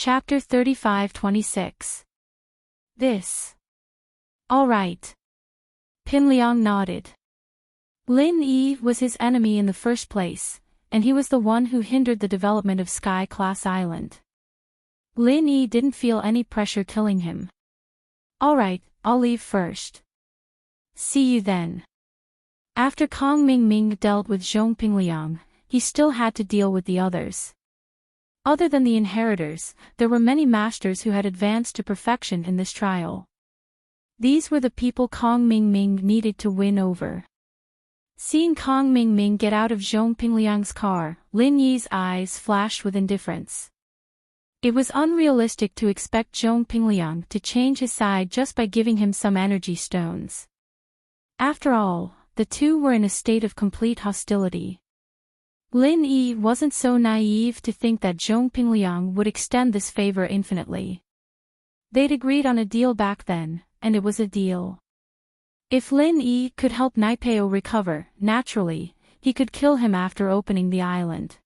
Chapter 35-26. This. All right. Pinliang nodded. Lin Yi was his enemy in the first place, and he was the one who hindered the development of Sky-class Island. Lin Yi didn't feel any pressure killing him. All right, I'll leave first. See you then. After Kong Mingming dealt with Zhong Pingliang, he still had to deal with the others. Other than the inheritors, there were many masters who had advanced to perfection in this trial. These were the people Kong Mingming needed to win over. Seeing Kong Mingming get out of Zhong Pingliang's car, Lin Yi's eyes flashed with indifference. It was unrealistic to expect Zhong Pingliang to change his side just by giving him some energy stones. After all, the two were in a state of complete hostility. Lin Yi wasn't so naive to think that Zhong Pingliang would extend this favor infinitely. They'd agreed on a deal back then, and it was a deal. If Lin Yi could help Naipeo recover, naturally, he could kill him after opening the island.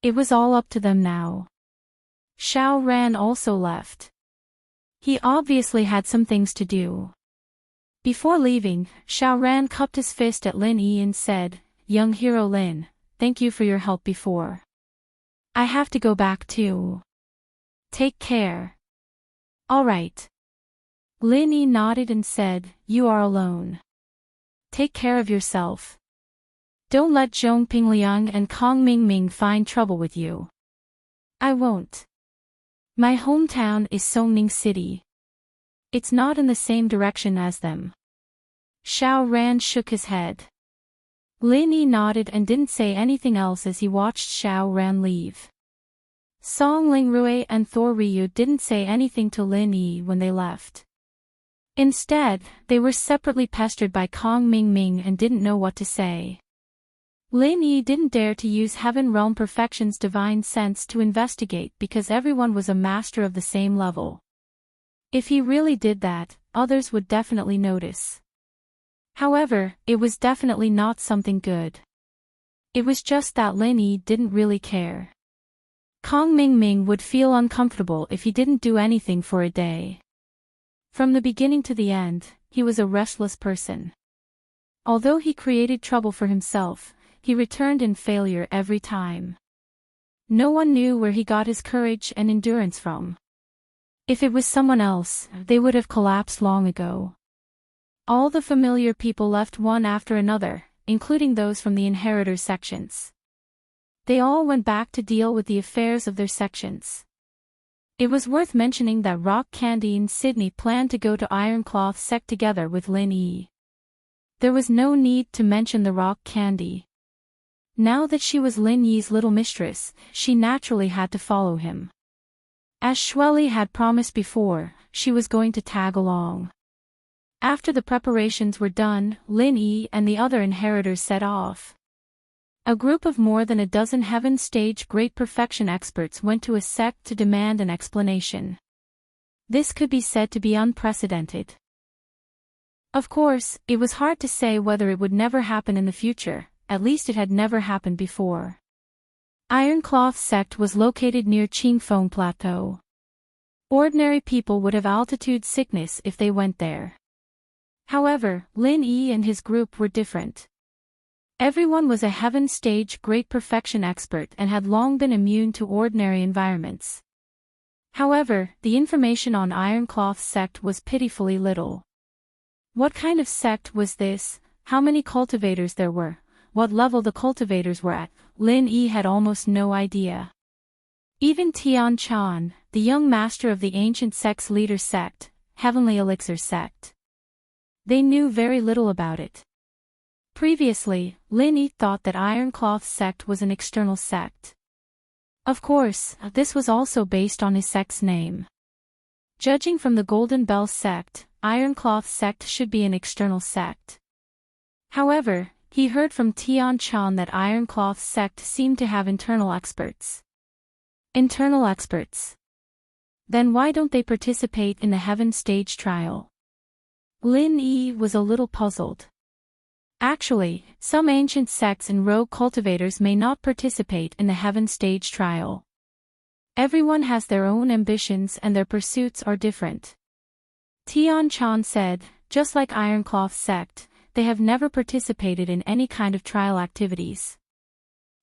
It was all up to them now. Xiao Ran also left. He obviously had some things to do. Before leaving, Xiao Ran cupped his fist at Lin Yi and said, "Young hero Lin, thank you for your help before. I have to go back too. Take care." "All right." Lin Yi nodded and said, "You are alone. Take care of yourself. Don't let Zhong Pingliang and Kong Mingming find trouble with you." "I won't. My hometown is Songning City. It's not in the same direction as them." Xiao Ran shook his head. Lin Yi nodded and didn't say anything else as he watched Xiao Ran leave. Song Lingrui and Thor Ryu didn't say anything to Lin Yi when they left. Instead, they were separately pestered by Kong Mingming and didn't know what to say. Lin Yi didn't dare to use Heaven Realm Perfection's divine sense to investigate because everyone was a master of the same level. If he really did that, others would definitely notice. However, it was definitely not something good. It was just that Lin Yi didn't really care. Kong Mingming would feel uncomfortable if he didn't do anything for a day. From the beginning to the end, he was a restless person. Although he created trouble for himself, he returned in failure every time. No one knew where he got his courage and endurance from. If it was someone else, they would have collapsed long ago. All the familiar people left one after another, including those from the inheritors sections. They all went back to deal with the affairs of their sections. It was worth mentioning that Rock Candy and Sydney planned to go to Ironcloth sect together with Lin Yi. There was no need to mention the Rock Candy. Now that she was Lin Yi's little mistress, she naturally had to follow him. As Shueli had promised before, she was going to tag along. After the preparations were done, Lin Yi and the other inheritors set off. A group of more than a dozen Heaven Stage Great Perfection experts went to a sect to demand an explanation. This could be said to be unprecedented. Of course, it was hard to say whether it would never happen in the future, at least it had never happened before. Ironcloth sect was located near Qingfeng Plateau. Ordinary people would have altitude sickness if they went there. However, Lin Yi and his group were different. Everyone was a Heaven Stage Great Perfection expert and had long been immune to ordinary environments. However, the information on Ironcloth sect was pitifully little. What kind of sect was this? How many cultivators there were? What level the cultivators were at? Lin Yi had almost no idea. Even Tian Chan, the young master of the ancient sect's leader sect, Heavenly Elixir sect. They knew very little about it. Previously, Lin Yi thought that Ironcloth sect was an external sect. Of course, this was also based on his sect's name. Judging from the Golden Bell sect, Ironcloth sect should be an external sect. However, he heard from Tian Chan that Ironcloth sect seemed to have internal experts. Internal experts. Then why don't they participate in the Heaven Stage trial? Lin Yi was a little puzzled. Actually, some ancient sects and rogue cultivators may not participate in the Heaven Stage trial. Everyone has their own ambitions and their pursuits are different. Tian Chan said, just like Ironcloth sect, they have never participated in any kind of trial activities.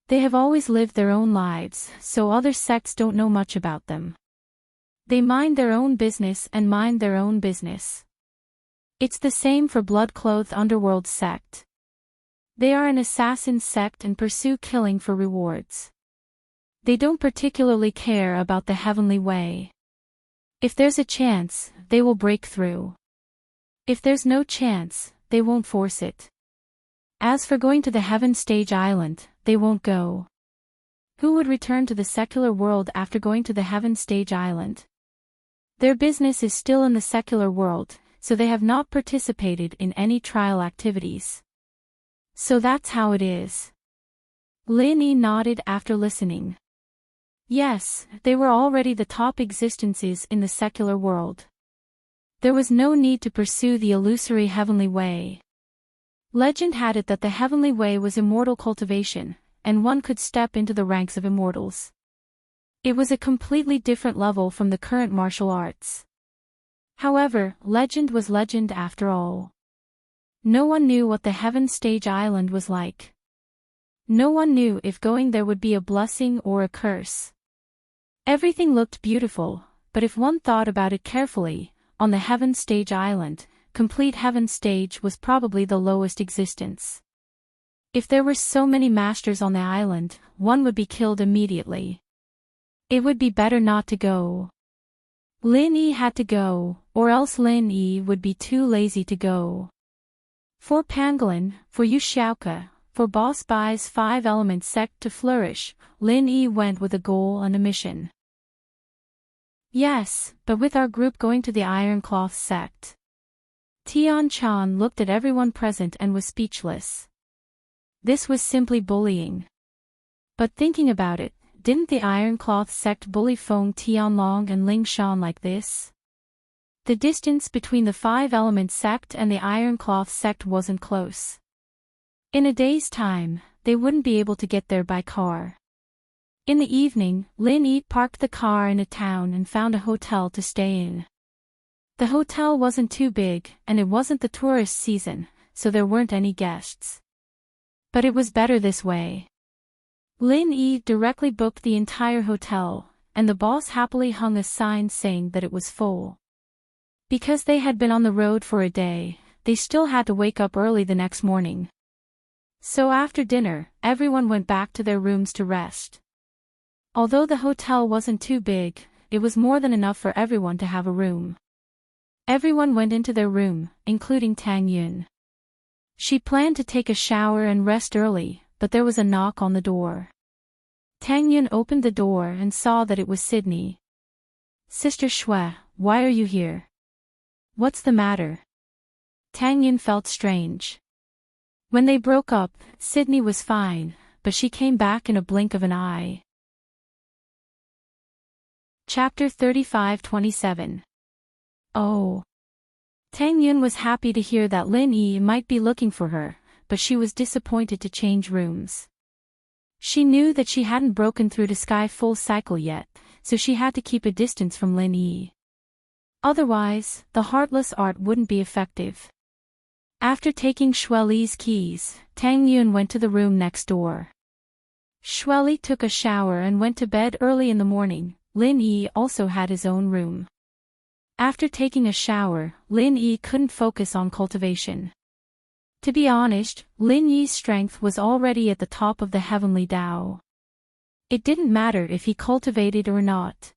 They have always lived their own lives, so other sects don't know much about them. They mind their own business and mind their own business. It's the same for blood-clothed underworld sect. They are an assassin sect and pursue killing for rewards. They don't particularly care about the heavenly way. If there's a chance, they will break through. If there's no chance, they won't force it. As for going to the Heaven Stage Island, they won't go. Who would return to the secular world after going to the Heaven Stage Island? Their business is still in the secular world, so they have not participated in any trial activities. So that's how it is. Lin Yi nodded after listening. Yes, they were already the top existences in the secular world. There was no need to pursue the illusory heavenly way. Legend had it that the heavenly way was immortal cultivation, and one could step into the ranks of immortals. It was a completely different level from the current martial arts. However, legend was legend after all. No one knew what the Heaven Stage Island was like. No one knew if going there would be a blessing or a curse. Everything looked beautiful, but if one thought about it carefully, on the Heaven Stage Island, complete Heaven Stage was probably the lowest existence. If there were so many masters on the island, one would be killed immediately. It would be better not to go. Lin Yi had to go, or else Lin Yi would be too lazy to go. For Pangolin, for Yu Xiaoke, for Boss Bai's 5-element sect to flourish, Lin Yi went with a goal and a mission. Yes, but with our group going to the Ironcloth sect. Tian Chan looked at everyone present and was speechless. This was simply bullying. But thinking about it, didn't the Ironcloth sect bully Feng Tianlong and Ling Shan like this? The distance between the 5-element sect and the Ironcloth sect wasn't close. In a day's time, they wouldn't be able to get there by car. In the evening, Lin Yi parked the car in a town and found a hotel to stay in. The hotel wasn't too big, and it wasn't the tourist season, so there weren't any guests. But it was better this way. Lin Yi directly booked the entire hotel, and the boss happily hung a sign saying that it was full. Because they had been on the road for a day, they still had to wake up early the next morning. So after dinner, everyone went back to their rooms to rest. Although the hotel wasn't too big, it was more than enough for everyone to have a room. Everyone went into their room, including Tang Yun. She planned to take a shower and rest early, but there was a knock on the door. Tang Yun opened the door and saw that it was Sydney. Sister Shui, why are you here? What's the matter? Tang Yun felt strange. When they broke up, Sydney was fine, but she came back in a blink of an eye. Chapter 35-27. Oh. Tang Yun was happy to hear that Lin Yi might be looking for her, but she was disappointed to change rooms. She knew that she hadn't broken through to Sky Full Cycle yet, so she had to keep a distance from Lin Yi. Otherwise, the heartless art wouldn't be effective. After taking Shueli's keys, Tang Yun went to the room next door. Shueli took a shower and went to bed early in the morning. Lin Yi also had his own room. After taking a shower, Lin Yi couldn't focus on cultivation. To be honest, Lin Yi's strength was already at the top of the heavenly Tao. It didn't matter if he cultivated or not.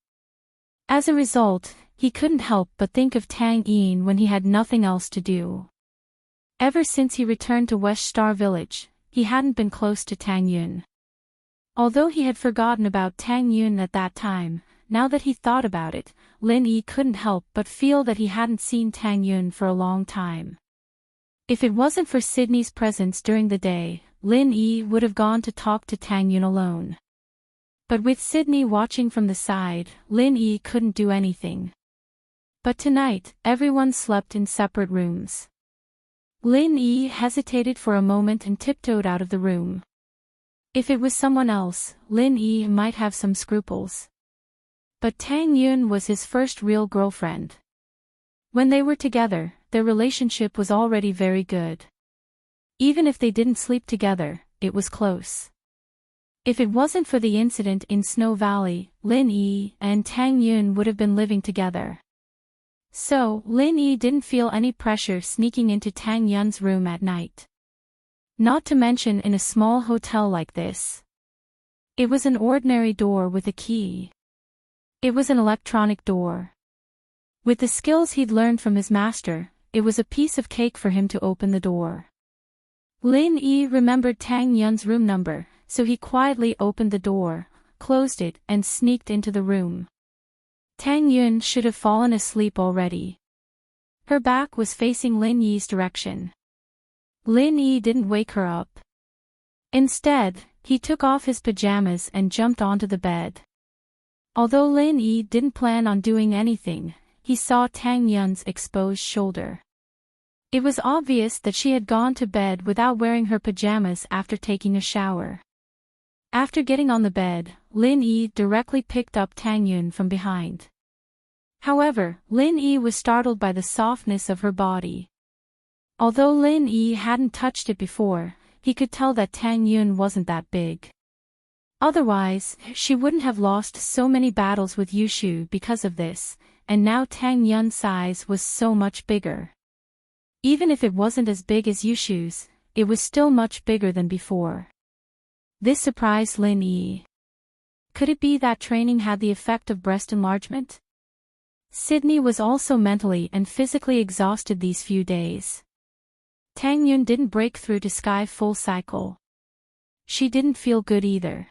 As a result, he couldn't help but think of Tang Yin when he had nothing else to do. Ever since he returned to West Star Village, he hadn't been close to Tang Yun. Although he had forgotten about Tang Yun at that time, now that he thought about it, Lin Yi couldn't help but feel that he hadn't seen Tang Yun for a long time. If it wasn't for Sydney's presence during the day, Lin Yi would have gone to talk to Tang Yun alone. But with Sydney watching from the side, Lin Yi couldn't do anything. But tonight, everyone slept in separate rooms. Lin Yi hesitated for a moment and tiptoed out of the room. If it was someone else, Lin Yi might have some scruples. But Tang Yun was his first real girlfriend. When they were together, their relationship was already very good. Even if they didn't sleep together, it was close. If it wasn't for the incident in Snow Valley, Lin Yi and Tang Yun would have been living together. So, Lin Yi didn't feel any pressure sneaking into Tang Yun's room at night. Not to mention in a small hotel like this. It was an ordinary door with a key. It was an electronic door. With the skills he'd learned from his master, it was a piece of cake for him to open the door. Lin Yi remembered Tang Yun's room number, so he quietly opened the door, closed it, and sneaked into the room. Tang Yun should have fallen asleep already. Her back was facing Lin Yi's direction. Lin Yi didn't wake her up. Instead, he took off his pajamas and jumped onto the bed. Although Lin Yi didn't plan on doing anything, he saw Tang Yun's exposed shoulder. It was obvious that she had gone to bed without wearing her pajamas after taking a shower. After getting on the bed, Lin Yi directly picked up Tang Yun from behind. However, Lin Yi was startled by the softness of her body. Although Lin Yi hadn't touched it before, he could tell that Tang Yun wasn't that big. Otherwise, she wouldn't have lost so many battles with Yushu because of this, and now Tang Yun's size was so much bigger. Even if it wasn't as big as Yushu's, it was still much bigger than before. This surprised Lin Yi. Could it be that training had the effect of breast enlargement? Sydney was also mentally and physically exhausted these few days. Tang Yun didn't break through to Sky full cycle. She didn't feel good either.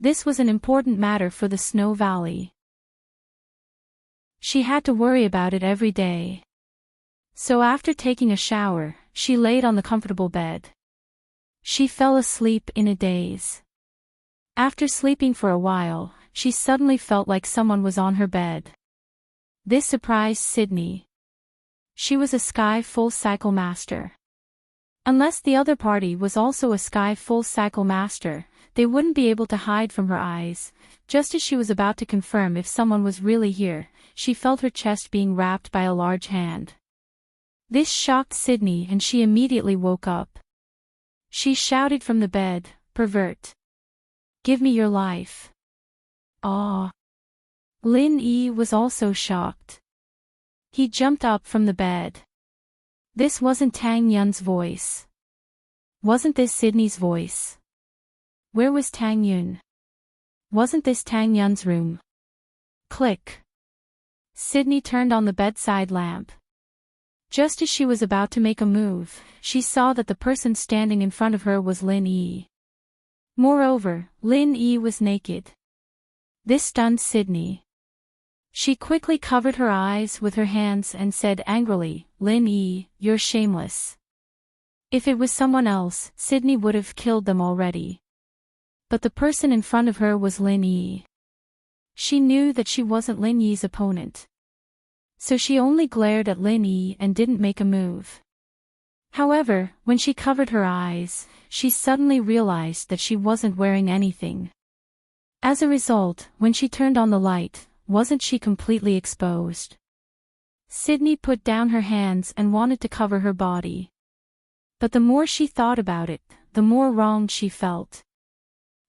This was an important matter for the Snow Valley. She had to worry about it every day. So after taking a shower, she laid on the comfortable bed. She fell asleep in a daze. After sleeping for a while, she suddenly felt like someone was on her bed. This surprised Sydney. She was a Sky full cycle master. Unless the other party was also a Sky full cycle master, they wouldn't be able to hide from her eyes. Just as she was about to confirm if someone was really here, she felt her chest being wrapped by a large hand. This shocked Sydney and she immediately woke up. She shouted from the bed, "Pervert! Give me your life." Ah! Lin Yi was also shocked. He jumped up from the bed. This wasn't Tang Yun's voice. Wasn't this Sydney's voice? Where was Tang Yun? Wasn't this Tang Yun's room? Click. Sydney turned on the bedside lamp. Just as she was about to make a move, she saw that the person standing in front of her was Lin Yi. Moreover, Lin Yi was naked. This stunned Sydney. She quickly covered her eyes with her hands and said angrily, "Lin Yi, you're shameless." If it was someone else, Sydney would have killed them already. But the person in front of her was Lin Yi. She knew that she wasn't Lin Yi's opponent. So she only glared at Lin Yi and didn't make a move. However, when she covered her eyes, she suddenly realized that she wasn't wearing anything. As a result, when she turned on the light, wasn't she completely exposed? Sydney put down her hands and wanted to cover her body. But the more she thought about it, the more wronged she felt.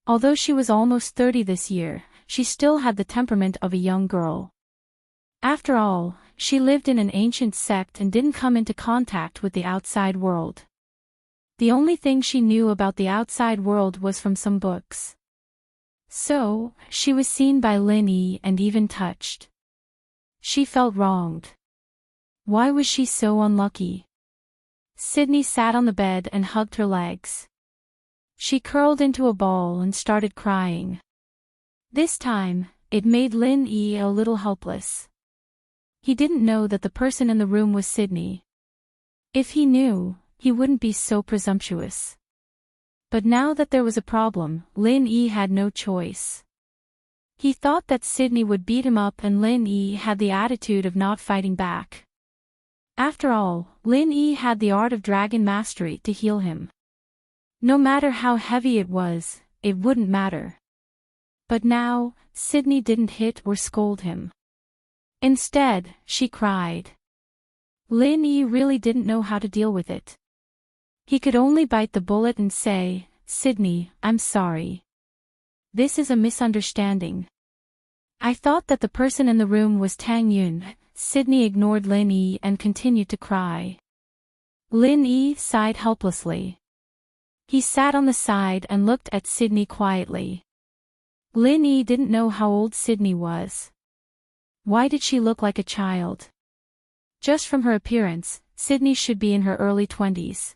Although she was almost 30 this year, she still had the temperament of a young girl. After all, she lived in an ancient sect and didn't come into contact with the outside world. The only thing she knew about the outside world was from some books. So, she was seen by Lin Yi and even touched. She felt wronged. Why was she so unlucky? Sydney sat on the bed and hugged her legs. She curled into a ball and started crying. This time, it made Lin Yi a little helpless. He didn't know that the person in the room was Sydney. If he knew, he wouldn't be so presumptuous. But now that there was a problem, Lin Yi had no choice. He thought that Sydney would beat him up and Lin Yi had the attitude of not fighting back. After all, Lin Yi had the art of dragon mastery to heal him. No matter how heavy it was, it wouldn't matter. But now, Sydney didn't hit or scold him. Instead, she cried. Lin Yi really didn't know how to deal with it. He could only bite the bullet and say, "Sydney, I'm sorry. This is a misunderstanding. I thought that the person in the room was Tang Yun." Sydney ignored Lin Yi and continued to cry. Lin Yi sighed helplessly. He sat on the side and looked at Sydney quietly. Lin Yi didn't know how old Sydney was. Why did she look like a child? Just from her appearance, Sydney should be in her early 20s.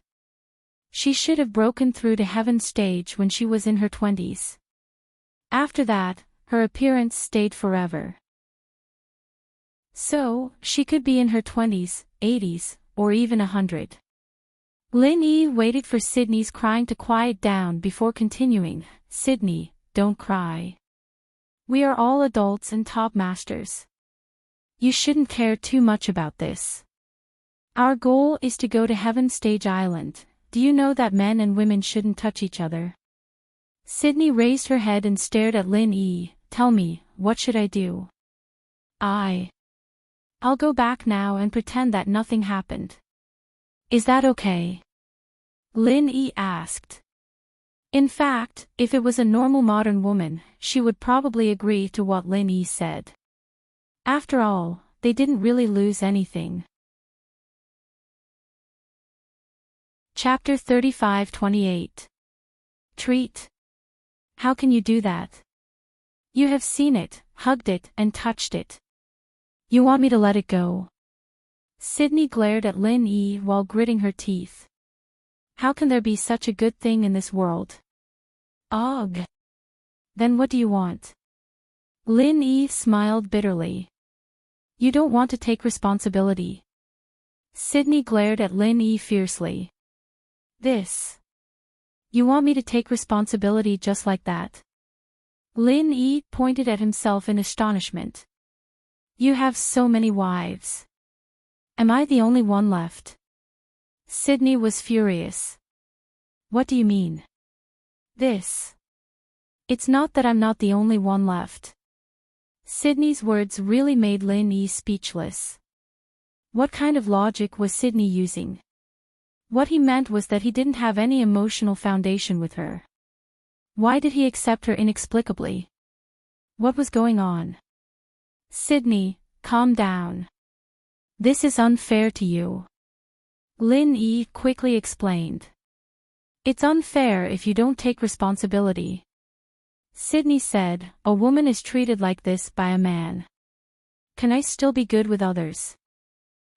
She should have broken through to heaven's stage when she was in her 20s. After that, her appearance stayed forever. So, she could be in her 20s, 80s, or even 100. Lin Yi waited for Sydney's crying to quiet down before continuing. "Sydney, don't cry. We are all adults and top masters. You shouldn't care too much about this. Our goal is to go to Heaven Stage Island. Do you know that men and women shouldn't touch each other?" Sydney raised her head and stared at Lin Yi. "Tell me, what should I do?" I'll go back now and pretend that nothing happened. Is that okay?" Lin Yi asked. In fact, if it was a normal modern woman, she would probably agree to what Lin Yi said. After all, they didn't really lose anything. Chapter 35-28. Treat. How can you do that? You have seen it, hugged it, and touched it. You want me to let it go? Sydney glared at Lin Yi while gritting her teeth. How can there be such a good thing in this world? Ugh. Then what do you want? Lin Yi smiled bitterly. You don't want to take responsibility. Sydney glared at Lin Yi fiercely. You want me to take responsibility just like that? Lin Yi pointed at himself in astonishment. You have so many wives. Am I the only one left? Sydney was furious. What do you mean? It's not that I'm not the only one left. Sydney's words really made Lin Yi speechless. What kind of logic was Sydney using? What he meant was that he didn't have any emotional foundation with her. Why did he accept her inexplicably? What was going on? Sydney, calm down. This is unfair to you. Lin Yi quickly explained. It's unfair if you don't take responsibility. Sydney said, a woman is treated like this by a man. Can I still be good with others?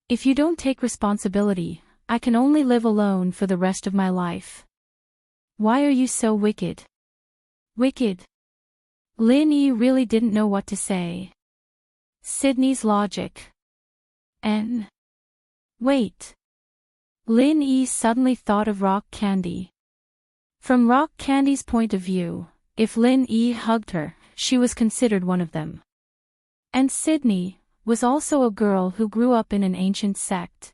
If you don't take responsibility, I can only live alone for the rest of my life. Why are you so wicked? Wicked? Lin Yi really didn't know what to say. Sydney's logic. Wait. Lin Yi suddenly thought of rock candy. From rock candy's point of view, if Lin Yi hugged her, she was considered one of them. And Sydney was also a girl who grew up in an ancient sect.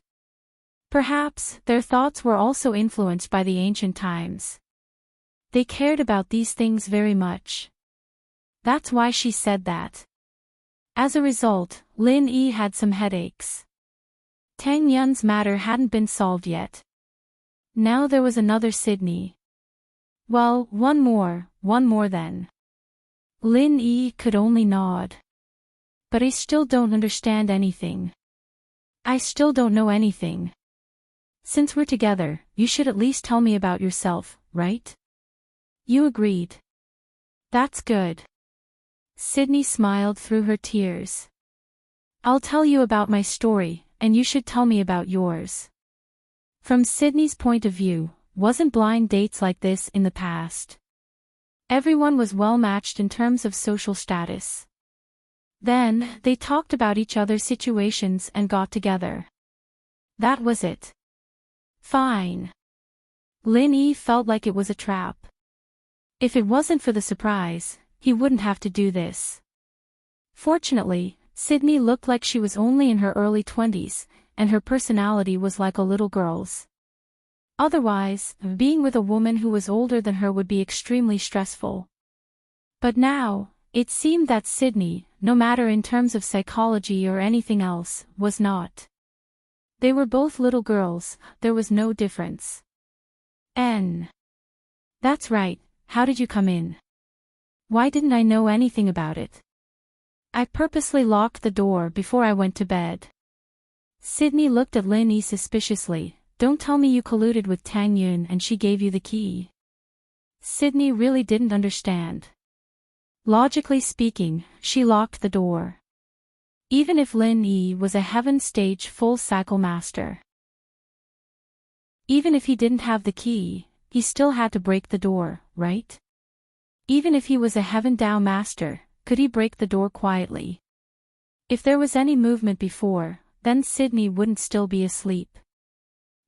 Perhaps their thoughts were also influenced by the ancient times. They cared about these things very much. That's why she said that. As a result, Lin Yi had some headaches. Tang Yun's matter hadn't been solved yet. Now there was another Sydney. Well, one more then. Lin Yi could only nod. But I still don't understand anything. I still don't know anything. Since we're together, you should at least tell me about yourself, right? You agreed. That's good. Sydney smiled through her tears. I'll tell you about my story, and you should tell me about yours. From Sydney's point of view, wasn't blind dates like this in the past. Everyone was well matched in terms of social status. Then, they talked about each other's situations and got together. That was it. Fine. Lin Yi felt like it was a trap. If it wasn't for the surprise, he wouldn't have to do this. Fortunately, Sydney looked like she was only in her early 20s, and her personality was like a little girl's. Otherwise, being with a woman who was older than her would be extremely stressful. But now, it seemed that Sydney, no matter in terms of psychology or anything else, was not. They were both little girls, there was no difference. That's right, how did you come in? Why didn't I know anything about it? I purposely locked the door before I went to bed. Sydney looked at Lin Yi suspiciously. Don't tell me you colluded with Tang Yun and she gave you the key. Sydney really didn't understand. Logically speaking, she locked the door. Even if Lin Yi was a Heaven Stage full cycle master. Even if he didn't have the key, he still had to break the door, right? Even if he was a Heaven Dao master, could he break the door quietly? If there was any movement before, then Sydney wouldn't still be asleep.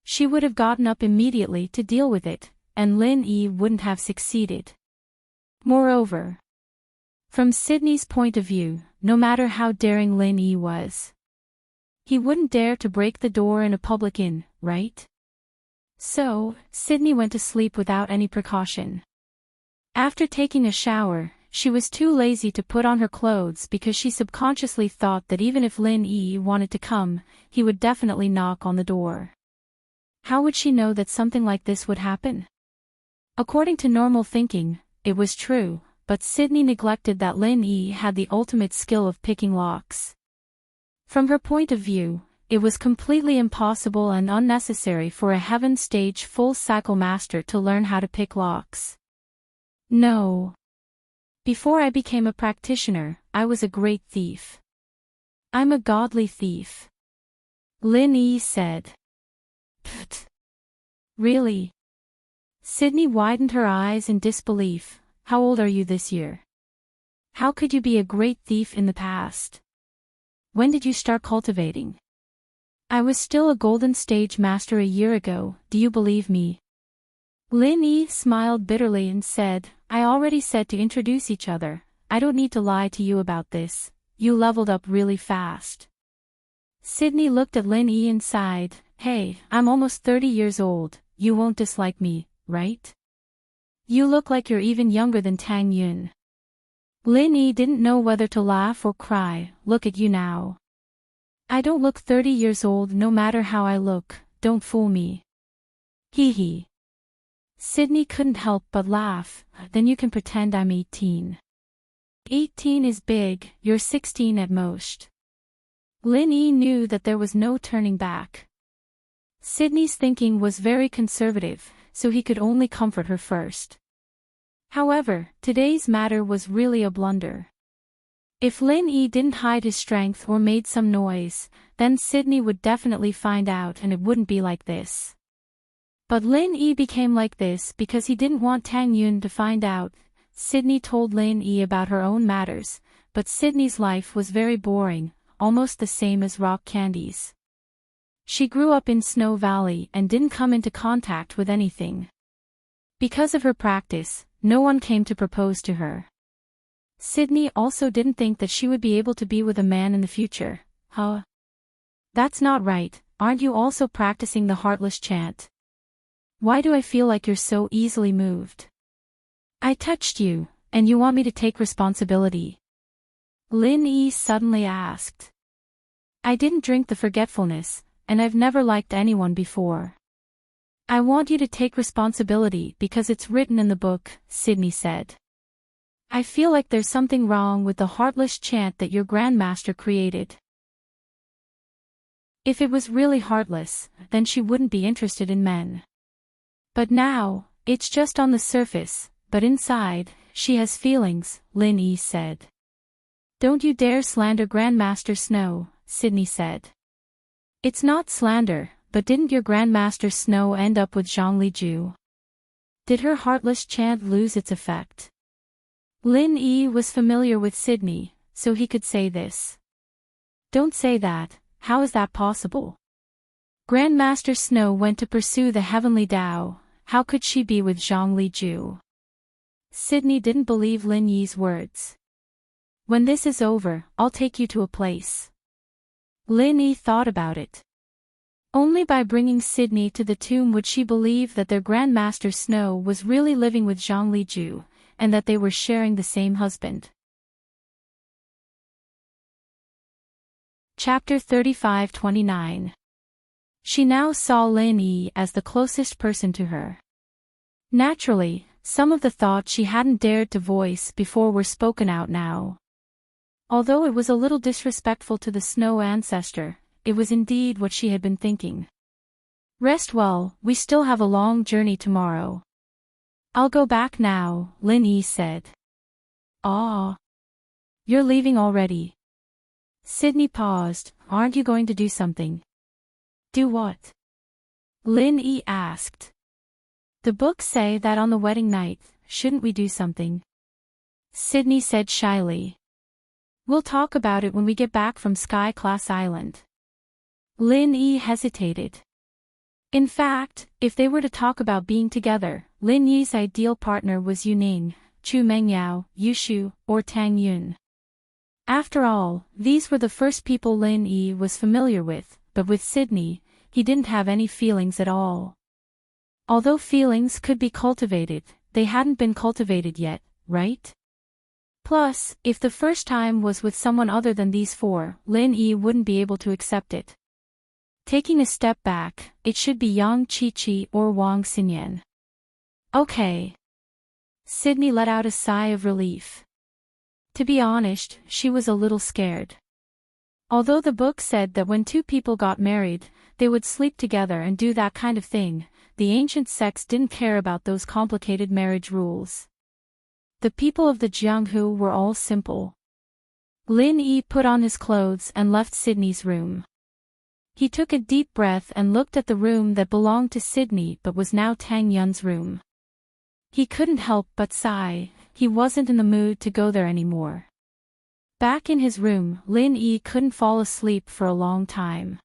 She would have gotten up immediately to deal with it, and Lin Yi wouldn't have succeeded. Moreover, from Sydney's point of view, no matter how daring Lin Yi was, he wouldn't dare to break the door in a public inn, right? So, Sydney went to sleep without any precaution. After taking a shower, she was too lazy to put on her clothes because she subconsciously thought that even if Lin Yi wanted to come, he would definitely knock on the door. How would she know that something like this would happen? According to normal thinking, it was true, but Sydney neglected that Lin Yi had the ultimate skill of picking locks. From her point of view, it was completely impossible and unnecessary for a Heaven Stage full cycle master to learn how to pick locks. No. Before I became a practitioner, I was a great thief. I'm a godly thief. Lin Yi said. Pfft. Really? Sydney widened her eyes in disbelief. How old are you this year? How could you be a great thief in the past? When did you start cultivating? I was still a Golden Stage master a year ago, do you believe me? Lin Yi smiled bitterly and said, I already said to introduce each other, I don't need to lie to you about this, you leveled up really fast. Sydney looked at Lin Yi and sighed, hey, I'm almost 30 years old, you won't dislike me, right? You look like you're even younger than Tang Yun. Lin Yi didn't know whether to laugh or cry, look at you now. I don't look 30 years old no matter how I look, don't fool me. Hee hee. Sydney couldn't help but laugh, then you can pretend I'm 18. 18 is big, you're 16 at most. Lin Yi knew that there was no turning back. Sydney's thinking was very conservative, so he could only comfort her first. However, today's matter was really a blunder. If Lin Yi didn't hide his strength or made some noise, then Sydney would definitely find out and it wouldn't be like this. But Lin Yi became like this because he didn't want Tang Yun to find out. Sydney told Lin Yi about her own matters, but Sydney's life was very boring, almost the same as rock candies. She grew up in Snow Valley and didn't come into contact with anything. Because of her practice, no one came to propose to her. Sydney also didn't think that she would be able to be with a man in the future. Huh? That's not right, aren't you also practicing the Heartless chant? Why do I feel like you're so easily moved? I touched you, and you want me to take responsibility? Lin Yi suddenly asked. I didn't drink the forgetfulness, and I've never liked anyone before. I want you to take responsibility because it's written in the book, Sydney said. I feel like there's something wrong with the Heartless chant that your Grandmaster created. If it was really heartless, then she wouldn't be interested in men. But now, it's just on the surface, but inside, she has feelings, Lin Yi said. Don't you dare slander Grandmaster Snow, Sydney said. It's not slander, but didn't your Grandmaster Snow end up with Zhongli Ju? Did her Heartless chant lose its effect? Lin Yi was familiar with Sydney, so he could say this. Don't say that, how is that possible? Grandmaster Snow went to pursue the Heavenly Tao, how could she be with Zhongli Ju? Sydney didn't believe Lin Yi's words. When this is over, I'll take you to a place. Lin Yi thought about it. Only by bringing Sydney to the tomb would she believe that their Grandmaster Snow was really living with Zhongli Ju, and that they were sharing the same husband. Chapter 35-29. She now saw Lin Yi as the closest person to her. Naturally, some of the thoughts she hadn't dared to voice before were spoken out now. Although it was a little disrespectful to the snow ancestor, it was indeed what she had been thinking. Rest well, we still have a long journey tomorrow. I'll go back now, Lin Yi said. Ah. You're leaving already. Sydney paused. Aren't you going to do something? Do what? Lin Yi asked. The books say that on the wedding night, shouldn't we do something? Sydney said shyly. We'll talk about it when we get back from Sky Class Island. Lin Yi hesitated. In fact, if they were to talk about being together, Lin Yi's ideal partner was Yuning, Chu Mengyao, Yushu, or Tang Yun. After all, these were the first people Lin Yi was familiar with, but with Sydney, he didn't have any feelings at all. Although feelings could be cultivated, they hadn't been cultivated yet, right? Plus, if the first time was with someone other than these four, Lin Yi wouldn't be able to accept it. Taking a step back, it should be Yang Chi-Chi or Wang Xinyan. Okay. Sydney let out a sigh of relief. To be honest, she was a little scared. Although the book said that when two people got married, they would sleep together and do that kind of thing, the ancient sects didn't care about those complicated marriage rules. The people of the Jianghu were all simple. Lin Yi put on his clothes and left Sydney's room. He took a deep breath and looked at the room that belonged to Sydney but was now Tang Yun's room. He couldn't help but sigh. He wasn't in the mood to go there anymore. Back in his room, Lin Yi couldn't fall asleep for a long time.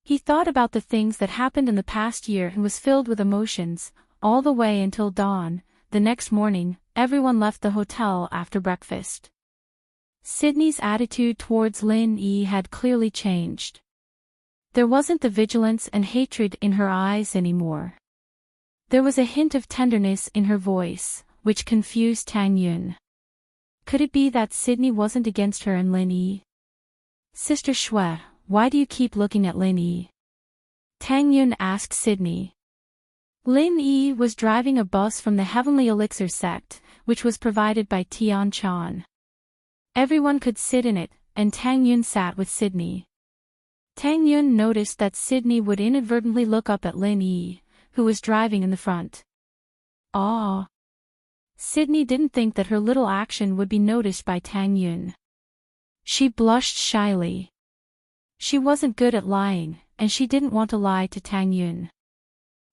He thought about the things that happened in the past year and was filled with emotions, all the way until dawn. The next morning, everyone left the hotel after breakfast. Sydney's attitude towards Lin Yi had clearly changed. There wasn't the vigilance and hatred in her eyes anymore. There was a hint of tenderness in her voice, which confused Tang Yun. Could it be that Sydney wasn't against her and Lin Yi? Sister Shui, why do you keep looking at Lin Yi? Tang Yun asked Sydney. Lin Yi was driving a bus from the Heavenly Elixir sect, which was provided by Tian Chan. Everyone could sit in it, and Tang Yun sat with Sydney. Tang Yun noticed that Sydney would inadvertently look up at Lin Yi, who was driving in the front. Ah. Sydney didn't think that her little action would be noticed by Tang Yun. She blushed shyly. She wasn't good at lying, and she didn't want to lie to Tang Yun.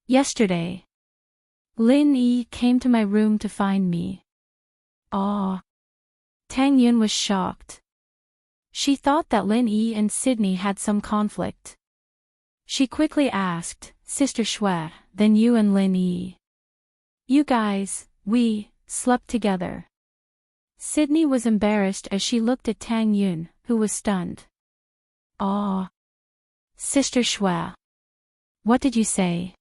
Yesterday, Lin Yi came to my room to find me. Ah. Tang Yun was shocked. She thought that Lin Yi and Sydney had some conflict. She quickly asked, Sister Shui, then you and Lin Yi. You guys, we slept together. Sydney was embarrassed as she looked at Tang Yun, who was stunned. Ah. Sister Shui. What did you say?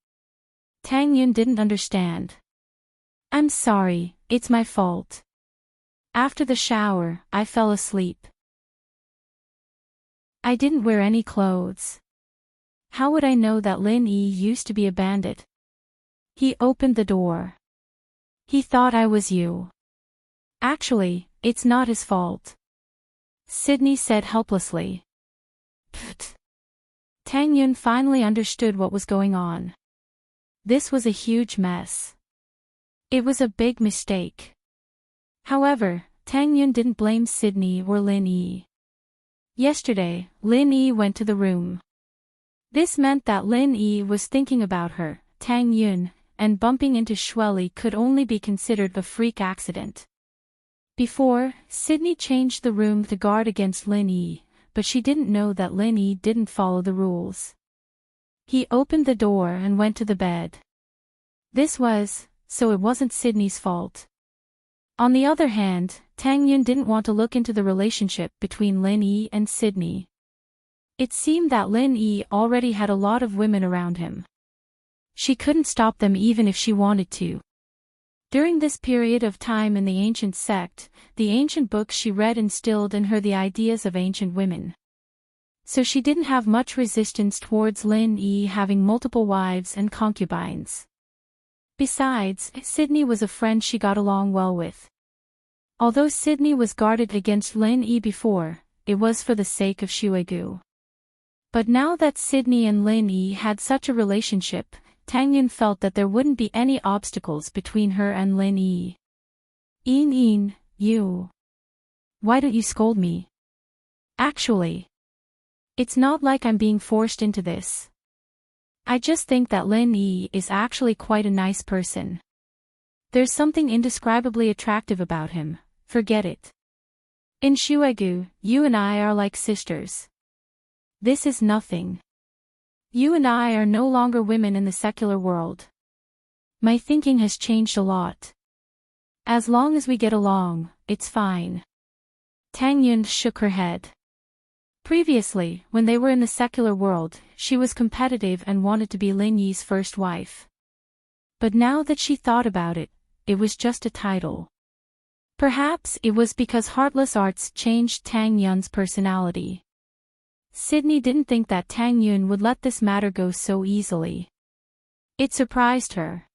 Tang Yun didn't understand. I'm sorry, it's my fault. After the shower, I fell asleep. I didn't wear any clothes. How would I know that Lin Yi used to be a bandit? He opened the door. He thought I was you. Actually, it's not his fault. Sydney said helplessly. Pfft. Tang Yun finally understood what was going on. This was a huge mess. It was a big mistake. However, Tang Yun didn't blame Sydney or Lin Yi. Yesterday, Lin Yi went to the room. This meant that Lin Yi was thinking about her, Tang Yun, and bumping into Shueli could only be considered a freak accident. Before, Sydney changed the room to guard against Lin Yi, but she didn't know that Lin Yi didn't follow the rules. He opened the door and went to the bed. So it wasn't Sydney's fault. On the other hand, Tang Yun didn't want to look into the relationship between Lin Yi and Sydney. It seemed that Lin Yi already had a lot of women around him. She couldn't stop them even if she wanted to. During this period of time in the ancient sect, the ancient books she read instilled in her the ideas of ancient women. So she didn't have much resistance towards Lin Yi having multiple wives and concubines. Besides, Sydney was a friend she got along well with. Although Sydney was guarded against Lin Yi before, it was for the sake of Shuegu. But now that Sydney and Lin Yi had such a relationship, Tang Yun felt that there wouldn't be any obstacles between her and Lin Yi. You. Why don't you scold me? Actually, it's not like I'm being forced into this. I just think that Lin Yi is actually quite a nice person. There's something indescribably attractive about him, forget it. In Shuegu, you and I are like sisters. This is nothing. You and I are no longer women in the secular world. My thinking has changed a lot. As long as we get along, it's fine. Tang Yun shook her head. Previously, when they were in the secular world, she was competitive and wanted to be Lin Yi's first wife. But now that she thought about it, it was just a title. Perhaps it was because Heartless Arts changed Tang Yun's personality. Sydney didn't think that Tang Yun would let this matter go so easily. It surprised her.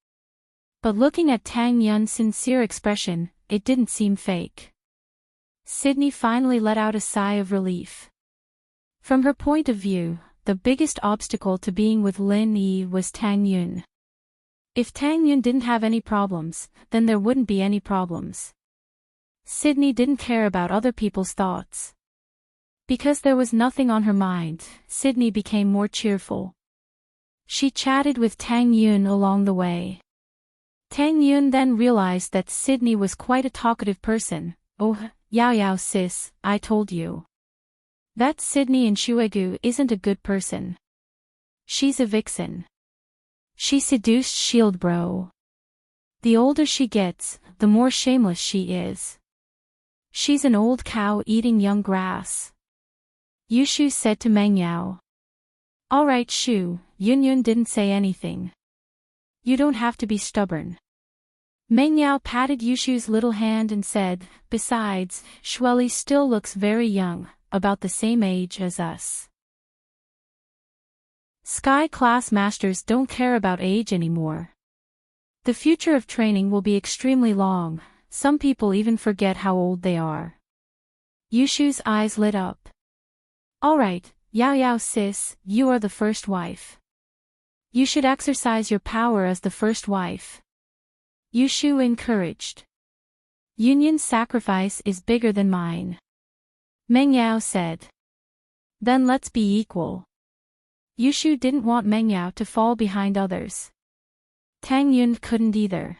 But looking at Tang Yun's sincere expression, it didn't seem fake. Sydney finally let out a sigh of relief. From her point of view, the biggest obstacle to being with Lin Yi was Tang Yun. If Tang Yun didn't have any problems, then there wouldn't be any problems. Sydney didn't care about other people's thoughts. Because there was nothing on her mind, Sydney became more cheerful. She chatted with Tang Yun along the way. Tang Yun then realized that Sydney was quite a talkative person. Oh, Yao sis, I told you. That Sydney in Shuegu isn't a good person. She's a vixen. She seduced Shield Bro. The older she gets, the more shameless she is. She's an old cow eating young grass. Yushu said to Meng Yao. Alright Shu, Yun didn't say anything. You don't have to be stubborn. Meng Yao patted Yushu's little hand and said, besides, Shueli still looks very young, about the same age as us. Sky Class Masters don't care about age anymore. The future of training will be extremely long, some people even forget how old they are. Yushu's eyes lit up. Alright, Yao sis, you are the first wife. You should exercise your power as the first wife. Yushu encouraged. Yun's sacrifice is bigger than mine. Meng Yao said. Then let's be equal. Yushu didn't want Meng Yao to fall behind others. Tang Yun couldn't either.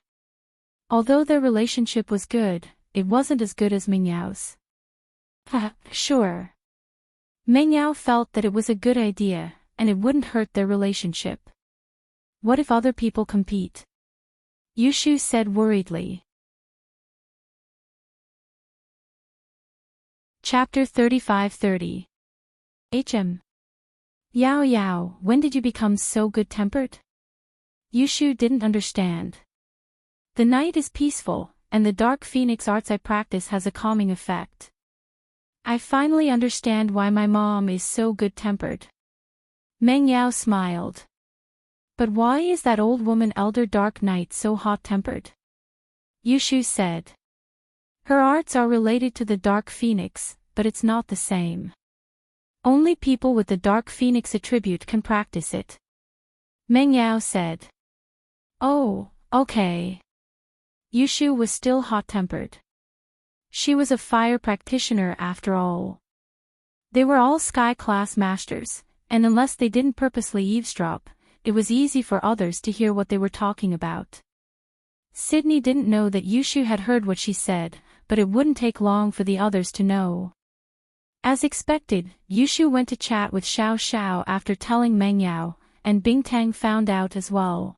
Although their relationship was good, it wasn't as good as Meng Yao's. Sure. Meng Yao felt that it was a good idea, and it wouldn't hurt their relationship. What if other people compete? Yushu said worriedly. Chapter 35-30. Yao, when did you become so good-tempered? Yushu didn't understand. The night is peaceful, and the dark phoenix arts I practice has a calming effect. I finally understand why my mom is so good-tempered. Meng Yao smiled. But why is that old woman Elder Dark Knight so hot-tempered? Yushu said. Her arts are related to the Dark Phoenix, but it's not the same. Only people with the Dark Phoenix attribute can practice it. Meng Yao said. Oh, okay. Yushu was still hot-tempered. She was a fire practitioner after all. They were all Sky Class Masters, and unless they didn't purposely eavesdrop, it was easy for others to hear what they were talking about. Sydney didn't know that Yushu had heard what she said, but it wouldn't take long for the others to know. As expected, Yushu went to chat with Xiao Xiao after telling Meng Yao, and Bing Tang found out as well.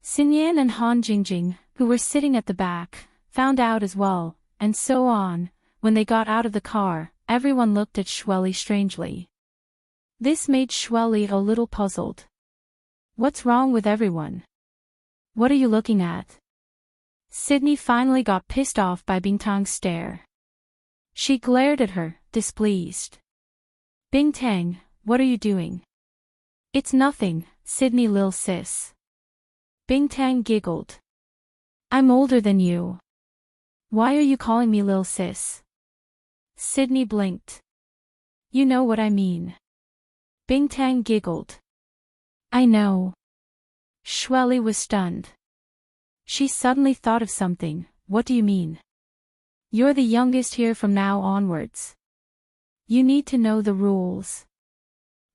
Xinyan and Han Jingjing, who were sitting at the back, found out as well, and so on. When they got out of the car, everyone looked at Shueli strangely. This made Shueli a little puzzled. What's wrong with everyone? What are you looking at? Sydney finally got pissed off by Bingtang's stare. She glared at her, displeased. Bingtang, what are you doing? It's nothing, Sydney lil sis. Bingtang giggled. I'm older than you. Why are you calling me lil sis? Sydney blinked. You know what I mean. Bingtang giggled. I know. Shueli was stunned. She suddenly thought of something. What do you mean? You're the youngest here from now onwards. You need to know the rules.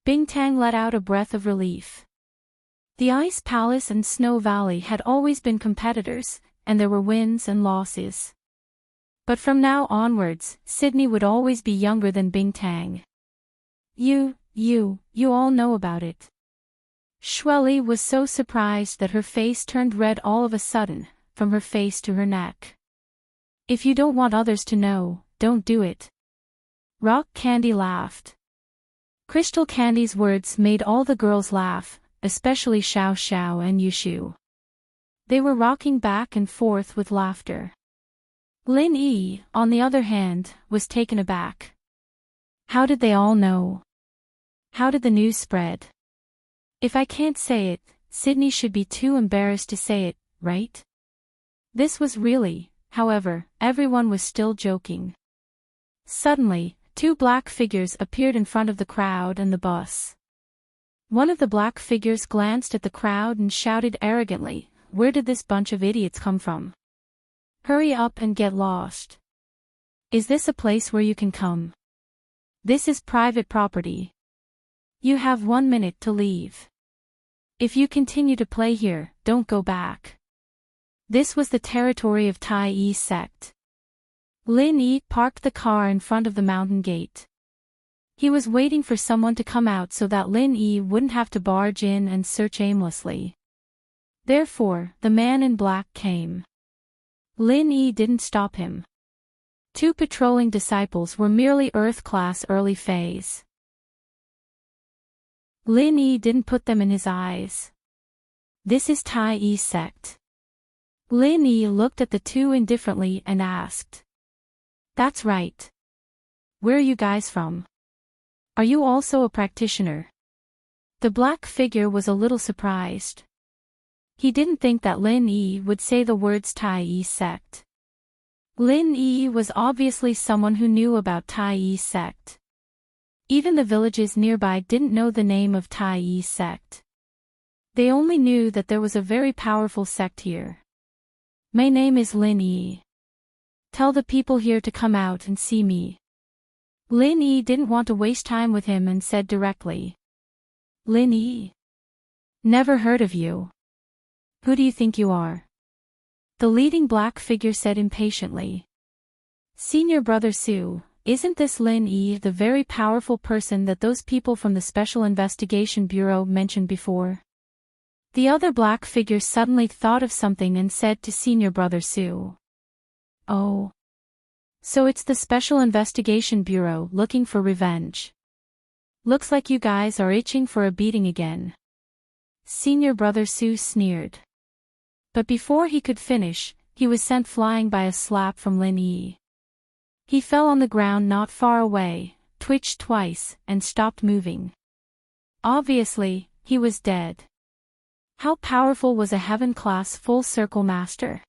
Bingtang let out a breath of relief. The Ice Palace and Snow Valley had always been competitors, and there were wins and losses. But from now onwards, Sydney would always be younger than Bingtang. You all know about it. Shueli was so surprised that her face turned red all of a sudden, from her face to her neck. If you don't want others to know, don't do it. Rock Candy laughed. Crystal Candy's words made all the girls laugh, especially Xiao Xiao and Yushu. They were rocking back and forth with laughter. Lin Yi, on the other hand, was taken aback. How did they all know? How did the news spread? If I can't say it, Sydney should be too embarrassed to say it, right? This was really, however, everyone was still joking. Suddenly, two black figures appeared in front of the crowd and the bus. One of the black figures glanced at the crowd and shouted arrogantly, "Where did this bunch of idiots come from? Hurry up and get lost. Is this a place where you can come? This is private property. You have 1 minute to leave. If you continue to play here, don't go back." This was the territory of Tai Yi's sect. Lin Yi parked the car in front of the mountain gate. He was waiting for someone to come out so that Lin Yi wouldn't have to barge in and search aimlessly. Therefore, the man in black came. Lin Yi didn't stop him. Two patrolling disciples were merely Earth-class early phase. Lin Yi didn't put them in his eyes. This is Tai Yi's sect. Lin Yi looked at the two indifferently and asked. That's right. Where are you guys from? Are you also a practitioner? The black figure was a little surprised. He didn't think that Lin Yi would say the words Tai Yi's sect. Lin Yi was obviously someone who knew about Tai Yi's sect. Even the villages nearby didn't know the name of Tai Yi's sect. They only knew that there was a very powerful sect here. My name is Lin Yi. Tell the people here to come out and see me. Lin Yi didn't want to waste time with him and said directly. Lin Yi? Never heard of you. Who do you think you are? The leading black figure said impatiently. Senior Brother Su, isn't this Lin Yi the very powerful person that those people from the Special Investigation Bureau mentioned before? The other black figure suddenly thought of something and said to Senior Brother Su. Oh. So it's the Special Investigation Bureau looking for revenge. Looks like you guys are itching for a beating again. Senior Brother Su sneered. But before he could finish, he was sent flying by a slap from Lin Yi. He fell on the ground not far away, twitched twice, and stopped moving. Obviously, he was dead. How powerful was a Heaven-class full-circle master?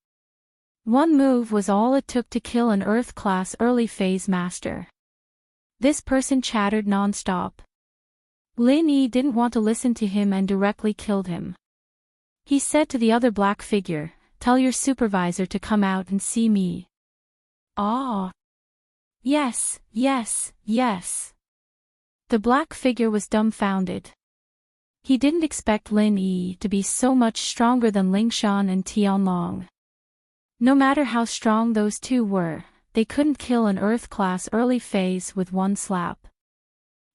One move was all it took to kill an Earth-class early-phase master. This person chattered non-stop. Lin Yi didn't want to listen to him and directly killed him. He said to the other black figure, "Tell your supervisor to come out and see me." Ah. Yes. The black figure was dumbfounded. He didn't expect Lin Yi to be so much stronger than Lingshan and Tianlong. No matter how strong those two were, they couldn't kill an Earth-class early phase with one slap.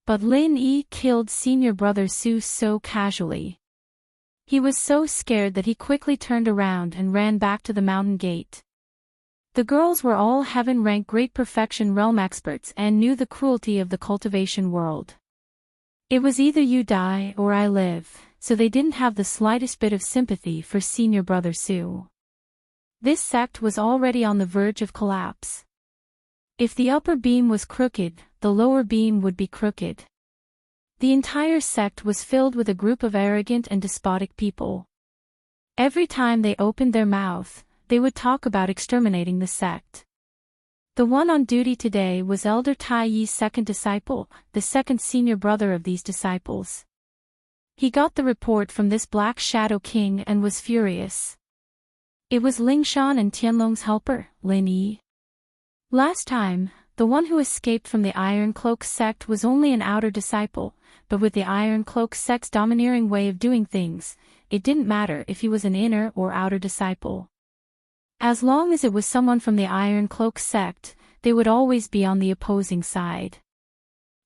But Lin Yi killed Senior Brother Su so casually. He was so scared that he quickly turned around and ran back to the mountain gate. The girls were all heaven-rank Great Perfection Realm experts and knew the cruelty of the cultivation world. It was either you die or I live, so they didn't have the slightest bit of sympathy for Senior Brother Su. This sect was already on the verge of collapse. If the upper beam was crooked, the lower beam would be crooked. The entire sect was filled with a group of arrogant and despotic people. Every time they opened their mouth, they would talk about exterminating the sect. The one on duty today was Elder Tai Yi's second disciple, the second senior brother of these disciples. He got the report from this Black Shadow King and was furious. It was Ling Shan and Tianlong's helper, Lin Yi. Last time, the one who escaped from the Iron Cloak sect was only an outer disciple, but with the Iron Cloak sect's domineering way of doing things, it didn't matter if he was an inner or outer disciple. As long as it was someone from the Iron Cloak sect, they would always be on the opposing side.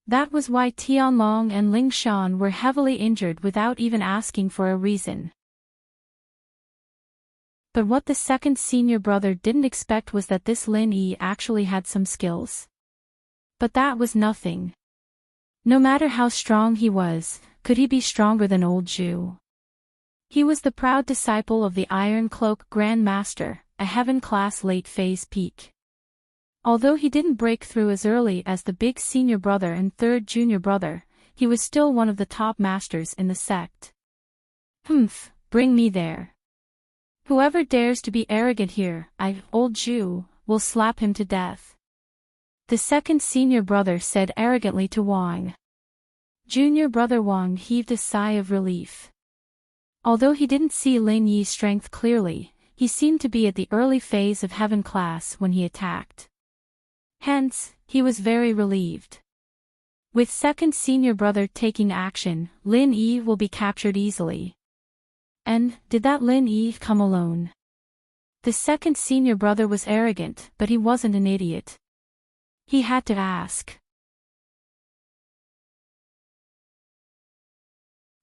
That was why Tianlong and Ling Shan were heavily injured without even asking for a reason. But what the second senior brother didn't expect was that this Lin Yi actually had some skills. But that was nothing. No matter how strong he was, could he be stronger than old Zhu? He was the proud disciple of the Iron Cloak Grand Master, a heaven-class late-phase peak. Although he didn't break through as early as the big senior brother and third junior brother, he was still one of the top masters in the sect. Bring me there. Whoever dares to be arrogant here, old Zhu, will slap him to death. The second senior brother said arrogantly to Wang. Junior brother Wang heaved a sigh of relief. Although he didn't see Lin Yi's strength clearly, he seemed to be at the early phase of heaven class when he attacked. Hence, he was very relieved. With second senior brother taking action, Lin Yi will be captured easily. And, did that Lin Yi come alone? The second senior brother was arrogant, but he wasn't an idiot. He had to ask.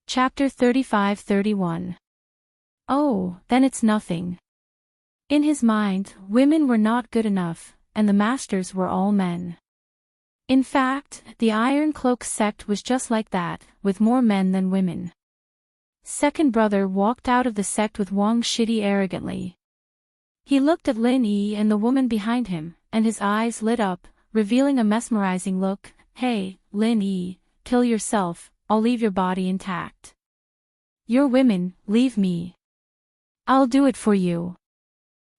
Chapter 35-31. Oh, then it's nothing. In his mind, women were not good enough, and the masters were all men. In fact, the Iron Cloak sect was just like that, with more men than women. Second brother walked out of the sect with Wang Shidi arrogantly. He looked at Lin Yi and the woman behind him, and his eyes lit up, revealing a mesmerizing look. Hey, Lin Yi, kill yourself, I'll leave your body intact. You're women, leave me. I'll do it for you.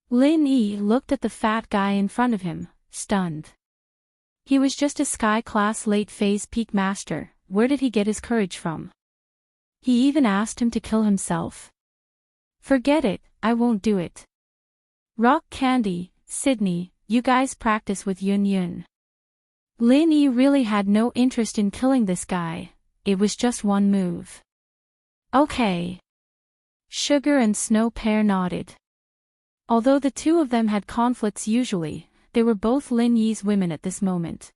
Lin Yi looked at the fat guy in front of him, stunned. He was just a sky-class late-phase peak master. Where did he get his courage from? He even asked him to kill himself. Forget it, I won't do it. Rock Candy, Sydney, you guys practice with Yun Yun. Lin Yi really had no interest in killing this guy, it was just one move. Okay. Sugar and Snow Pear nodded. Although the two of them had conflicts usually, they were both Lin Yi's women at this moment.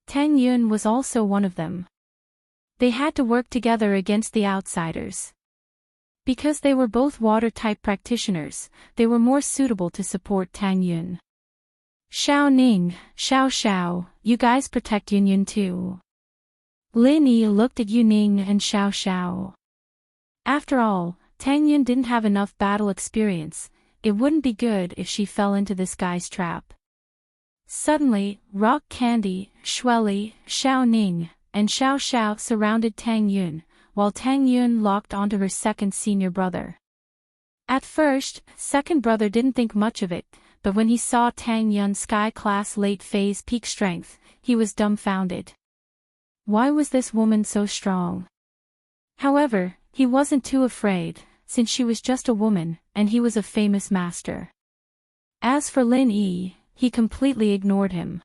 Tang Yun was also one of them. They had to work together against the outsiders. Because they were both water-type practitioners, they were more suitable to support Tang Yun. Xiao Ning, Xiao, you guys protect Yun Yun too. Lin Yi looked at Yu Ning and Xiao. After all, Tang Yun didn't have enough battle experience. It wouldn't be good if she fell into this guy's trap. Suddenly, Rock Candy, Shueli, Xiao Ning, and Xiao surrounded Tang Yun, while Tang Yun locked onto her second senior brother. At first, second brother didn't think much of it, but when he saw Tang Yun's sky-class late-phase peak strength, he was dumbfounded. Why was this woman so strong? However, he wasn't too afraid, since she was just a woman, and he was a famous master. As for Lin Yi, he completely ignored him.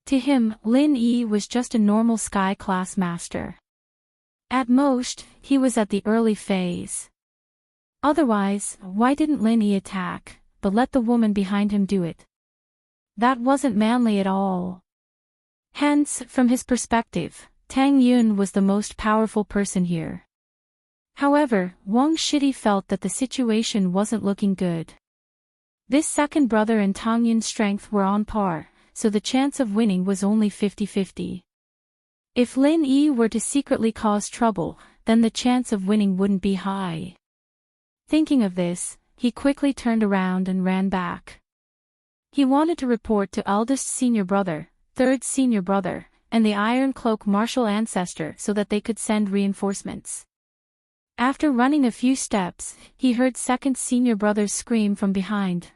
To him, Lin Yi was just a normal sky-class master. At most, he was at the early phase. Otherwise, why didn't Lin Yi attack, but let the woman behind him do it? That wasn't manly at all. Hence, from his perspective, Tang Yun was the most powerful person here. However, Wang Shidi felt that the situation wasn't looking good. This second brother and Tang Yun's strength were on par, so the chance of winning was only 50-50. If Lin Yi were to secretly cause trouble, then the chance of winning wouldn't be high. Thinking of this, he quickly turned around and ran back. He wanted to report to eldest senior brother, third senior brother, and the Iron Cloak martial ancestor so that they could send reinforcements. After running a few steps, he heard second senior brother's scream from behind.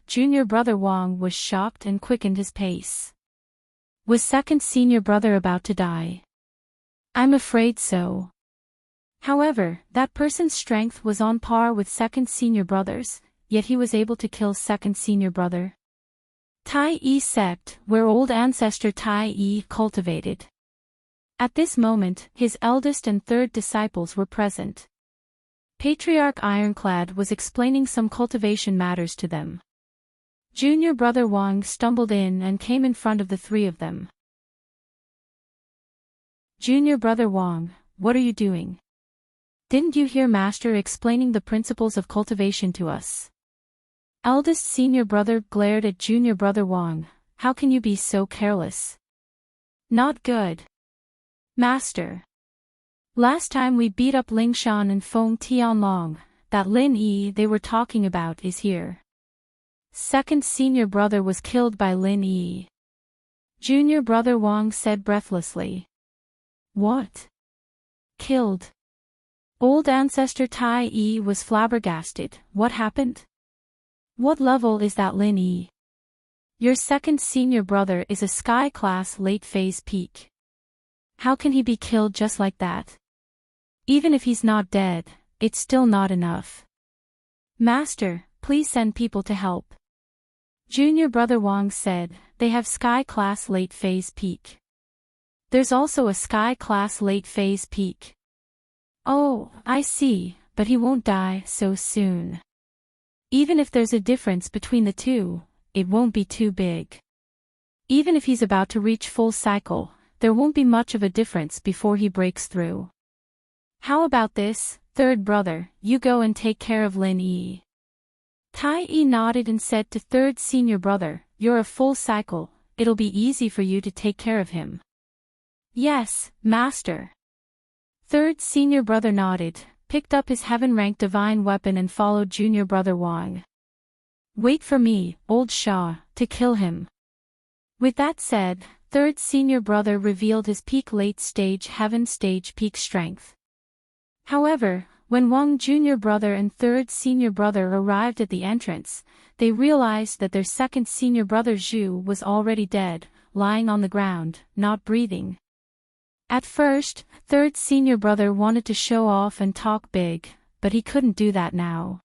Junior brother Wang was shocked and quickened his pace. Was second senior brother about to die? I'm afraid so. However, that person's strength was on par with second senior brother's, yet he was able to kill second senior brother. Tai Yi sect, where old ancestor Tai Yi cultivated. At this moment, his eldest and third disciples were present. Patriarch Ironclad was explaining some cultivation matters to them. Junior brother Wang stumbled in and came in front of the three of them. Junior brother Wang, what are you doing? Didn't you hear Master explaining the principles of cultivation to us? Eldest senior brother glared at junior brother Wang. How can you be so careless? Not good. Master. Last time we beat up Ling Shan and Feng Tianlong, that Lin Yi they were talking about is here. Second senior brother was killed by Lin Yi. Junior brother Wang said breathlessly. What? Killed? Old ancestor Tai Yi was flabbergasted. What happened? What level is that Lin Yi? Your second senior brother is a sky class late phase peak. How can he be killed just like that? Even if he's not dead, it's still not enough. Master, please send people to help. Junior brother Wang said, they have sky class late phase peak. There's also a sky class late phase peak. Oh, I see, but he won't die so soon. Even if there's a difference between the two, it won't be too big. Even if he's about to reach full cycle, there won't be much of a difference before he breaks through. How about this, third brother, you go and take care of Lin Yi. Tai Yi nodded and said to third senior brother, you're a full cycle, it'll be easy for you to take care of him. Yes, master. Third senior brother nodded, picked up his heaven-ranked divine weapon and followed junior brother Wang. Wait for me, old Shah, to kill him. With that said, third senior brother revealed his peak late stage heaven stage peak strength. However, when Wang junior brother and third senior brother arrived at the entrance, they realized that their second senior brother Zhu was already dead, lying on the ground, not breathing. At first, third senior brother wanted to show off and talk big, but he couldn't do that now.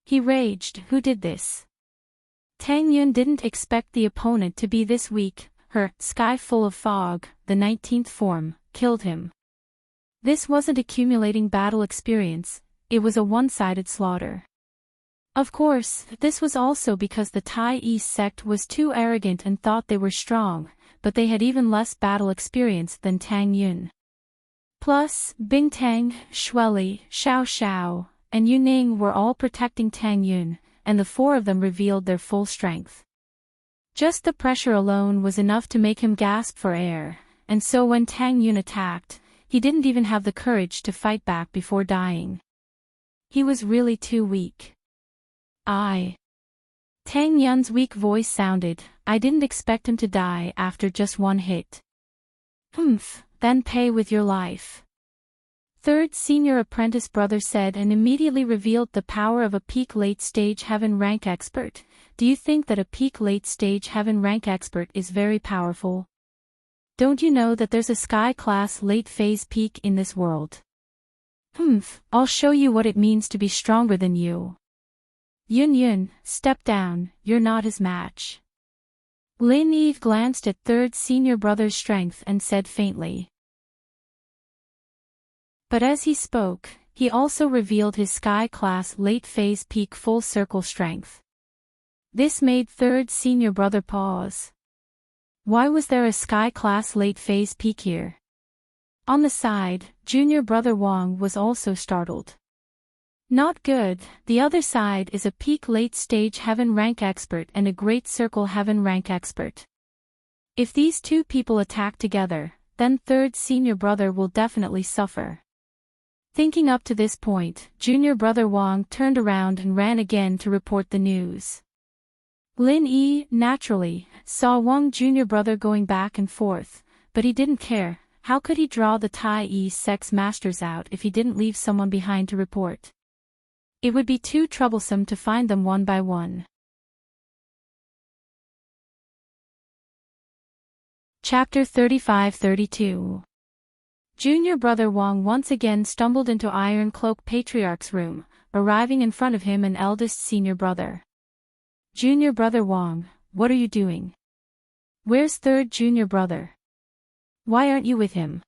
He raged, who did this? Tang Yun didn't expect the opponent to be this weak. Her sky full of fog, the 19th form, killed him. This wasn't accumulating battle experience, it was a one-sided slaughter. Of course, this was also because the Tai Yi sect was too arrogant and thought they were strong, but they had even less battle experience than Tang Yun. Plus, Bing Tang, Shueli, Xiao Xiao, and Yu Ning were all protecting Tang Yun, and the four of them revealed their full strength. Just the pressure alone was enough to make him gasp for air, and so when Tang Yun attacked, he didn't even have the courage to fight back before dying. He was really too weak. Tang Yun's weak voice sounded, I didn't expect him to die after just one hit. Then pay with your life. Third senior apprentice brother said and immediately revealed the power of a peak late stage heaven rank expert. Do you think that a peak late stage heaven rank expert is very powerful? Don't you know that there's a sky class late phase peak in this world? I'll show you what it means to be stronger than you. Yun, step down, you're not his match. Lin Yi glanced at third senior brother's strength and said faintly. But as he spoke, he also revealed his sky class late phase peak full circle strength. This made third senior brother pause. Why was there a sky class late phase peak here? On the side, junior brother Wang was also startled. Not good, the other side is a peak late stage heaven rank expert and a great circle heaven rank expert. If these two people attack together, then third senior brother will definitely suffer. Thinking up to this point, junior brother Wang turned around and ran again to report the news. Lin Yi, naturally, saw Wang junior brother going back and forth, but he didn't care. How could he draw the Tai Yi sex masters out if he didn't leave someone behind to report? It would be too troublesome to find them one by one. Chapter 35-32. Junior brother Wang once again stumbled into Iron Cloak Patriarch's room, arriving in front of him an eldest senior brother. Junior brother Wang, what are you doing? Where's third junior brother? Why aren't you with him?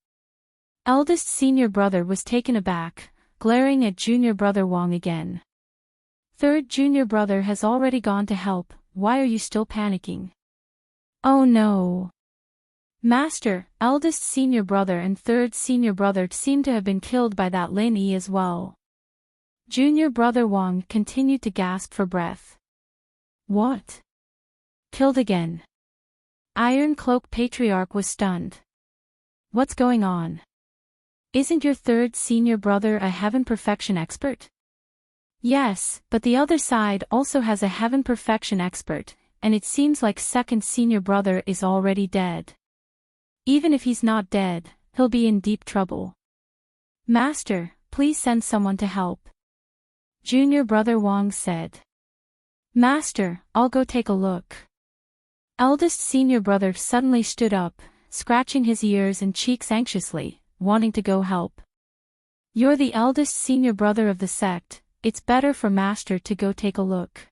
Eldest senior brother was taken aback, glaring at junior brother Wang again. Third junior brother has already gone to help, why are you still panicking? Oh no. Master, eldest senior brother and third senior brother seem to have been killed by that Lin Yi as well. Junior brother Wang continued to gasp for breath. What? Killed again? Iron Cloak Patriarch was stunned. What's going on? Isn't your third senior brother a heaven perfection expert? Yes, but the other side also has a heaven perfection expert, and it seems like second senior brother is already dead. Even if he's not dead, he'll be in deep trouble. Master, please send someone to help. Junior brother Wang said. Master, I'll go take a look. Eldest senior brother suddenly stood up, scratching his ears and cheeks anxiously, wanting to go help. You're the eldest senior brother of the sect, it's better for Master to go take a look.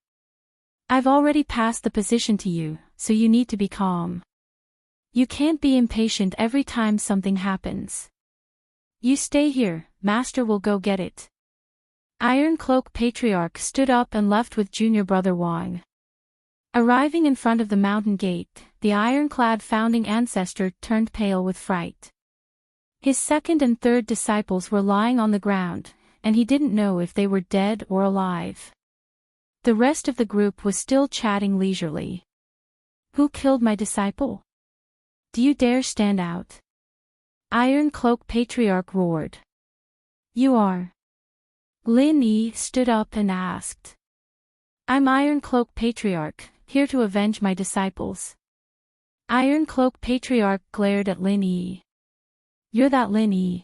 I've already passed the position to you, so you need to be calm. You can't be impatient every time something happens. You stay here, Master will go get it. Iron Cloak Patriarch stood up and left with junior brother Wang. Arriving in front of the mountain gate, the ironclad founding ancestor turned pale with fright. His second and third disciples were lying on the ground, and he didn't know if they were dead or alive. The rest of the group was still chatting leisurely. Who killed my disciple? Do you dare stand out? Iron Cloak Patriarch roared. You are. Lin Yi stood up and asked. I'm Iron Cloak Patriarch, here to avenge my disciples. Iron Cloak Patriarch glared at Lin Yi. You're that Lin Yi?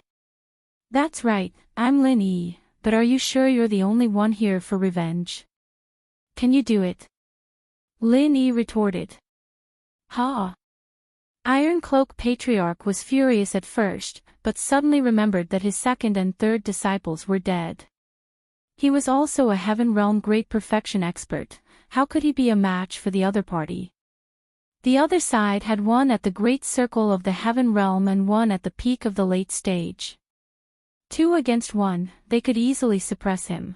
That's right, I'm Lin Yi, but are you sure you're the only one here for revenge? Can you do it? Lin Yi retorted. Ha! Iron Cloak Patriarch was furious at first, but suddenly remembered that his second and third disciples were dead. He was also a Heaven Realm Great Perfection expert, how could he be a match for the other party? The other side had one at the Great Circle of the Heaven Realm and one at the peak of the late stage. 2 against 1, they could easily suppress him.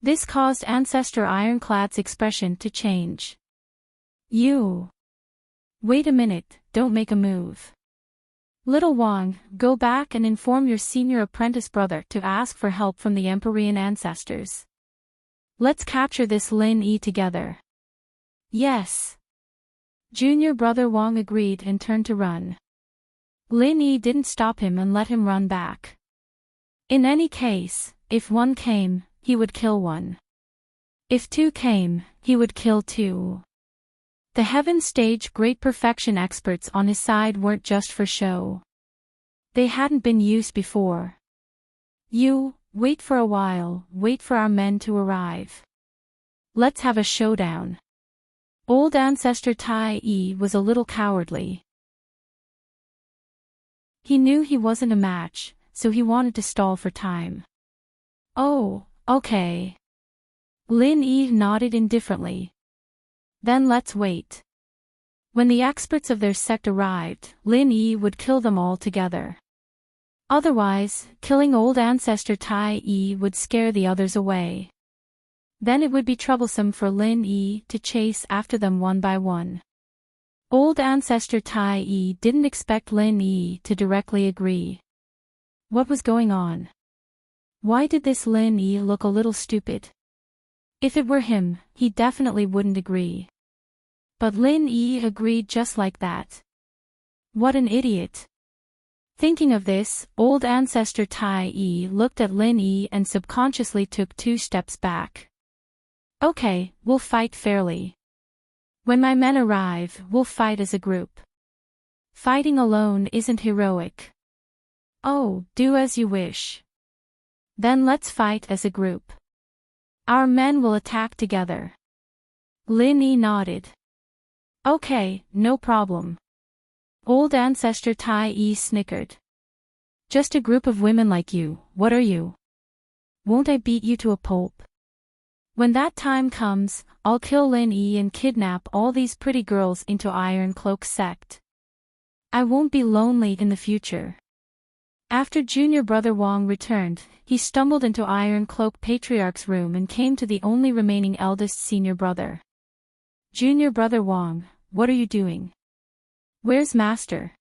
This caused Ancestor Ironclad's expression to change. You! Wait a minute, don't make a move. Little Wang, go back and inform your senior apprentice brother to ask for help from the Empyrean ancestors. Let's capture this Lin Yi together. Yes. Junior brother Wang agreed and turned to run. Lin Yi didn't stop him and let him run back. In any case, if 1 came, he would kill 1. If 2 came, he would kill 2. The Heaven Stage Great Perfection experts on his side weren't just for show. They hadn't been used before. You, wait for a while, wait for our men to arrive. Let's have a showdown. Old Ancestor Tai Yi was a little cowardly. He knew he wasn't a match, so he wanted to stall for time. Oh, okay. Lin Yi nodded indifferently. Then let's wait. When the experts of their sect arrived, Lin Yi would kill them all together. Otherwise, killing old Ancestor Tai Yi would scare the others away. Then it would be troublesome for Lin Yi to chase after them one by one. Old Ancestor Tai Yi didn't expect Lin Yi to directly agree. What was going on? Why did this Lin Yi look a little stupid? If it were him, he definitely wouldn't agree. But Lin Yi agreed just like that. What an idiot. Thinking of this, old ancestor Tai Yi looked at Lin Yi and subconsciously took 2 steps back. Okay, we'll fight fairly. When my men arrive, we'll fight as a group. Fighting alone isn't heroic. Oh, do as you wish. Then let's fight as a group. Our men will attack together. Lin Yi nodded. Okay, no problem. Old ancestor Tai Yi snickered. Just a group of women like you, what are you? Won't I beat you to a pulp? When that time comes, I'll kill Lin Yi and kidnap all these pretty girls into Iron Cloak sect. I won't be lonely in the future. After junior brother Wang returned, he stumbled into Iron Cloak Patriarch's room and came to the only remaining eldest senior brother. Junior brother Wang, what are you doing? Where's Master?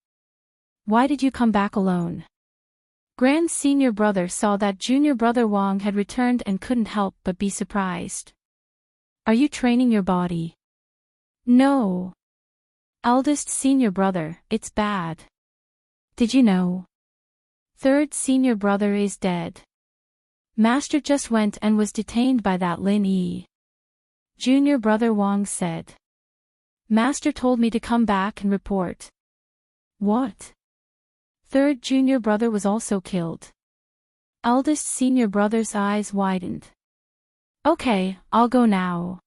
Why did you come back alone? Grand senior brother saw that junior brother Wang had returned and couldn't help but be surprised. Are you training your body? No. Eldest senior brother, it's bad. Did you know? Third senior brother is dead. Master just went and was detained by that Lin Yi. Junior brother Wang said. Master told me to come back and report. What? Third junior brother was also killed. Eldest senior brother's eyes widened. Okay, I'll go now.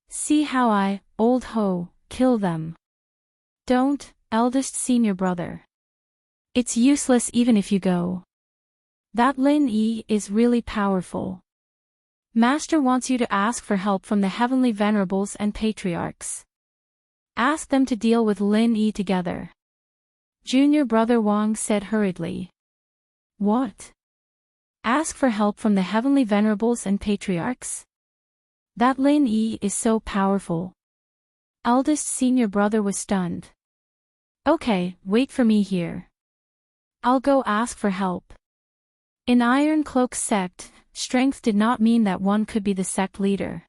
See how I, old ho, kill them. Don't, eldest senior brother. It's useless even if you go. That Lin Yi is really powerful. Master wants you to ask for help from the heavenly venerables and patriarchs. Ask them to deal with Lin Yi together. Junior brother Wang said hurriedly. What? Ask for help from the heavenly venerables and patriarchs? That Lin Yi is so powerful. Eldest senior brother was stunned. Okay, wait for me here. I'll go ask for help. In Iron Cloak sect, strength did not mean that one could be the sect leader.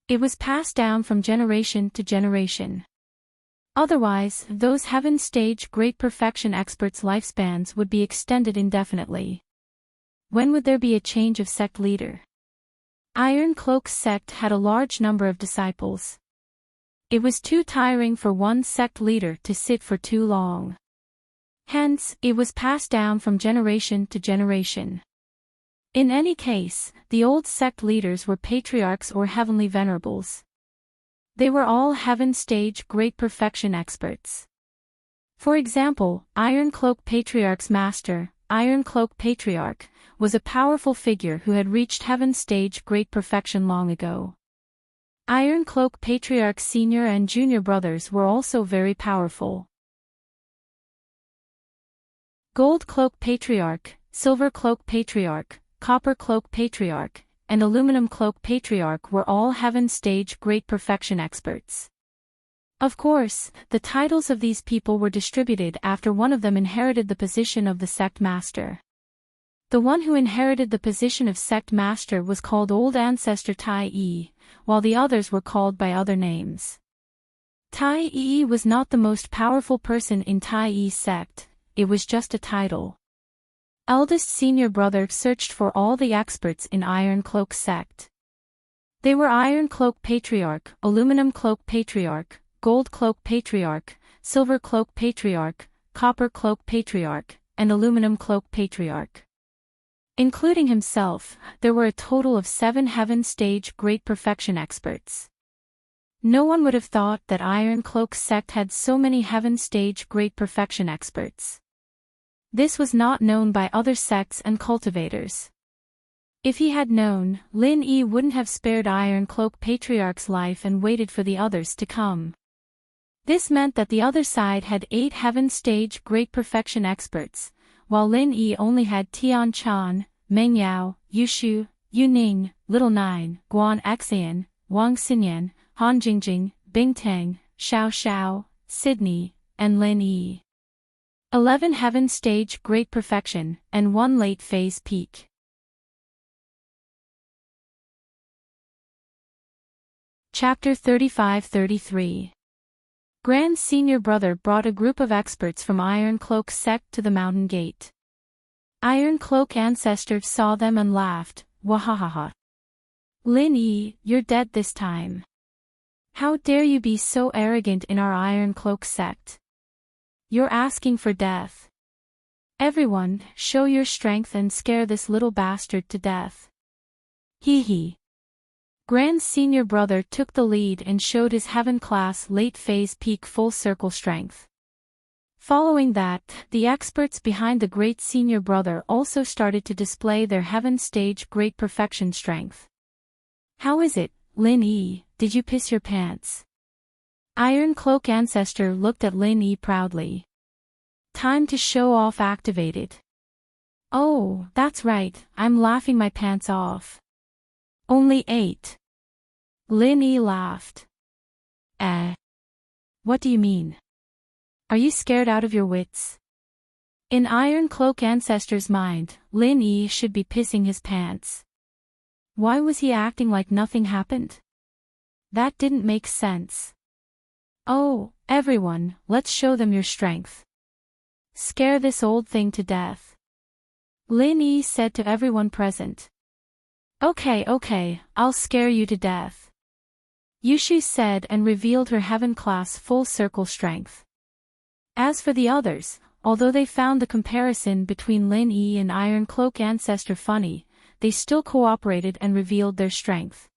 It was passed down from generation to generation. Otherwise, those heaven stage great perfection experts' lifespans would be extended indefinitely. When would there be a change of sect leader? Iron Cloak sect had a large number of disciples. It was too tiring for one sect leader to sit for too long. Hence, it was passed down from generation to generation. In any case, the old sect leaders were patriarchs or heavenly venerables. They were all heaven stage great perfection experts. For example, Iron Cloak Patriarch's master, Iron Cloak Patriarch, was a powerful figure who had reached heaven stage great perfection long ago. Iron Cloak Patriarch's senior and junior brothers were also very powerful. Gold Cloak Patriarch, Silver Cloak Patriarch, Copper Cloak Patriarch, and Aluminum Cloak Patriarch were all heaven stage great perfection experts. Of course, the titles of these people were distributed after one of them inherited the position of the sect master. The one who inherited the position of sect master was called Old Ancestor Tai Yi, while the others were called by other names. Tai Yi was not the most powerful person in Tai Yi's sect, it was just a title. Eldest senior brother searched for all the experts in Iron Cloak sect. They were Iron Cloak Patriarch, Aluminum Cloak Patriarch, Gold Cloak Patriarch, Silver Cloak Patriarch, Copper Cloak Patriarch, and Aluminum Cloak Patriarch. Including himself, there were a total of 7 heaven stage great perfection experts. No one would have thought that Iron Cloak sect had so many heaven stage great perfection experts. This was not known by other sects and cultivators. If he had known, Lin Yi wouldn't have spared Iron Cloak Patriarch's life and waited for the others to come. This meant that the other side had 8 heaven stage great perfection experts, while Lin Yi only had Tian Chan, Meng Yao, Yushu, Yu Ning, Little Nine, Guan Xian, Wang Xinyan, Han Jingjing, Bing Teng, Xiao Xiao, Sydney, and Lin Yi. 11 heaven stage great perfection, and 1 late phase peak. Chapter 35-33. Grand Senior Brother brought a group of experts from Iron Cloak sect to the mountain gate. Iron Cloak Ancestor saw them and laughed, wahahaha. Lin Yi, you're dead this time. How dare you be so arrogant in our Iron Cloak sect? You're asking for death. Everyone, show your strength and scare this little bastard to death. Hee hee. Grand Senior Brother took the lead and showed his Heaven-class late-phase peak full-circle strength. Following that, the experts behind the Great Senior Brother also started to display their Heaven stage Great Perfection strength. How is it, Lin Yi, did you piss your pants? Iron Cloak Ancestor looked at Lin Yi proudly. Time to show off activated. Oh, that's right, I'm laughing my pants off. Only 8. Lin Yi laughed. What do you mean? Are you scared out of your wits? In Iron Cloak Ancestor's mind, Lin Yi should be pissing his pants. Why was he acting like nothing happened? That didn't make sense. Oh, everyone, let's show them your strength. Scare this old thing to death. Lin Yi said to everyone present. Okay, I'll scare you to death. Yushu said and revealed her Heaven-class full-circle strength. As for the others, although they found the comparison between Lin Yi and Iron Cloak Ancestor funny, they still cooperated and revealed their strength.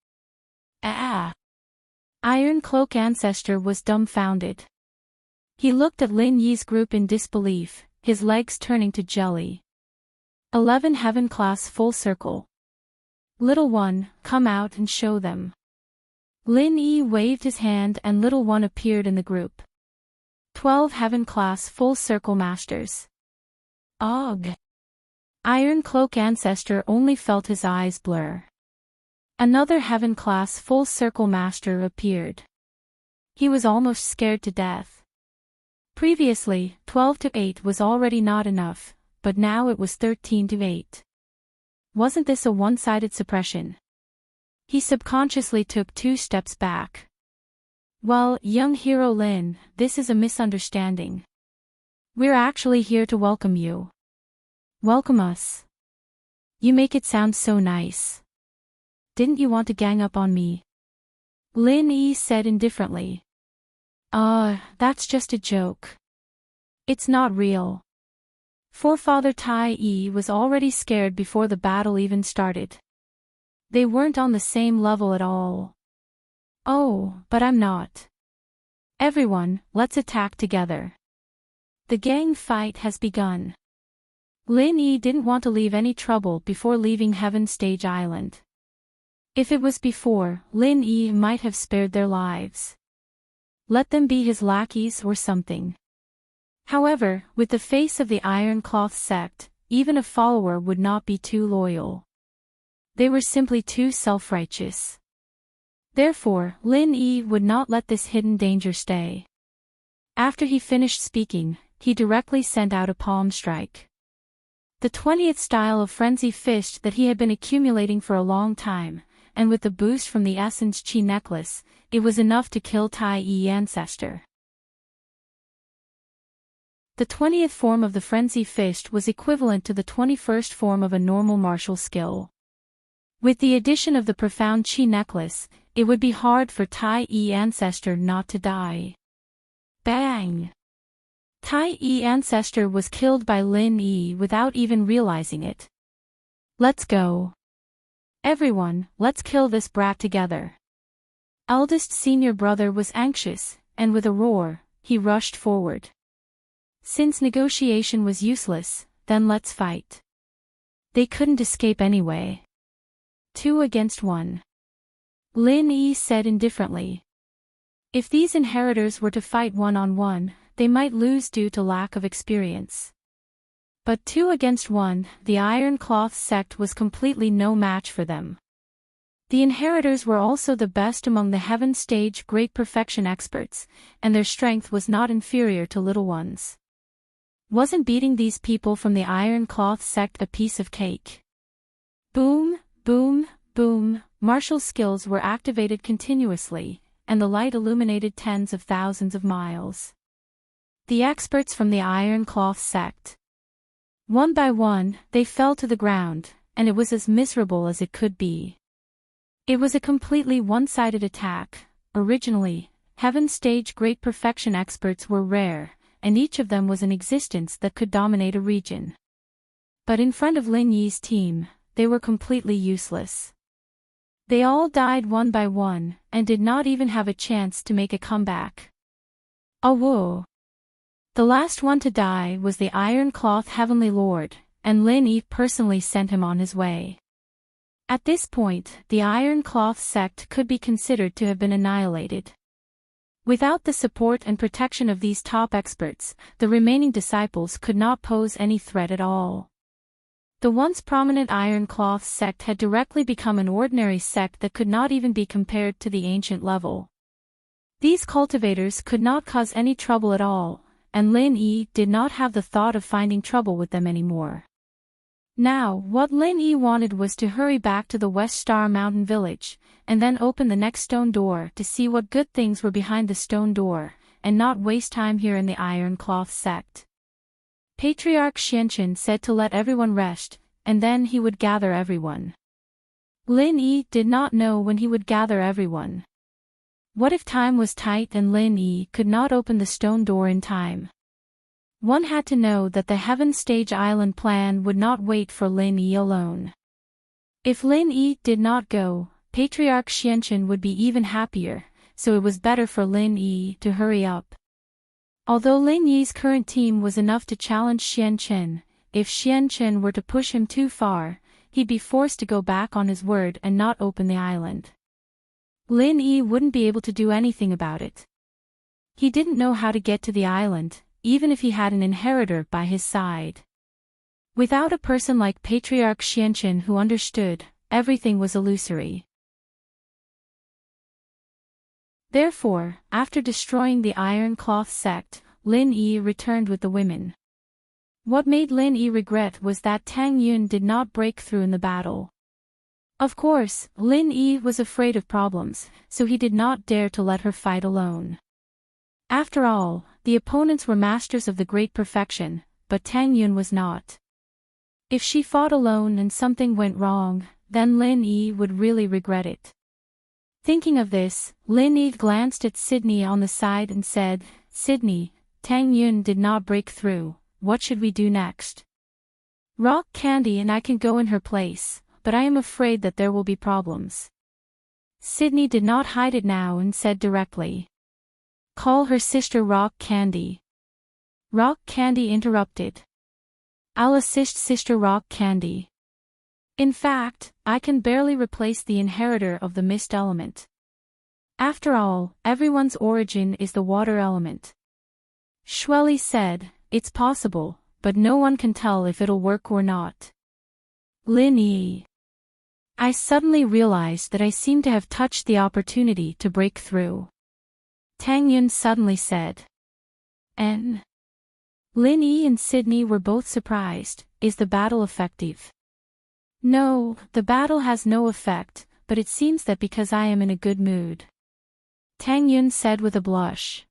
Iron Cloak Ancestor was dumbfounded. He looked at Lin Yi's group in disbelief, his legs turning to jelly. 11 Heaven-class full circle. Little one, come out and show them. Lin Yi waved his hand and Little One appeared in the group. 12 Heaven-class full circle masters. Ugh. Iron Cloak Ancestor only felt his eyes blur. Another Heaven-class full circle master appeared. He was almost scared to death. Previously, 12 to 8 was already not enough, but now it was 13 to 8. Wasn't this a one-sided suppression? He subconsciously took 2 steps back. Well, young hero Lin, this is a misunderstanding. We're actually here to welcome you. Welcome us. You make it sound so nice. Didn't you want to gang up on me? Lin Yi said indifferently. That's just a joke. It's not real. Forefather Tai Yi was already scared before the battle even started. They weren't on the same level at all. Oh, but I'm not. Everyone, let's attack together. The gang fight has begun. Lin Yi didn't want to leave any trouble before leaving Heaven Stage Island. If it was before, Lin Yi might have spared their lives. Let them be his lackeys or something. However, with the face of the Iron Cloth sect, even a follower would not be too loyal. They were simply too self-righteous. Therefore, Lin Yi would not let this hidden danger stay. After he finished speaking, he directly sent out a palm strike. The 20th style of Frenzy Fist that he had been accumulating for a long time, and with the boost from the Essence Chi necklace, it was enough to kill Tai Yi Ancestor. The 20th form of the Frenzy Fist was equivalent to the 21st form of a normal martial skill. With the addition of the Profound Chi necklace, it would be hard for Tai Yi Ancestor not to die. Bang! Tai Yi Ancestor was killed by Lin Yi without even realizing it. Let's go. Everyone, let's kill this brat together. Eldest Senior Brother was anxious, and with a roar, he rushed forward. Since negotiation was useless, then let's fight. They couldn't escape anyway. 2 against 1. Lin Yi said indifferently. If these inheritors were to fight one-on-one, they might lose due to lack of experience. But 2 against 1, the Iron Cloth sect was completely no match for them. The inheritors were also the best among the Heaven Stage Great Perfection experts, and their strength was not inferior to Little Ones. Wasn't beating these people from the Iron Cloth sect a piece of cake? Boom, boom, boom, martial skills were activated continuously, and the light illuminated tens of thousands of miles. The experts from the Iron Cloth sect. One by one, they fell to the ground, and it was as miserable as it could be. It was a completely one-sided attack. Originally, Heaven Stage Great Perfection experts were rare, and each of them was an existence that could dominate a region. But in front of Lin Yi's team, they were completely useless. They all died one by one, and did not even have a chance to make a comeback. Oh whoa! The last one to die was the Iron Cloth Heavenly Lord, and Lin Yi personally sent him on his way. At this point, the Iron Cloth sect could be considered to have been annihilated. Without the support and protection of these top experts, the remaining disciples could not pose any threat at all. The once prominent Iron Cloth sect had directly become an ordinary sect that could not even be compared to the ancient level. These cultivators could not cause any trouble at all, and Lin Yi did not have the thought of finding trouble with them anymore. Now, what Lin Yi wanted was to hurry back to the West Star Mountain village, and then open the next stone door to see what good things were behind the stone door, and not waste time here in the Iron Cloth sect. Patriarch Xianchen said to let everyone rest, and then he would gather everyone. Lin Yi did not know when he would gather everyone. What if time was tight and Lin Yi could not open the stone door in time? One had to know that the Heaven Stage Island plan would not wait for Lin Yi alone. If Lin Yi did not go, Patriarch Xianchen would be even happier, so it was better for Lin Yi to hurry up. Although Lin Yi's current team was enough to challenge Xianchen, if Xianchen were to push him too far, he'd be forced to go back on his word and not open the island. Lin Yi wouldn't be able to do anything about it. He didn't know how to get to the island, even if he had an inheritor by his side. Without a person like Patriarch Xianchen who understood, everything was illusory. Therefore, after destroying the Iron Cloth sect, Lin Yi returned with the women. What made Lin Yi regret was that Tang Yun did not break through in the battle. Of course, Lin Yi was afraid of problems, so he did not dare to let her fight alone. After all, the opponents were masters of the Great Perfection, but Tang Yun was not. If she fought alone and something went wrong, then Lin Yi would really regret it. Thinking of this, Lin Yi glanced at Sydney on the side and said, "Sydney, Tang Yun did not break through, what should we do next? Rock Candy and I can go in her place, but I am afraid that there will be problems." Sydney did not hide it now and said directly, "Call her sister Rock Candy." Rock Candy interrupted, "I'll assist Sister Rock Candy. In fact, I can barely replace the inheritor of the mist element. After all, everyone's origin is the water element." Shueli said, "It's possible, but no one can tell if it'll work or not." Lin Yi. I suddenly realized that I seemed to have touched the opportunity to break through. Tang Yun suddenly said. Lin Yi and Sydney were both surprised. Is the battle effective? No, the battle has no effect, but it seems that because I am in a good mood. Tang Yun said with a blush.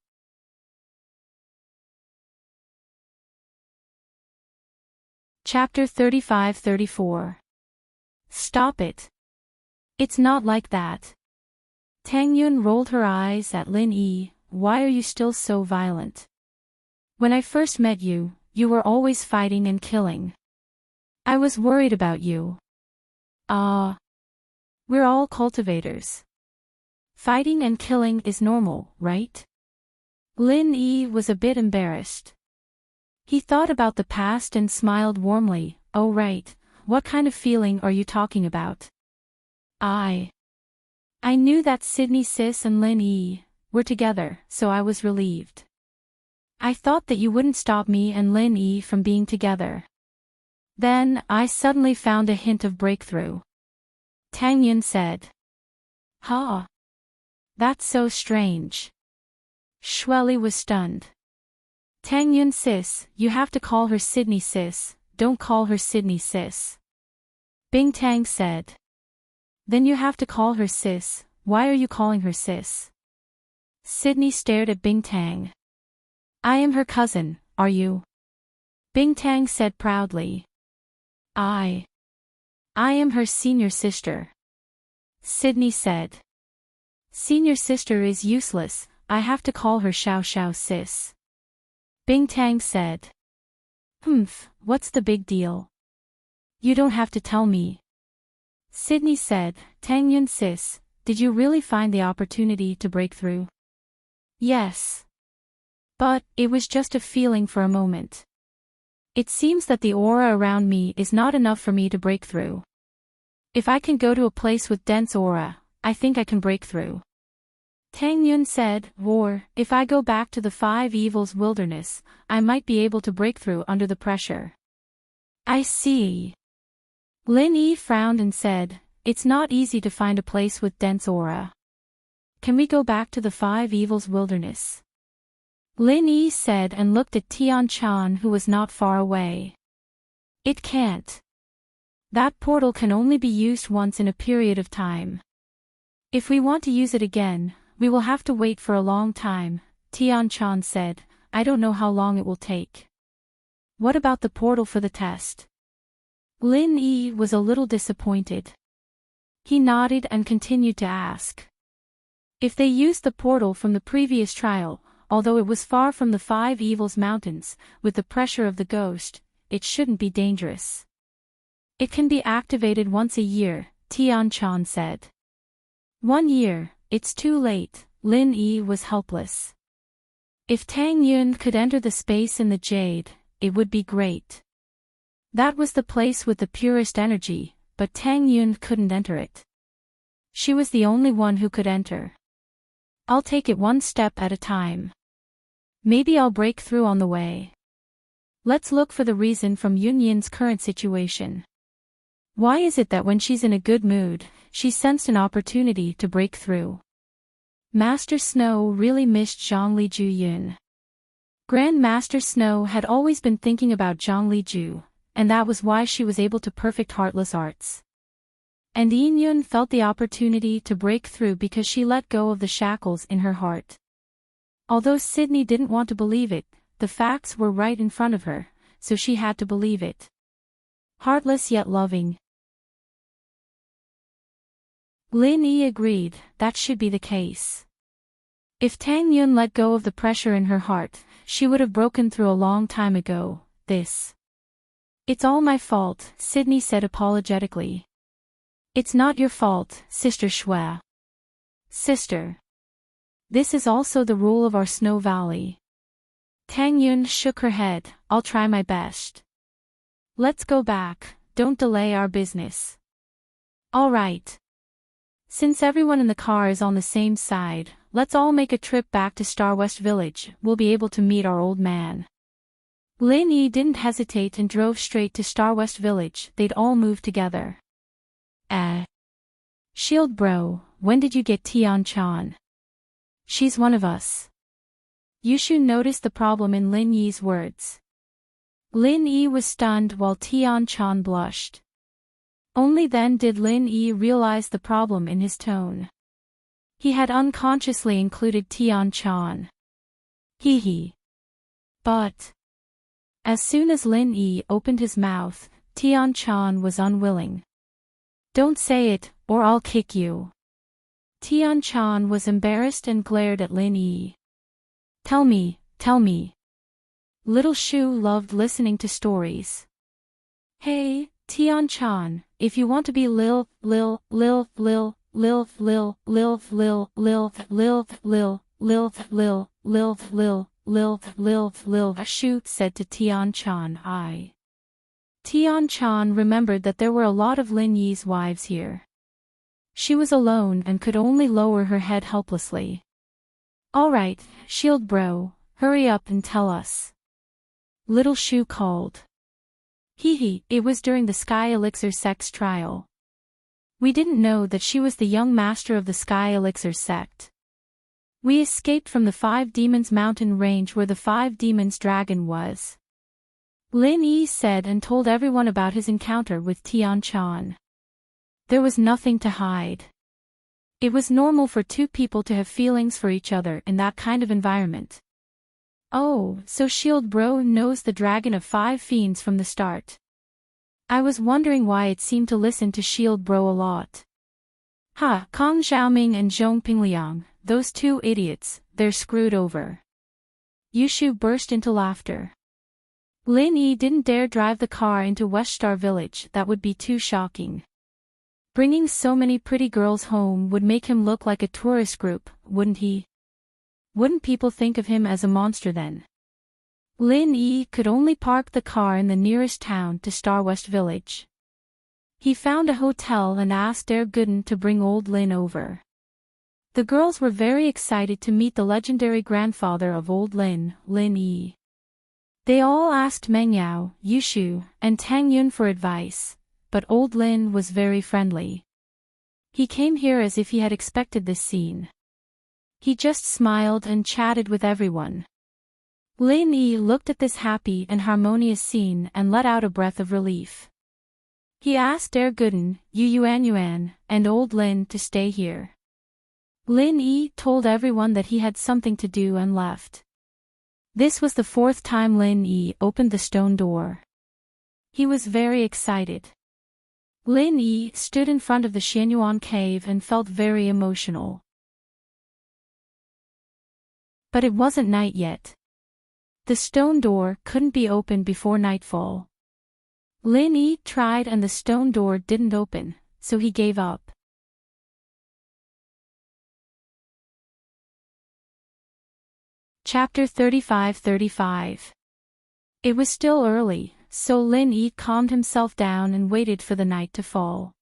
Chapter 35-34. Stop it. It's not like that. Tang Yun rolled her eyes at Lin Yi. Why are you still so violent? When I first met you, you were always fighting and killing. I was worried about you. We're all cultivators. Fighting and killing is normal, right? Lin Yi was a bit embarrassed. He thought about the past and smiled warmly. Oh right, what kind of feeling are you talking about? I knew that Sydney Sis and Lin Yi were together, so I was relieved. I thought that you wouldn't stop me and Lin Yi from being together. Then, I suddenly found a hint of breakthrough. Tang Yun said. Huh? That's so strange. Shueli was stunned. Tang Yun Sis, you have to call her Sydney Sis, don't call her Sydney Sis. Bing Tang said. Then you have to call her Sis, why are you calling her Sis? Sydney stared at Bingtang. I am her cousin, are you? Bingtang said proudly. I am her senior sister. Sydney said. Senior sister is useless, I have to call her Xiao Xiao sis. Bingtang said. What's the big deal? You don't have to tell me. Sydney said, Tang Yun sis, did you really find the opportunity to break through? Yes. But, it was just a feeling for a moment. It seems that the aura around me is not enough for me to break through. If I can go to a place with dense aura, I think I can break through. Tang Yun said, or, if I go back to the Five Evils wilderness, I might be able to break through under the pressure. I see. Lin Yi frowned and said, it's not easy to find a place with dense aura. Can we go back to the Five Evils wilderness? Lin Yi said and looked at Tian Chan who was not far away. It can't. That portal can only be used once in a period of time. If we want to use it again, we will have to wait for a long time, Tian Chan said. I don't know how long it will take. What about the portal for the test? Lin Yi was a little disappointed. He nodded and continued to ask. If they used the portal from the previous trial, although it was far from the Five Evils mountains, with the pressure of the ghost, it shouldn't be dangerous. It can be activated once a year, Tian Chan said. 1 year, it's too late, Lin Yi was helpless. If Tang Yun could enter the space in the jade, it would be great. That was the place with the purest energy, but Tang Yun couldn't enter it. She was the only one who could enter. I'll take it one step at a time. Maybe I'll break through on the way. Let's look for the reason from Yun Yin's current situation. Why is it that when she's in a good mood, she sensed an opportunity to break through? Master Snow really missed Zhongli Ju Yun. Grand Master Snow had always been thinking about Zhongli Ju, and that was why she was able to perfect Heartless Arts. And Yin Yun felt the opportunity to break through because she let go of the shackles in her heart. Although Sydney didn't want to believe it, the facts were right in front of her, so she had to believe it. Heartless yet loving. Lin Yi agreed, that should be the case. If Tang Yun let go of the pressure in her heart, she would have broken through a long time ago. It's all my fault, Sydney said apologetically. It's not your fault, Sister Shui. Sister. This is also the rule of our Snow Valley. Tang Yun shook her head, I'll try my best. Let's go back, don't delay our business. All right. Since everyone in the car is on the same side, let's all make a trip back to Starwest Village, we'll be able to meet our old man. Lin Yi didn't hesitate and drove straight to Starwest Village, they'd all move together. Shield bro, when did you get Tian Chan? She's one of us. Yushu noticed the problem in Lin Yi's words. Lin Yi was stunned while Tian Chan blushed. Only then did Lin Yi realize the problem in his tone. He had unconsciously included Tian Chan. Hee. But as soon as Lin Yi opened his mouth, Tian Chan was unwilling. Don't say it, or I'll kick you. Tian Chan was embarrassed and glared at Lin Yi. Tell me. Little Shu loved listening to stories. Hey, Tian Chan, if you want to be Lil, Shu said to Tian Chan. Tian Chan remembered that there were a lot of Lin Yi's wives here. She was alone and could only lower her head helplessly. Alright, Shield bro, hurry up and tell us. Little Shu called. It was during the Sky Elixir sex trial. We didn't know that she was the young master of the Sky Elixir sect. We escaped from the Five Demons mountain range where the Five Demons dragon was. Lin Yi said and told everyone about his encounter with Tian Chan. There was nothing to hide. It was normal for two people to have feelings for each other in that kind of environment. Oh, so Shield Bro knows the Dragon of Five Fiends from the start. I was wondering why it seemed to listen to Shield Bro a lot. Ha, Kong Xiaoming and Zhong Pingliang, those two idiots, they're screwed over. Yushu burst into laughter. Lin Yi didn't dare drive the car into West Star Village, that would be too shocking. Bringing so many pretty girls home would make him look like a tourist group, wouldn't he? Wouldn't people think of him as a monster then? Lin Yi could only park the car in the nearest town to Star West Village. He found a hotel and asked Der Gooden to bring old Lin over. The girls were very excited to meet the legendary grandfather of old Lin, Lin Yi. They all asked Meng Yao, Yushu, and Tang Yun for advice, but old Lin was very friendly. He came here as if he had expected this scene. He just smiled and chatted with everyone. Lin Yi looked at this happy and harmonious scene and let out a breath of relief. He asked Der Gooden, Yuan, and old Lin to stay here. Lin Yi told everyone that he had something to do and left. This was the fourth time Lin Yi opened the stone door. He was very excited. Lin Yi stood in front of the Xianyuan cave and felt very emotional. But it wasn't night yet. The stone door couldn't be opened before nightfall. Lin Yi tried and the stone door didn't open, so he gave up. Chapter 35-35. It was still early, so Lin Yi calmed himself down and waited for the night to fall.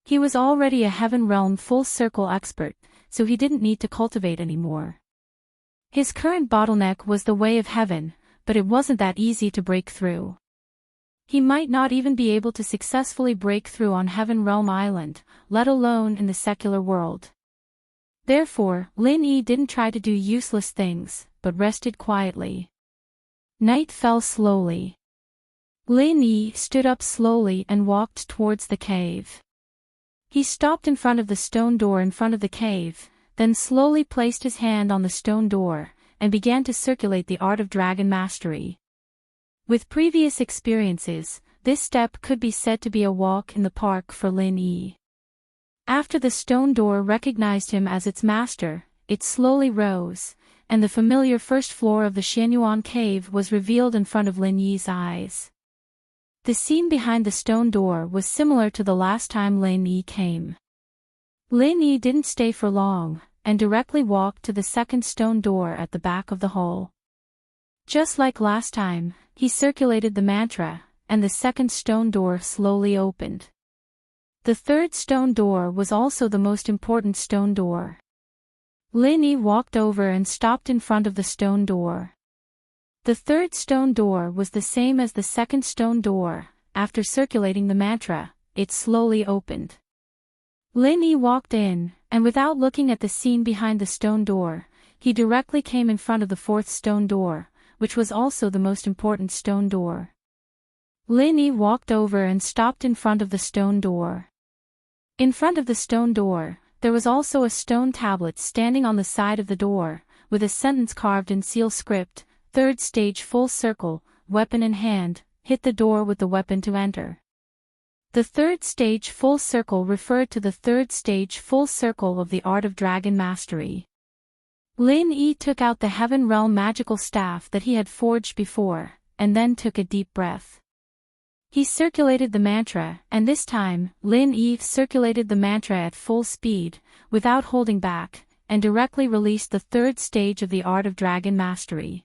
He was already a Heaven Realm full circle expert, so he didn't need to cultivate anymore. His current bottleneck was the Way of Heaven, but it wasn't that easy to break through. He might not even be able to successfully break through on Heaven Realm Island, let alone in the secular world. Therefore, Lin Yi didn't try to do useless things, but rested quietly. Night fell slowly. Lin Yi stood up slowly and walked towards the cave. He stopped in front of the stone door in front of the cave, then slowly placed his hand on the stone door, and began to circulate the art of dragon mastery. With previous experiences, this step could be said to be a walk in the park for Lin Yi. After the stone door recognized him as its master, it slowly rose, and the familiar first floor of the Xianyuan cave was revealed in front of Lin Yi's eyes. The scene behind the stone door was similar to the last time Lin Yi came. Lin Yi didn't stay for long, and directly walked to the second stone door at the back of the hall. Just like last time, he circulated the mantra, and the second stone door slowly opened. The third stone door was also the most important stone door. Lin Yi walked over and stopped in front of the stone door. The third stone door was the same as the second stone door. After circulating the mantra, it slowly opened. Lin Yi walked in, and without looking at the scene behind the stone door, he directly came in front of the fourth stone door, which was also the most important stone door. Lin Yi walked over and stopped in front of the stone door. In front of the stone door, there was also a stone tablet standing on the side of the door, with a sentence carved in seal script: "Third stage full circle, weapon in hand, hit the door with the weapon to enter." The third stage full circle referred to the third stage full circle of the art of dragon mastery. Lin Yi took out the Heaven Realm magical staff that he had forged before, and then took a deep breath. He circulated the mantra, and this time, Lin Yi circulated the mantra at full speed, without holding back, and directly released the third stage of the art of dragon mastery.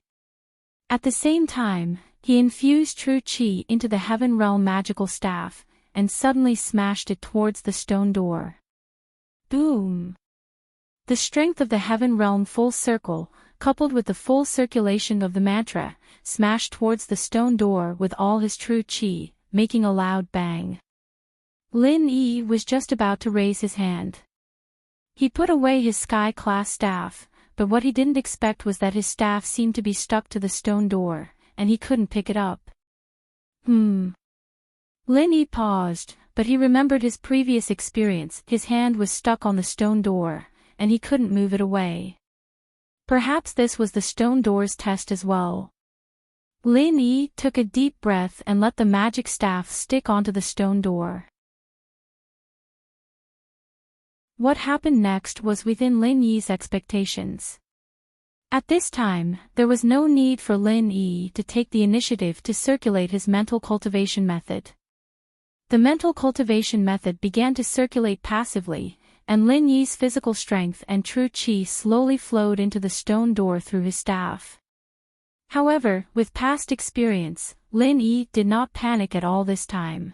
At the same time, he infused true qi into the Heaven Realm magical staff, and suddenly smashed it towards the stone door. Boom! The strength of the Heaven Realm full circle, coupled with the full circulation of the mantra, smashed towards the stone door with all his true qi, making a loud bang. Lin Yi was just about to raise his hand. He put away his sky-class staff, but what he didn't expect was that his staff seemed to be stuck to the stone door, and he couldn't pick it up. Lin Yi paused, but he remembered his previous experience. His hand was stuck on the stone door, and he couldn't move it away. Perhaps this was the stone door's test as well. Lin Yi took a deep breath and let the magic staff stick onto the stone door. What happened next was within Lin Yi's expectations. At this time, there was no need for Lin Yi to take the initiative to circulate his mental cultivation method. The mental cultivation method began to circulate passively, and Lin Yi's physical strength and true qi slowly flowed into the stone door through his staff. However, with past experience, Lin Yi did not panic at all this time.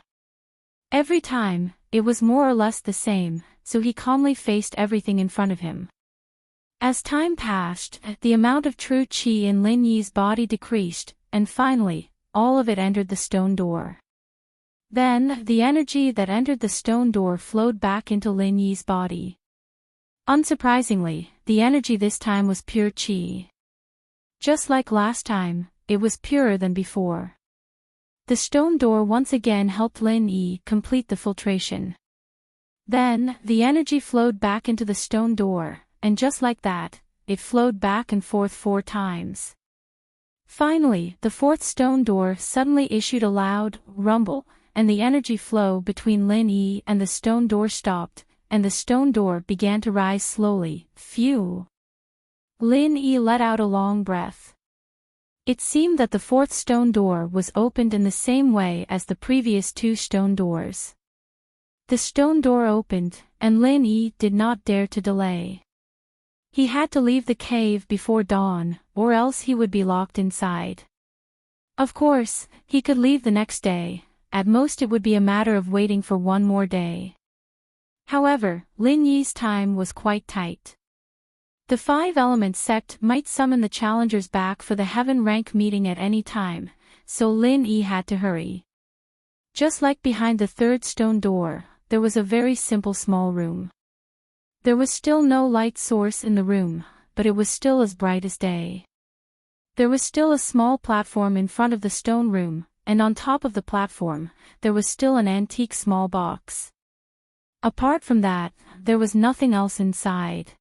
Every time, it was more or less the same, so he calmly faced everything in front of him. As time passed, the amount of true qi in Lin Yi's body decreased, and finally, all of it entered the stone door. Then, the energy that entered the stone door flowed back into Lin Yi's body. Unsurprisingly, the energy this time was pure qi. Just like last time, it was purer than before. The stone door once again helped Lin Yi complete the filtration. Then, the energy flowed back into the stone door, and just like that, it flowed back and forth 4 times. Finally, the 4th stone door suddenly issued a loud rumble, and the energy flow between Lin Yi and the stone door stopped, and the stone door began to rise slowly. Phew! Lin Yi let out a long breath. It seemed that the 4th stone door was opened in the same way as the previous 2 stone doors. The stone door opened, and Lin Yi did not dare to delay. He had to leave the cave before dawn, or else he would be locked inside. Of course, he could leave the next day, at most it would be a matter of waiting for 1 more day. However, Lin Yi's time was quite tight. The 5 Elements sect might summon the challengers back for the heaven rank meeting at any time, so Lin Yi had to hurry. Just like behind the 3rd stone door, there was a very simple small room. There was still no light source in the room, but it was still as bright as day. There was still a small platform in front of the stone room, and on top of the platform, there was still an antique small box. Apart from that, there was nothing else inside.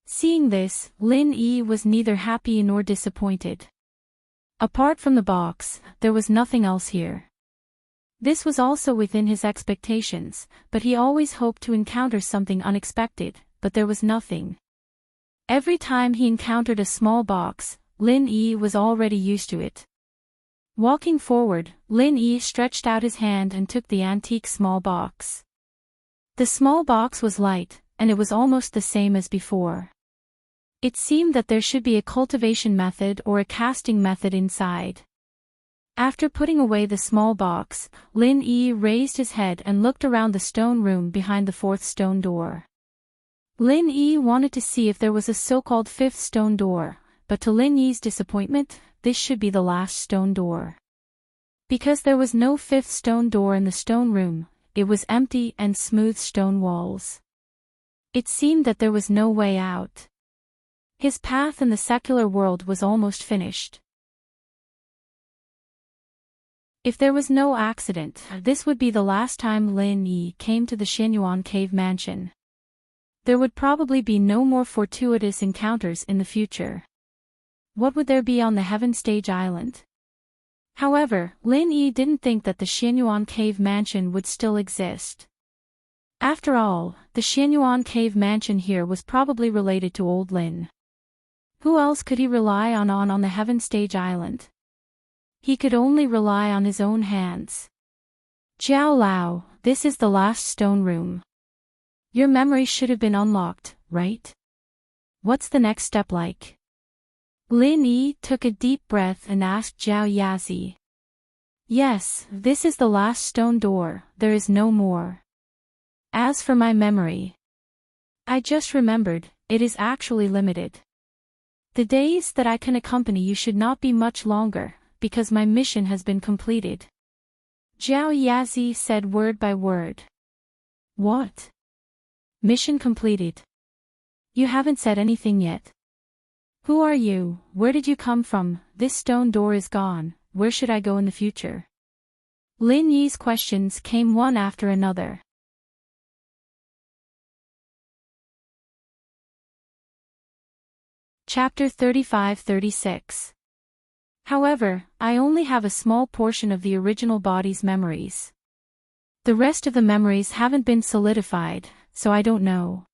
Seeing this, Lin Yi was neither happy nor disappointed. Apart from the box, there was nothing else here. This was also within his expectations, but he always hoped to encounter something unexpected, but there was nothing. Every time he encountered a small box, Lin Yi was already used to it. Walking forward, Lin Yi stretched out his hand and took the antique small box. The small box was light, and it was almost the same as before. It seemed that there should be a cultivation method or a casting method inside. After putting away the small box, Lin Yi raised his head and looked around the stone room behind the 4th stone door. Lin Yi wanted to see if there was a so-called 5th stone door, but to Lin Yi's disappointment, this should be the last stone door. Because there was no 5th stone door in the stone room, it was empty and smooth stone walls. It seemed that there was no way out. His path in the secular world was almost finished. If there was no accident, this would be the last time Lin Yi came to the Xianyuan Cave Mansion. There would probably be no more fortuitous encounters in the future. What would there be on the Heaven Stage Island? However, Lin Yi didn't think that the Xianyuan Cave Mansion would still exist. After all, the Xianyuan Cave Mansion here was probably related to Old Lin. Who else could he rely on the Heaven Stage Island? He could only rely on his own hands. Jiao Lao, this is the last stone room. Your memory should have been unlocked, right? What's the next step like? Lin Yi took a deep breath and asked Zhao Yazi. Yes, this is the last stone door, there is no more. As for my memory, I just remembered, it is actually limited. The days that I can accompany you should not be much longer, because my mission has been completed. Zhao Yazi said word by word. What? Mission completed. You haven't said anything yet. Who are you? Where did you come from? This stone door is gone, where should I go in the future? Lin Yi's questions came one after another. Chapter 35-36. However, I only have a small portion of the original body's memories. The rest of the memories haven't been solidified, so I don't know.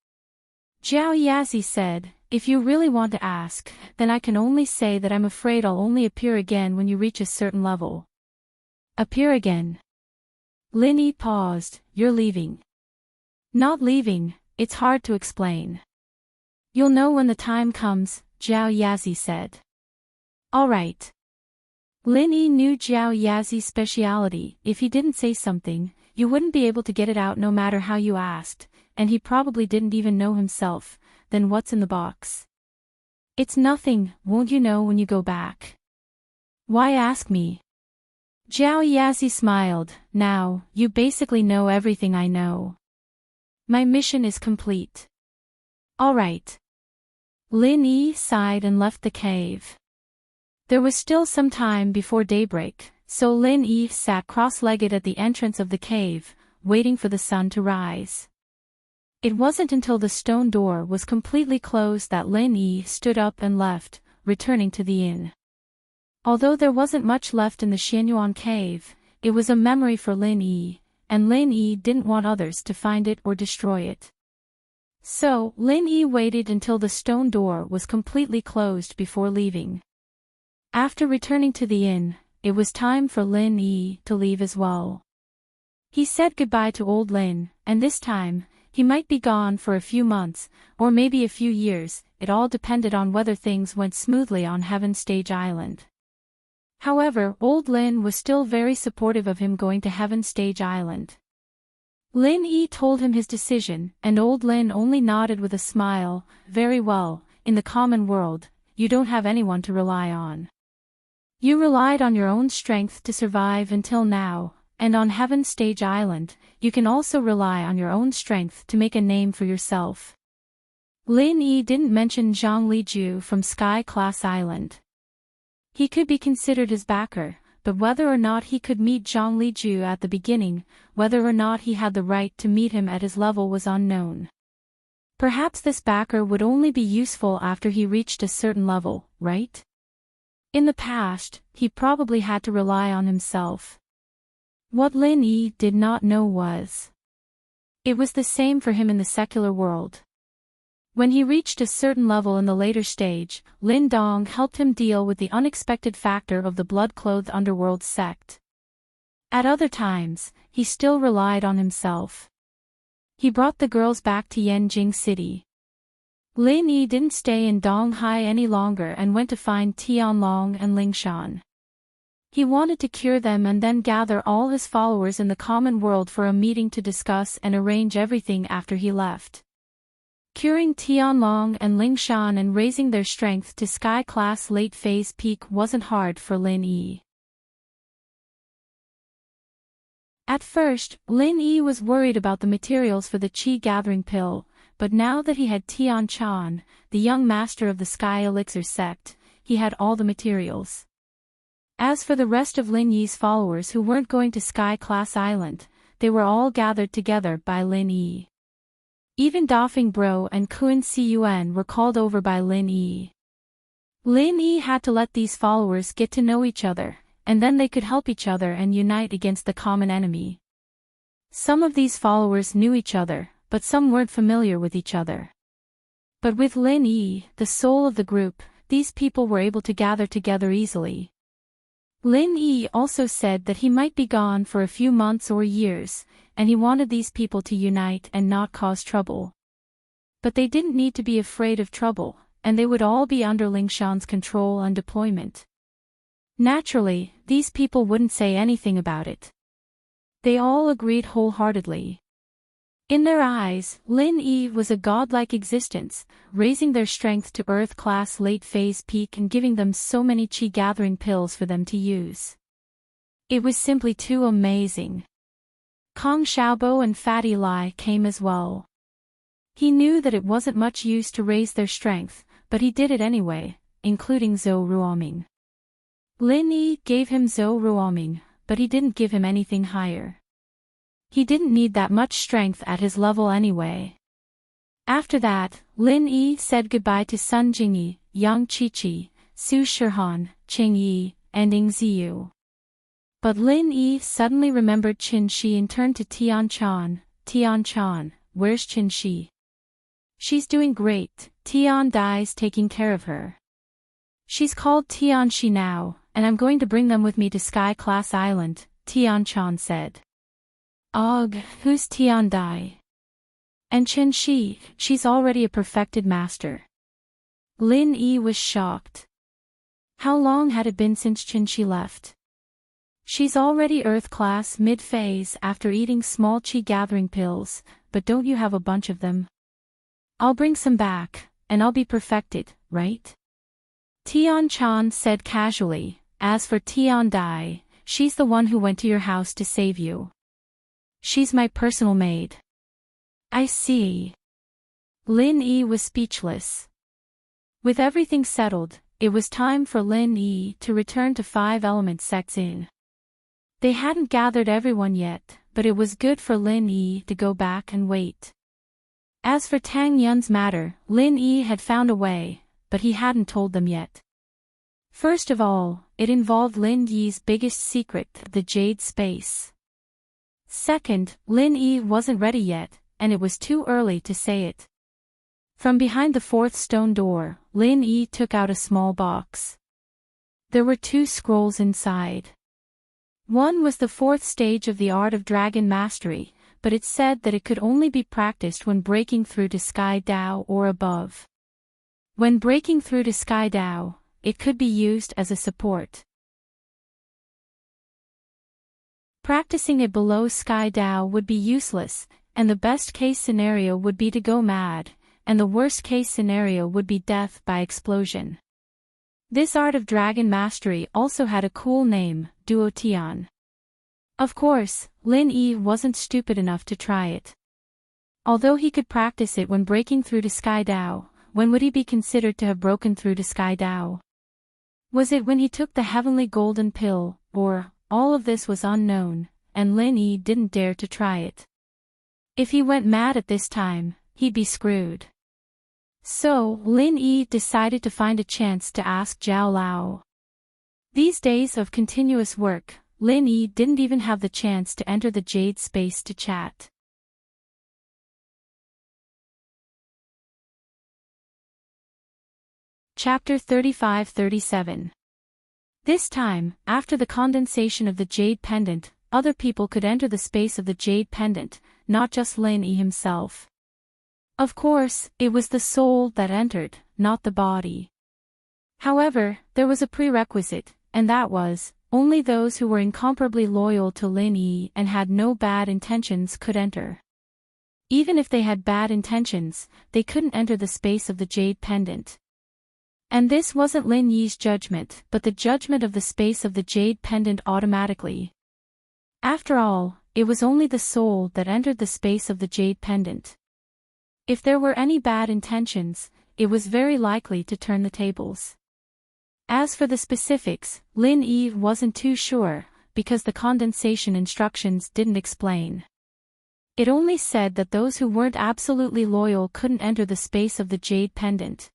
Zhao Yazi said, if you really want to ask, then I can only say that I'm afraid I'll only appear again when you reach a certain level. Appear again. Lin Yi paused, you're leaving. Not leaving, it's hard to explain. You'll know when the time comes, Zhao Yazi said. Alright. Lin Yi knew Zhao Yazi's speciality. If he didn't say something, you wouldn't be able to get it out no matter how you asked, and he probably didn't even know himself. Then what's in the box? It's nothing, won't you know when you go back? Why ask me? Zhao Yazi smiled, now, you basically know everything I know. My mission is complete. Alright. Lin Yi sighed and left the cave. There was still some time before daybreak, so Lin Yi sat cross-legged at the entrance of the cave, waiting for the sun to rise. It wasn't until the stone door was completely closed that Lin Yi stood up and left, returning to the inn. Although there wasn't much left in the Xianyuan cave, it was a memory for Lin Yi, and Lin Yi didn't want others to find it or destroy it. So, Lin Yi waited until the stone door was completely closed before leaving. After returning to the inn, it was time for Lin Yi to leave as well. He said goodbye to old Lin, and this time, he might be gone for a few months, or maybe a few years. It all depended on whether things went smoothly on Heaven Stage Island. However, old Lin was still very supportive of him going to Heaven Stage Island. Lin Yi told him his decision, and old Lin only nodded with a smile. Very well, in the common world, you don't have anyone to rely on. You relied on your own strength to survive until now, and on Heaven Stage Island, you can also rely on your own strength to make a name for yourself. Lin Yi didn't mention Zhang Liju from Sky Class Island. He could be considered his backer, but whether or not he could meet Zhang Liju at the beginning, whether or not he had the right to meet him at his level was unknown. Perhaps this backer would only be useful after he reached a certain level, right? In the past, he probably had to rely on himself. What Lin Yi did not know was, it was the same for him in the secular world. When he reached a certain level in the later stage, Lin Dong helped him deal with the unexpected factor of the blood-clothed underworld sect. At other times, he still relied on himself. He brought the girls back to Yanjing City. Lin Yi didn't stay in Donghai any longer and went to find Tianlong and Lingshan. He wanted to cure them and then gather all his followers in the common world for a meeting to discuss and arrange everything after he left. Curing Tianlong and Lingshan and raising their strength to Sky Class late phase peak wasn't hard for Lin Yi. At first, Lin Yi was worried about the materials for the Qi gathering pill, but now that he had Tian Chan, the young master of the Sky Elixir sect, he had all the materials. As for the rest of Lin Yi's followers who weren't going to Sky Class Island, they were all gathered together by Lin Yi. Even Dafeng Bro and Kun Cun were called over by Lin Yi. Lin Yi had to let these followers get to know each other, and then they could help each other and unite against the common enemy. Some of these followers knew each other, but some weren't familiar with each other. But with Lin Yi, the soul of the group, these people were able to gather together easily. Lin Yi also said that he might be gone for a few months or years, and he wanted these people to unite and not cause trouble. But they didn't need to be afraid of trouble, and they would all be under Lingshan's control and deployment. Naturally, these people wouldn't say anything about it. They all agreed wholeheartedly. In their eyes, Lin Yi was a godlike existence, raising their strength to Earth-class late-phase peak and giving them so many Qi gathering pills for them to use. It was simply too amazing. Kong Xiaobo and Fatty Lai came as well. He knew that it wasn't much use to raise their strength, but he did it anyway, including Zhou Ruoming. Lin Yi gave him Zhou Ruoming, but he didn't give him anything higher. He didn't need that much strength at his level anyway. After that, Lin Yi said goodbye to Sun Jingyi, Yang Qiqi, Su Shihan, Qing Yi, and Ing Ziyu. But Lin Yi suddenly remembered Qin Shi and turned to Tian Chan. Tian Chan, where's Qin Shi? She's doing great, Tian Dai's taking care of her. She's called Tian Shi now, and I'm going to bring them with me to Sky Class Island, Tian Chan said. Ugh, who's Tian Dai? And Qin Shi, she's already a perfected master. Lin Yi was shocked. How long had it been since Qin Shi left? She's already Earth class mid-phase after eating small chi gathering pills, but don't you have a bunch of them? I'll bring some back, and I'll be perfected, right? Tian Chan said casually. As for Tian Dai, she's the one who went to your house to save you. She's my personal maid. I see. Lin Yi was speechless. With everything settled, it was time for Lin Yi to return to Five Element Sects Inn. They hadn't gathered everyone yet, but it was good for Lin Yi to go back and wait. As for Tang Yun's matter, Lin Yi had found a way, but he hadn't told them yet. First of all, it involved Lin Yi's biggest secret, the Jade Space. Second, Lin Yi wasn't ready yet, and it was too early to say it. From behind the fourth stone door, Lin Yi took out a small box. There were 2 scrolls inside. One was the 4th stage of the art of dragon mastery, but it said that it could only be practiced when breaking through to Sky Dao or above. When breaking through to Sky Dao, it could be used as a support. Practicing it below Sky Dao would be useless, and the best case scenario would be to go mad, and the worst case scenario would be death by explosion. This art of dragon mastery also had a cool name, Duotian. Of course, Lin Yi wasn't stupid enough to try it. Although he could practice it when breaking through to Sky Dao, when would he be considered to have broken through to Sky Dao? Was it when he took the heavenly golden pill, or, all of this was unknown, and Lin Yi didn't dare to try it? If he went mad at this time, he'd be screwed. So, Lin Yi decided to find a chance to ask Zhao Lao. These days of continuous work, Lin Yi didn't even have the chance to enter the Jade Space to chat. Chapter 35-37. This time, after the condensation of the Jade Pendant, other people could enter the space of the Jade Pendant, not just Lin Yi himself. Of course, it was the soul that entered, not the body. However, there was a prerequisite, and that was, only those who were incomparably loyal to Lin Yi and had no bad intentions could enter. Even if they had bad intentions, they couldn't enter the space of the Jade Pendant. And this wasn't Lin Yi's judgment, but the judgment of the space of the Jade Pendant automatically. After all, it was only the soul that entered the space of the Jade Pendant. If there were any bad intentions, it was very likely to turn the tables. As for the specifics, Lin Yi wasn't too sure, because the condensation instructions didn't explain. It only said that those who weren't absolutely loyal couldn't enter the space of the Jade Pendant.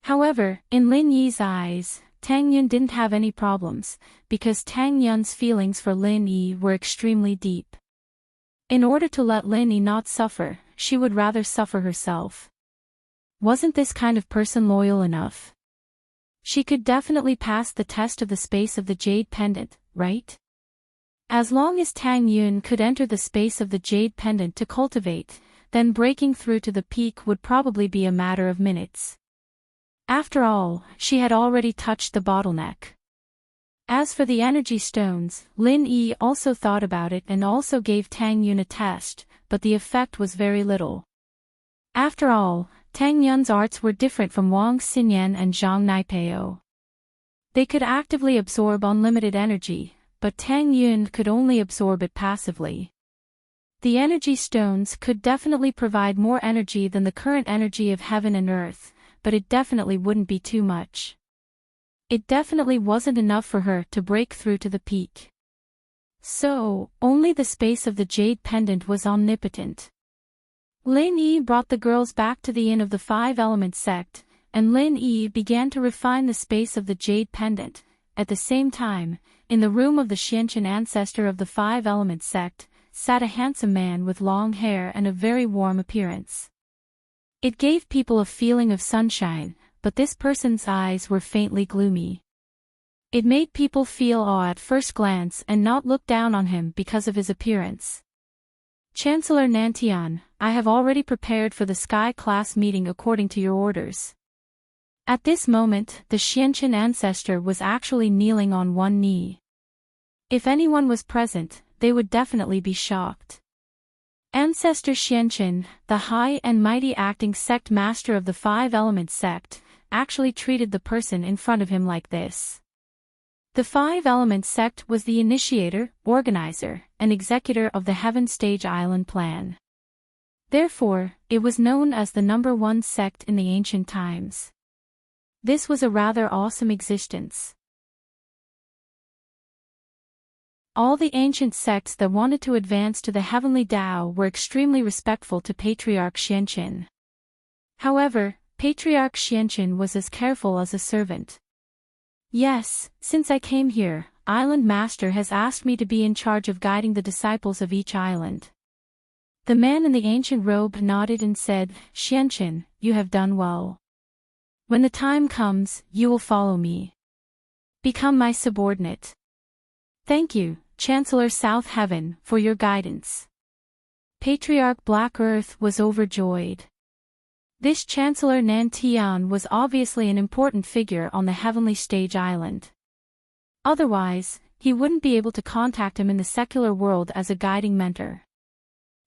However, in Lin Yi's eyes, Tang Yun didn't have any problems, because Tang Yun's feelings for Lin Yi were extremely deep. In order to let Lin Yi not suffer, she would rather suffer herself. Wasn't this kind of person loyal enough? She could definitely pass the test of the space of the Jade Pendant, right? As long as Tang Yun could enter the space of the Jade Pendant to cultivate, then breaking through to the peak would probably be a matter of minutes. After all, she had already touched the bottleneck. As for the energy stones, Lin Yi also thought about it and also gave Tang Yun a test, but the effect was very little. After all, Tang Yun's arts were different from Wang Xinyan and Zhang Naipeo. They could actively absorb unlimited energy, but Tang Yun could only absorb it passively. The energy stones could definitely provide more energy than the current energy of heaven and earth, but it definitely wouldn't be too much. It definitely wasn't enough for her to break through to the peak. So, only the space of the jade pendant was omnipotent. Lin Yi brought the girls back to the Inn of the Five Elements sect, and Lin Yi began to refine the space of the jade pendant. At the same time, in the room of the Xianchen ancestor of the Five Elements sect, sat a handsome man with long hair and a very warm appearance. It gave people a feeling of sunshine, but this person's eyes were faintly gloomy. It made people feel awe at first glance and not look down on him because of his appearance. Chancellor Nantian, I have already prepared for the Sky class meeting according to your orders. At this moment, the Xianchen ancestor was actually kneeling on one knee. If anyone was present, they would definitely be shocked. Ancestor Xianchen, the high and mighty acting sect master of the Five Elements sect, actually treated the person in front of him like this. The Five Elements sect was the initiator, organizer, and executor of the Heaven Stage Island plan. Therefore, it was known as the #1 sect in the ancient times. This was a rather awesome existence. All the ancient sects that wanted to advance to the heavenly Tao were extremely respectful to Patriarch Xianchen. However, Patriarch Xianchen was as careful as a servant. Yes, since I came here, Island Master has asked me to be in charge of guiding the disciples of each island. The man in the ancient robe nodded and said, Xianchen, you have done well. When the time comes, you will follow me. Become my subordinate. Thank you, Chancellor South Heaven, for your guidance. Patriarch Black Earth was overjoyed. This Chancellor Nantian was obviously an important figure on the Heavenly Stage Island. Otherwise, he wouldn't be able to contact him in the secular world as a guiding mentor.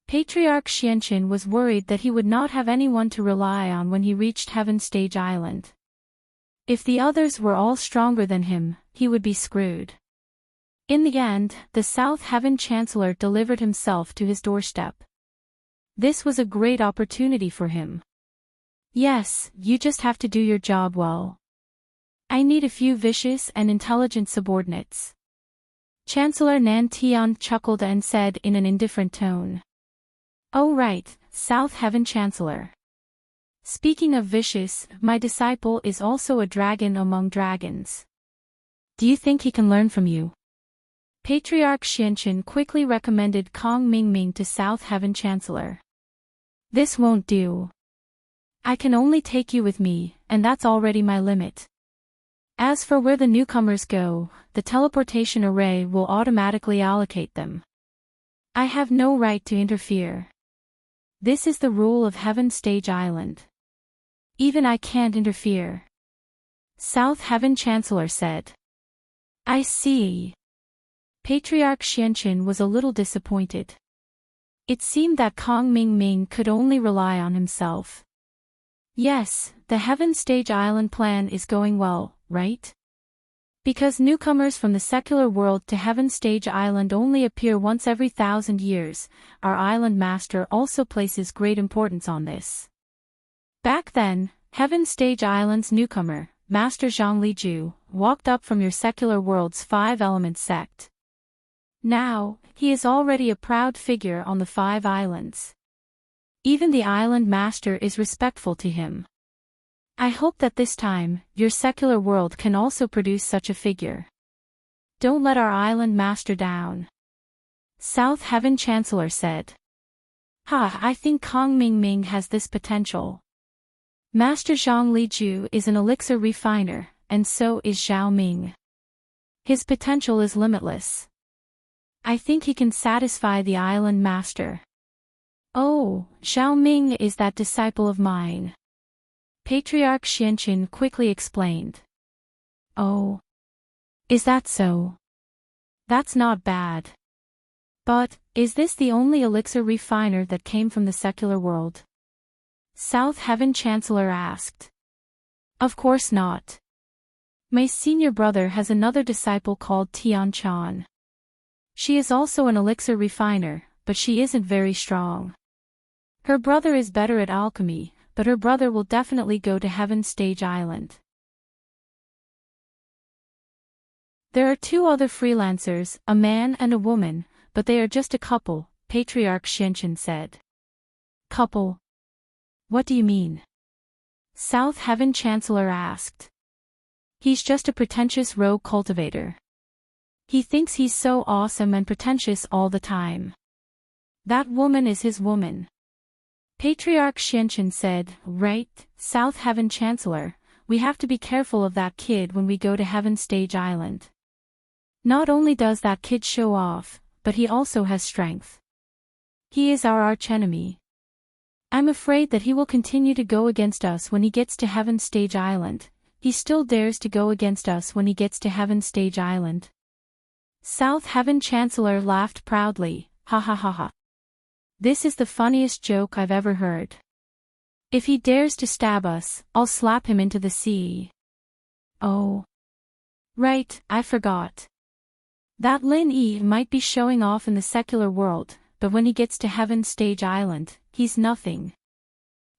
Patriarch Xianchen was worried that he would not have anyone to rely on when he reached Heaven Stage Island. If the others were all stronger than him, he would be screwed. In the end, the South Heaven Chancellor delivered himself to his doorstep. This was a great opportunity for him. Yes, you just have to do your job well. I need a few vicious and intelligent subordinates. Chancellor Nantian chuckled and said in an indifferent tone. Oh right, South Heaven Chancellor. Speaking of vicious, my disciple is also a dragon among dragons. Do you think he can learn from you? Patriarch Xianchen quickly recommended Kong Mingming to South Heaven Chancellor. This won't do. I can only take you with me, and that's already my limit. As for where the newcomers go, the teleportation array will automatically allocate them. I have no right to interfere. This is the rule of Heaven Stage Island. Even I can't interfere. South Heaven Chancellor said. I see. Patriarch Xianchen was a little disappointed. It seemed that Kong Mingming could only rely on himself. Yes, the Heaven Stage Island plan is going well, right? Because newcomers from the secular world to Heaven Stage Island only appear once every 1,000 years, our island master also places great importance on this. Back then, Heaven Stage Island's newcomer, Master Zhang Liju, walked up from your secular world's Five Elements sect. Now, he is already a proud figure on the Five Islands. Even the island master is respectful to him. I hope that this time, your secular world can also produce such a figure. Don't let our island master down. South Heaven Chancellor said. I think Kong Mingming has this potential. Master Zhang Liju is an elixir refiner, and so is Zhao Ming. His potential is limitless. I think he can satisfy the island master. Oh, Zhao Ming is that disciple of mine. Patriarch Xianchen quickly explained. Oh. Is that so? That's not bad. But, is this the only elixir refiner that came from the secular world? South Heaven Chancellor asked. Of course not. My senior brother has another disciple called Tian Chan. She is also an elixir refiner, but she isn't very strong. Her brother is better at alchemy, but her brother will definitely go to Heaven Stage Island. There are two other freelancers, a man and a woman, but they are just a couple, Patriarch Xianchen said. Couple? What do you mean? South Heaven Chancellor asked. He's just a pretentious rogue cultivator. He thinks he's so awesome and pretentious all the time. That woman is his woman. Patriarch Xianchen said, right, South Heaven Chancellor, we have to be careful of that kid when we go to Heaven Stage Island. Not only does that kid show off, but he also has strength. He is our archenemy. I'm afraid that he will continue to go against us when he gets to Heaven Stage Island. He still dares to go against us when he gets to Heaven Stage Island. South Heaven Chancellor laughed proudly, ha ha ha ha. This is the funniest joke I've ever heard. If he dares to stab us, I'll slap him into the sea. Oh. Right, I forgot. That Lin Yi might be showing off in the secular world, but when he gets to Heaven Stage Island, he's nothing.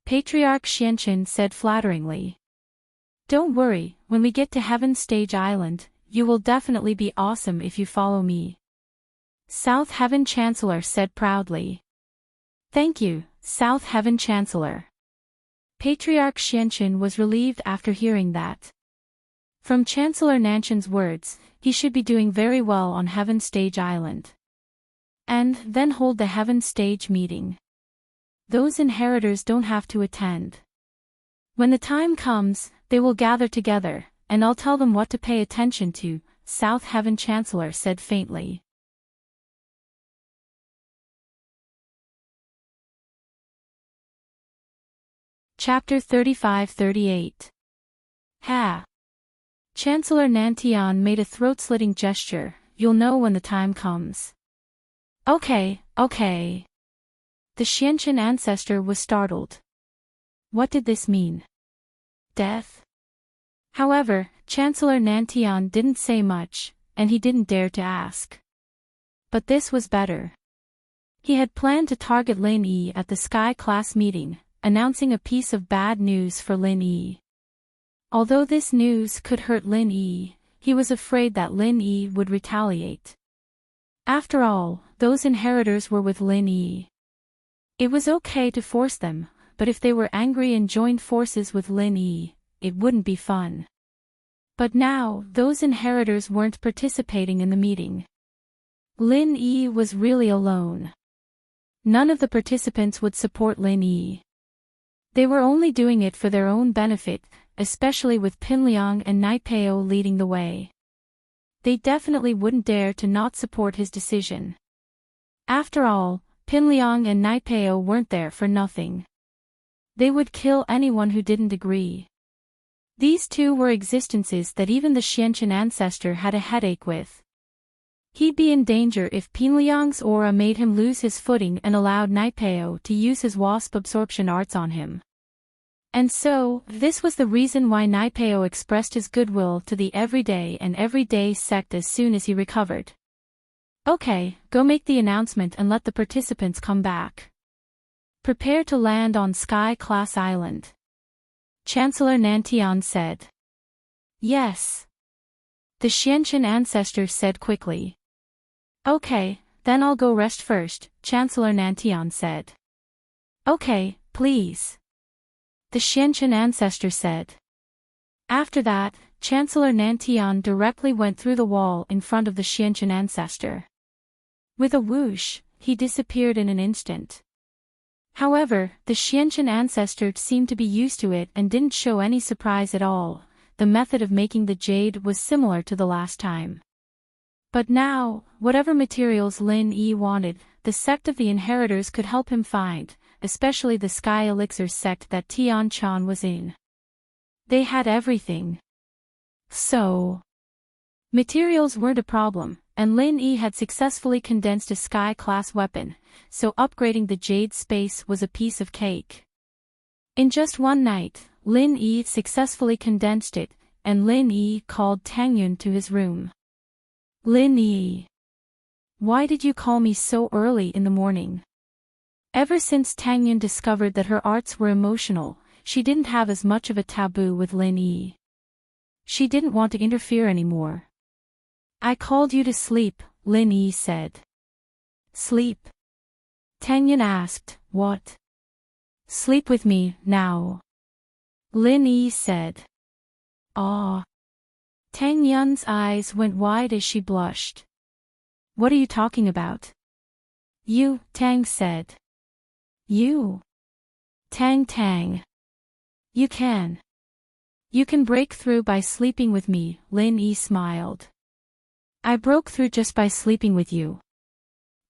Patriarch Xianchen said flatteringly. Don't worry, when we get to Heaven Stage Island, you will definitely be awesome if you follow me. South Heaven Chancellor said proudly. Thank you, South Heaven Chancellor. Patriarch Xianchen was relieved after hearing that. From Chancellor Nanshan's words, he should be doing very well on Heaven Stage Island. And then hold the Heaven Stage meeting. Those inheritors don't have to attend. When the time comes, they will gather together, and I'll tell them what to pay attention to, South Heaven Chancellor said faintly. Chapter 35-38. Ha! Chancellor Nantian made a throat-slitting gesture, you'll know when the time comes. Okay. The Xianchen ancestor was startled. What did this mean? Death? However, Chancellor Nantian didn't say much, and he didn't dare to ask. But this was better. He had planned to target Lin Yi at the Sky class meeting, announcing a piece of bad news for Lin Yi. Although this news could hurt Lin Yi, he was afraid that Lin Yi would retaliate. After all, those inheritors were with Lin Yi. It was okay to force them, but if they were angry and joined forces with Lin Yi, it wouldn't be fun. But now, those inheritors weren't participating in the meeting. Lin Yi was really alone. None of the participants would support Lin Yi. They were only doing it for their own benefit, especially with Pinliang and Naipeo leading the way. They definitely wouldn't dare to not support his decision. After all, Pinliang and Naipeo weren't there for nothing. They would kill anyone who didn't agree. These two were existences that even the Xianchen ancestor had a headache with. He'd be in danger if Pinliang's aura made him lose his footing and allowed Naipeo to use his wasp absorption arts on him. And so, this was the reason why Naipeo expressed his goodwill to the Everyday sect as soon as he recovered. Okay, go make the announcement and let the participants come back. Prepare to land on Sky Class Island. Chancellor Nantian said. Yes. The Xianchen ancestor said quickly. Okay, then I'll go rest first, Chancellor Nantian said. Okay, please. The Xianchen ancestor said. After that, Chancellor Nantian directly went through the wall in front of the Xianchen ancestor. With a whoosh, he disappeared in an instant. However, the Xianchen ancestor seemed to be used to it and didn't show any surprise at all. The method of making the jade was similar to the last time. But now, whatever materials Lin Yi wanted, the sect of the inheritors could help him find, especially the Sky Elixir sect that Tian Chan was in. They had everything. So, materials weren't a problem, and Lin Yi had successfully condensed a Sky-class weapon, so upgrading the jade space was a piece of cake. In just one night, Lin Yi successfully condensed it, and Lin Yi called Tang Yun to his room. Lin Yi. Why did you call me so early in the morning? Ever since Tang Yun discovered that her arts were emotional, she didn't have as much of a taboo with Lin Yi. She didn't want to interfere anymore. I called you to sleep, Lin Yi said. Sleep? Tang Yun asked, what? Sleep with me, now. Lin Yi said. Ah. Tang Yun's eyes went wide as she blushed. What are you talking about? You, Tang said. You. Tang. You can. You can break through by sleeping with me, Lin Yi smiled. I broke through just by sleeping with you.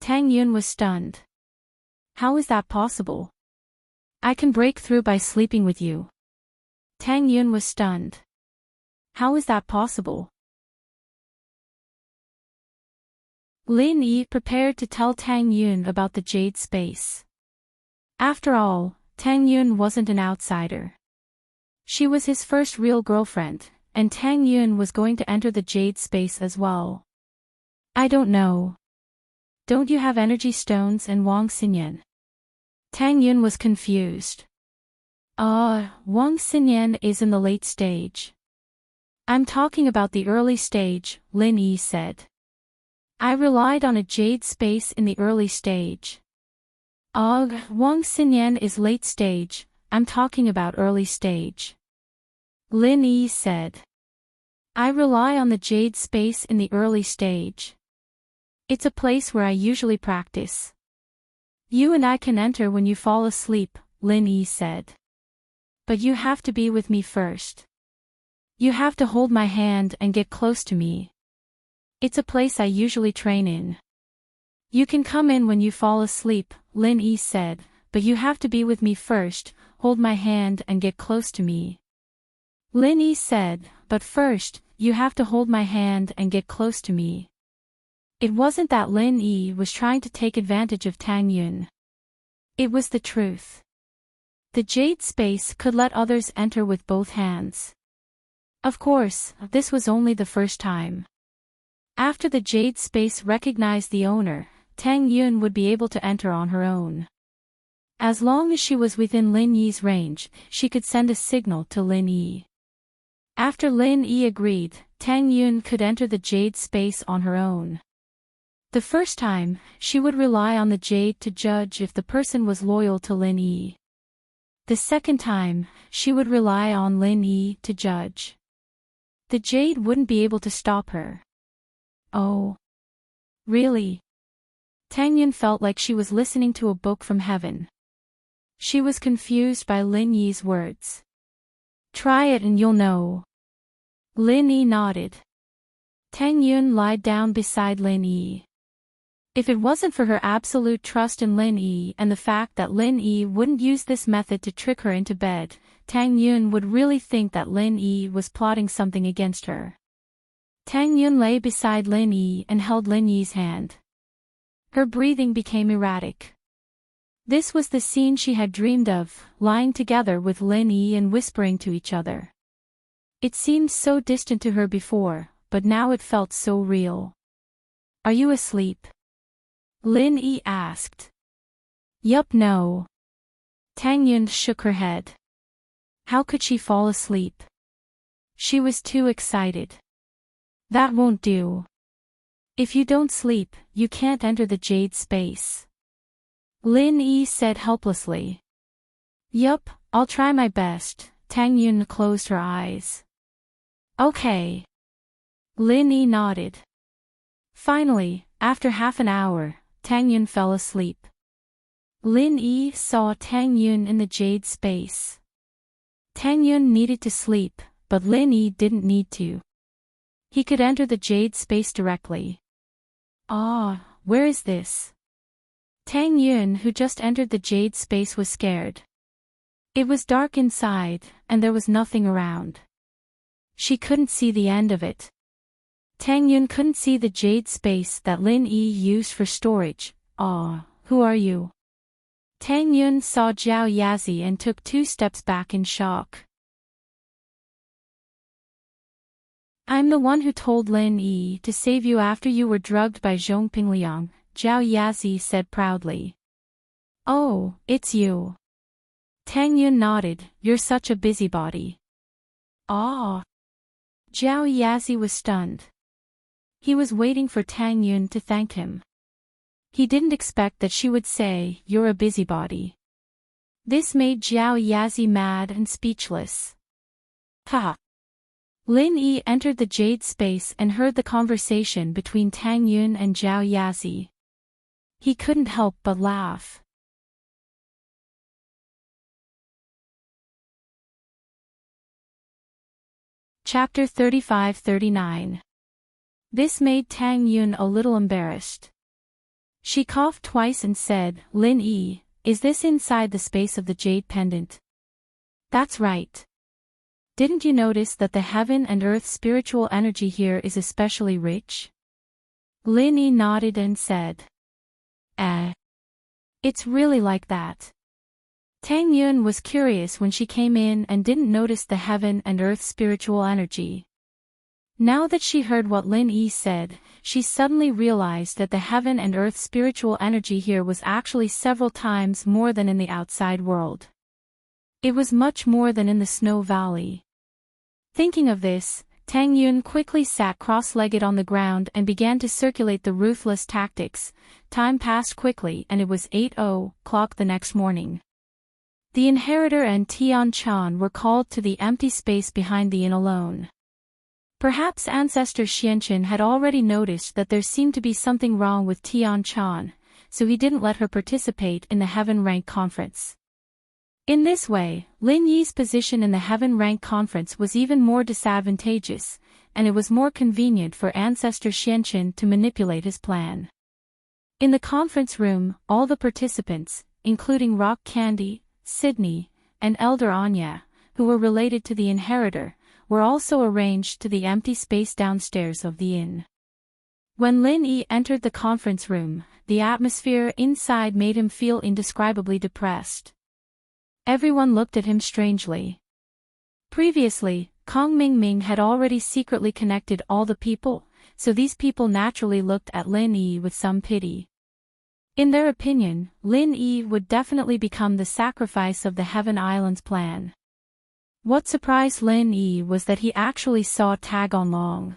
Tang Yun was stunned. How is that possible? I can break through by sleeping with you. Tang Yun was stunned. How is that possible? Lin Yi prepared to tell Tang Yun about the Jade Space. After all, Tang Yun wasn't an outsider. She was his first real girlfriend, and Tang Yun was going to enter the Jade Space as well. I don't know. Don't you have energy stones and Wang Xinyan? Tang Yun was confused. Wang Xinyan is in the late stage. I'm talking about the early stage, Lin Yi said. I relied on a Jade Space in the early stage. Wang Xinyan is late stage, I'm talking about early stage. Lin Yi said. I rely on the Jade Space in the early stage. It's a place where I usually practice. You and I can enter when you fall asleep, Lin Yi said. But you have to be with me first. You have to hold my hand and get close to me. It's a place I usually train in. You can come in when you fall asleep, Lin Yi said, but you have to be with me first, hold my hand and get close to me. Lin Yi said, but first, you have to hold my hand and get close to me. It wasn't that Lin Yi was trying to take advantage of Tang Yun. It was the truth. The Jade Space could let others enter with both hands. Of course, this was only the first time. After the Jade Space recognized the owner, Tang Yun would be able to enter on her own. As long as she was within Lin Yi's range, she could send a signal to Lin Yi. After Lin Yi agreed, Tang Yun could enter the Jade Space on her own. The first time, she would rely on the Jade to judge if the person was loyal to Lin Yi. The second time, she would rely on Lin Yi to judge. The Jade wouldn't be able to stop her. Oh. Really? Tang Yun felt like she was listening to a book from heaven. She was confused by Lin Yi's words. Try it and you'll know. Lin Yi nodded. Tang Yun lied down beside Lin Yi. If it wasn't for her absolute trust in Lin Yi and the fact that Lin Yi wouldn't use this method to trick her into bed, Tang Yun would really think that Lin Yi was plotting something against her. Tang Yun lay beside Lin Yi and held Lin Yi's hand. Her breathing became erratic. This was the scene she had dreamed of, lying together with Lin Yi and whispering to each other. It seemed so distant to her before, but now it felt so real. Are you asleep? Lin Yi asked. Yup, no. Tang Yun shook her head. How could she fall asleep? She was too excited. That won't do. If you don't sleep, you can't enter the Jade Space. Lin Yi said helplessly. Yup, I'll try my best. Tang Yun closed her eyes. Okay. Lin Yi nodded. Finally, after half an hour, Tang Yun fell asleep. Lin Yi saw Tang Yun in the Jade Space. Tang Yun needed to sleep, but Lin Yi didn't need to. He could enter the Jade Space directly. Where is this? Tang Yun, who just entered the Jade Space, was scared. It was dark inside, and there was nothing around. She couldn't see the end of it. Tang Yun couldn't see the Jade Space that Lin Yi used for storage. Who are you? Tang Yun saw Zhao Yazi and took 2 steps back in shock. I'm the one who told Lin Yi to save you after you were drugged by Zhongping Liang, Zhao Yazi said proudly. Oh, it's you. Tang Yun nodded, you're such a busybody. Zhao Yazi was stunned. He was waiting for Tang Yun to thank him. He didn't expect that she would say, "You're a busybody." This made Zhao Yazi mad and speechless. Ha! Lin Yi entered the jade space and heard the conversation between Tang Yun and Zhao Yazi. He couldn't help but laugh. Chapter 35-39. This made Tang Yun a little embarrassed. She coughed twice and said, "Lin Yi, is this inside the space of the jade pendant?" "That's right. Didn't you notice that the heaven and earth spiritual energy here is especially rich?" Lin Yi nodded and said, It's really like that." Tang Yun was curious when she came in and didn't notice the heaven and earth spiritual energy. Now that she heard what Lin Yi said, she suddenly realized that the heaven and earth spiritual energy here was actually several times more than in the outside world. It was much more than in the Snow Valley. Thinking of this, Tang Yun quickly sat cross-legged on the ground and began to circulate the ruthless tactics. Time passed quickly and it was 8:00 the next morning. The inheritor and Tian Chan were called to the empty space behind the inn alone. Perhaps Ancestor Xianqin had already noticed that there seemed to be something wrong with Tian Chan, so he didn't let her participate in the Heaven Rank Conference. In this way, Lin Yi's position in the Heaven Rank Conference was even more disadvantageous, and it was more convenient for Ancestor Xianqin to manipulate his plan. In the conference room, all the participants, including Rock Candy, Sydney, and Elder Anya, who were related to the inheritor, were also arranged to the empty space downstairs of the inn. When Lin Yi entered the conference room, the atmosphere inside made him feel indescribably depressed. Everyone looked at him strangely. Previously, Kong Mingming had already secretly connected all the people, so these people naturally looked at Lin Yi with some pity. In their opinion, Lin Yi would definitely become the sacrifice of the Heaven Islands plan. What surprised Lin Yi was that he actually saw Tag Onlong.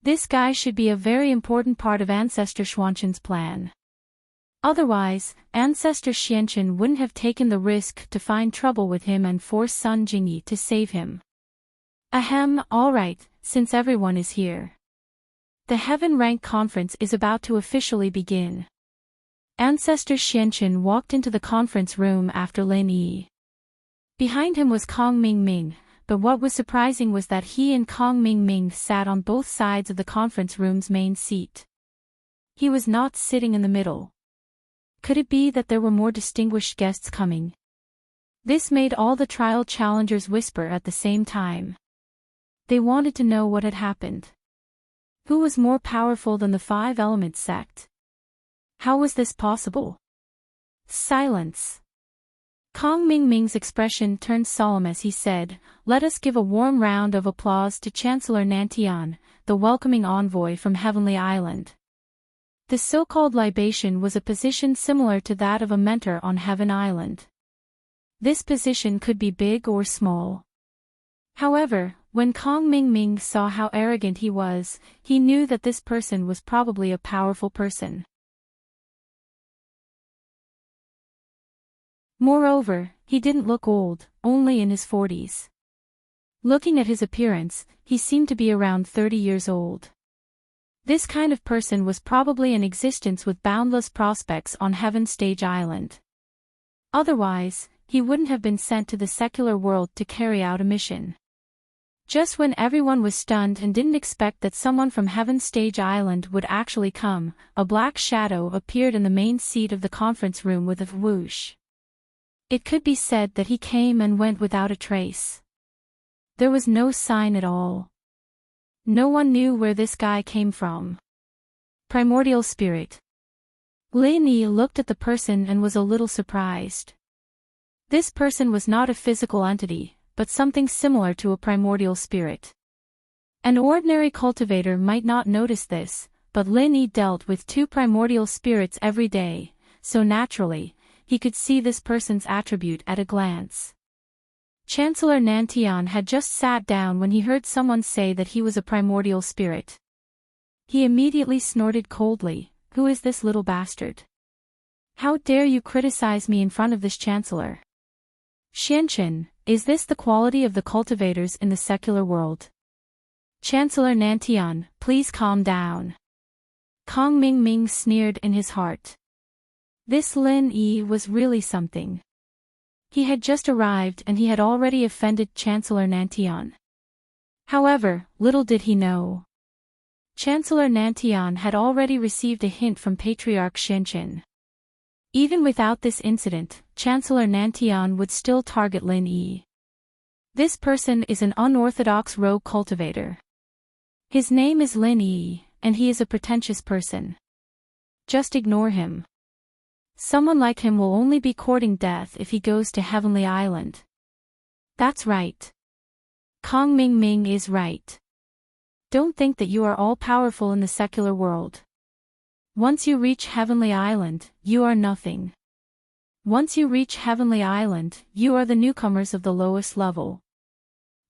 This guy should be a very important part of Ancestor Xuanqin's plan. Otherwise, Ancestor Xianqin wouldn't have taken the risk to find trouble with him and force Sun Jingyi to save him. Ahem, alright, since everyone is here. The Heaven Rank Conference is about to officially begin. Ancestor Xianqin walked into the conference room after Lin Yi. Behind him was Kong Mingming, but what was surprising was that he and Kong Mingming sat on both sides of the conference room's main seat. He was not sitting in the middle. Could it be that there were more distinguished guests coming? This made all the trial challengers whisper at the same time. They wanted to know what had happened. Who was more powerful than the Five Elements sect? How was this possible? Silence. Kong Mingming's expression turned solemn as he said, "Let us give a warm round of applause to Chancellor Nantian, the welcoming envoy from Heavenly Island." The so-called libation was a position similar to that of a mentor on Heaven Island. This position could be big or small. However, when Kong Mingming saw how arrogant he was, he knew that this person was probably a powerful person. Moreover, he didn't look old, only in his 40s. Looking at his appearance, he seemed to be around 30 years old. This kind of person was probably in existence with boundless prospects on Heaven Stage Island. Otherwise, he wouldn't have been sent to the secular world to carry out a mission. Just when everyone was stunned and didn't expect that someone from Heaven Stage Island would actually come, a black shadow appeared in the main seat of the conference room with a whoosh. It could be said that he came and went without a trace. There was no sign at all. No one knew where this guy came from. Primordial spirit. Lin Yi looked at the person and was a little surprised. This person was not a physical entity, but something similar to a primordial spirit. An ordinary cultivator might not notice this, but Lin Yi dealt with two primordial spirits every day, so naturally, he could see this person's attribute at a glance. Chancellor Nantian had just sat down when he heard someone say that he was a primordial spirit. He immediately snorted coldly, "Who is this little bastard? How dare you criticize me in front of this chancellor? Xianchen, is this the quality of the cultivators in the secular world? Chancellor Nantian, please calm down." Kong Mingming sneered in his heart. This Lin Yi was really something. He had just arrived and he had already offended Chancellor Nantian. However, little did he know. Chancellor Nantian had already received a hint from Patriarch Xianchen. Even without this incident, Chancellor Nantian would still target Lin Yi. This person is an unorthodox rogue cultivator. His name is Lin Yi, and he is a pretentious person. Just ignore him. Someone like him will only be courting death if he goes to Heavenly Island. That's right. Kong Mingming is right. Don't think that you are all-powerful in the secular world. Once you reach Heavenly Island, you are nothing. Once you reach Heavenly Island, you are the newcomers of the lowest level.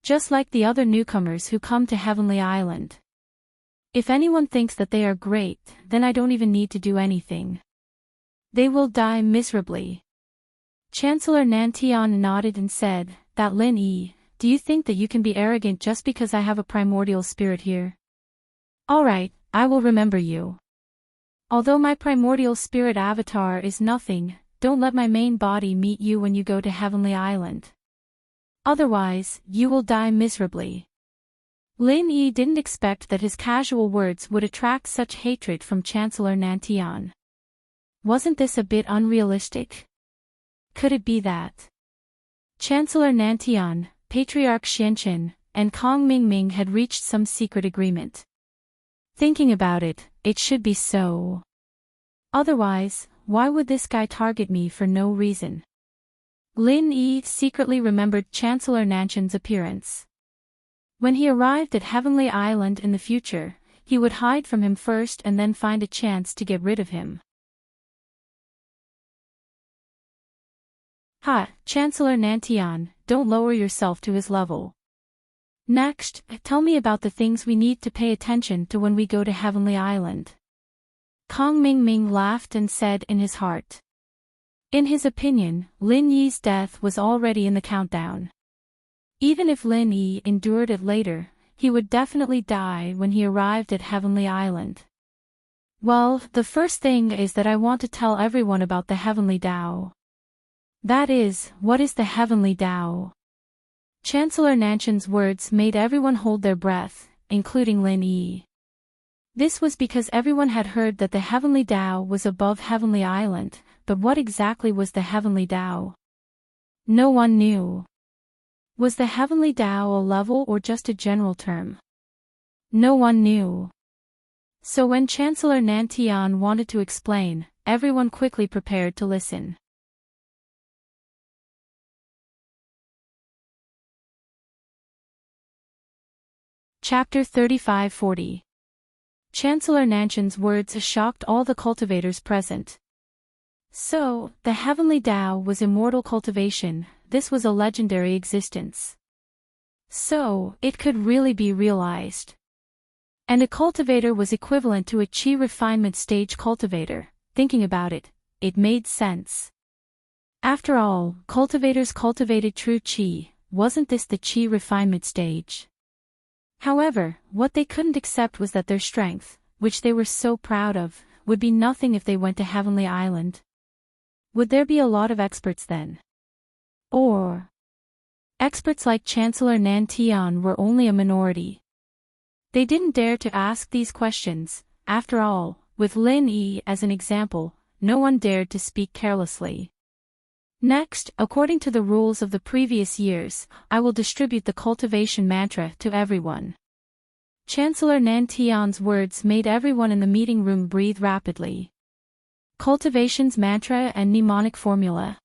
Just like the other newcomers who come to Heavenly Island. If anyone thinks that they are great, then I don't even need to do anything. They will die miserably. Chancellor Nantian nodded and said, "That Lin Yi, do you think that you can be arrogant just because I have a primordial spirit here? Alright, I will remember you. Although my primordial spirit avatar is nothing, don't let my main body meet you when you go to Heavenly Island. Otherwise, you will die miserably." Lin Yi didn't expect that his casual words would attract such hatred from Chancellor Nantian. Wasn't this a bit unrealistic? Could it be that Chancellor Nantian, Patriarch Xianchen, and Kong Mingming had reached some secret agreement? Thinking about it, it should be so. Otherwise, why would this guy target me for no reason? Lin Yi secretly remembered Chancellor Nanchan's appearance. When he arrived at Heavenly Island in the future, he would hide from him first and then find a chance to get rid of him. Ha, Chancellor Nantian, don't lower yourself to his level. Next, tell me about the things we need to pay attention to when we go to Heavenly Island. Kong Mingming laughed and said in his heart. In his opinion, Lin Yi's death was already in the countdown. Even if Lin Yi endured it later, he would definitely die when he arrived at Heavenly Island. Well, the first thing is that I want to tell everyone about the Heavenly Tao. That is, what is the Heavenly Tao? Chancellor Nanchan's words made everyone hold their breath, including Lin Yi. This was because everyone had heard that the Heavenly Tao was above Heavenly Island, but what exactly was the Heavenly Tao? No one knew. Was the Heavenly Tao a level or just a general term? No one knew. So when Chancellor Nantian wanted to explain, everyone quickly prepared to listen. Chapter 35-40. Chancellor Nanchan's words shocked all the cultivators present. So, the Heavenly Tao was immortal cultivation, this was a legendary existence. So, it could really be realized. And a cultivator was equivalent to a Qi refinement stage cultivator. Thinking about it, it made sense. After all, cultivators cultivated true Qi, wasn't this the Qi refinement stage? However, what they couldn't accept was that their strength, which they were so proud of, would be nothing if they went to Heavenly Island. Would there be a lot of experts then? Or experts like Chancellor Nantian were only a minority. They didn't dare to ask these questions. After all, with Lin Yi as an example, no one dared to speak carelessly. Next, according to the rules of the previous years, I will distribute the cultivation mantra to everyone. Chancellor Nantian's words made everyone in the meeting room breathe rapidly. Cultivation's mantra and mnemonic formula.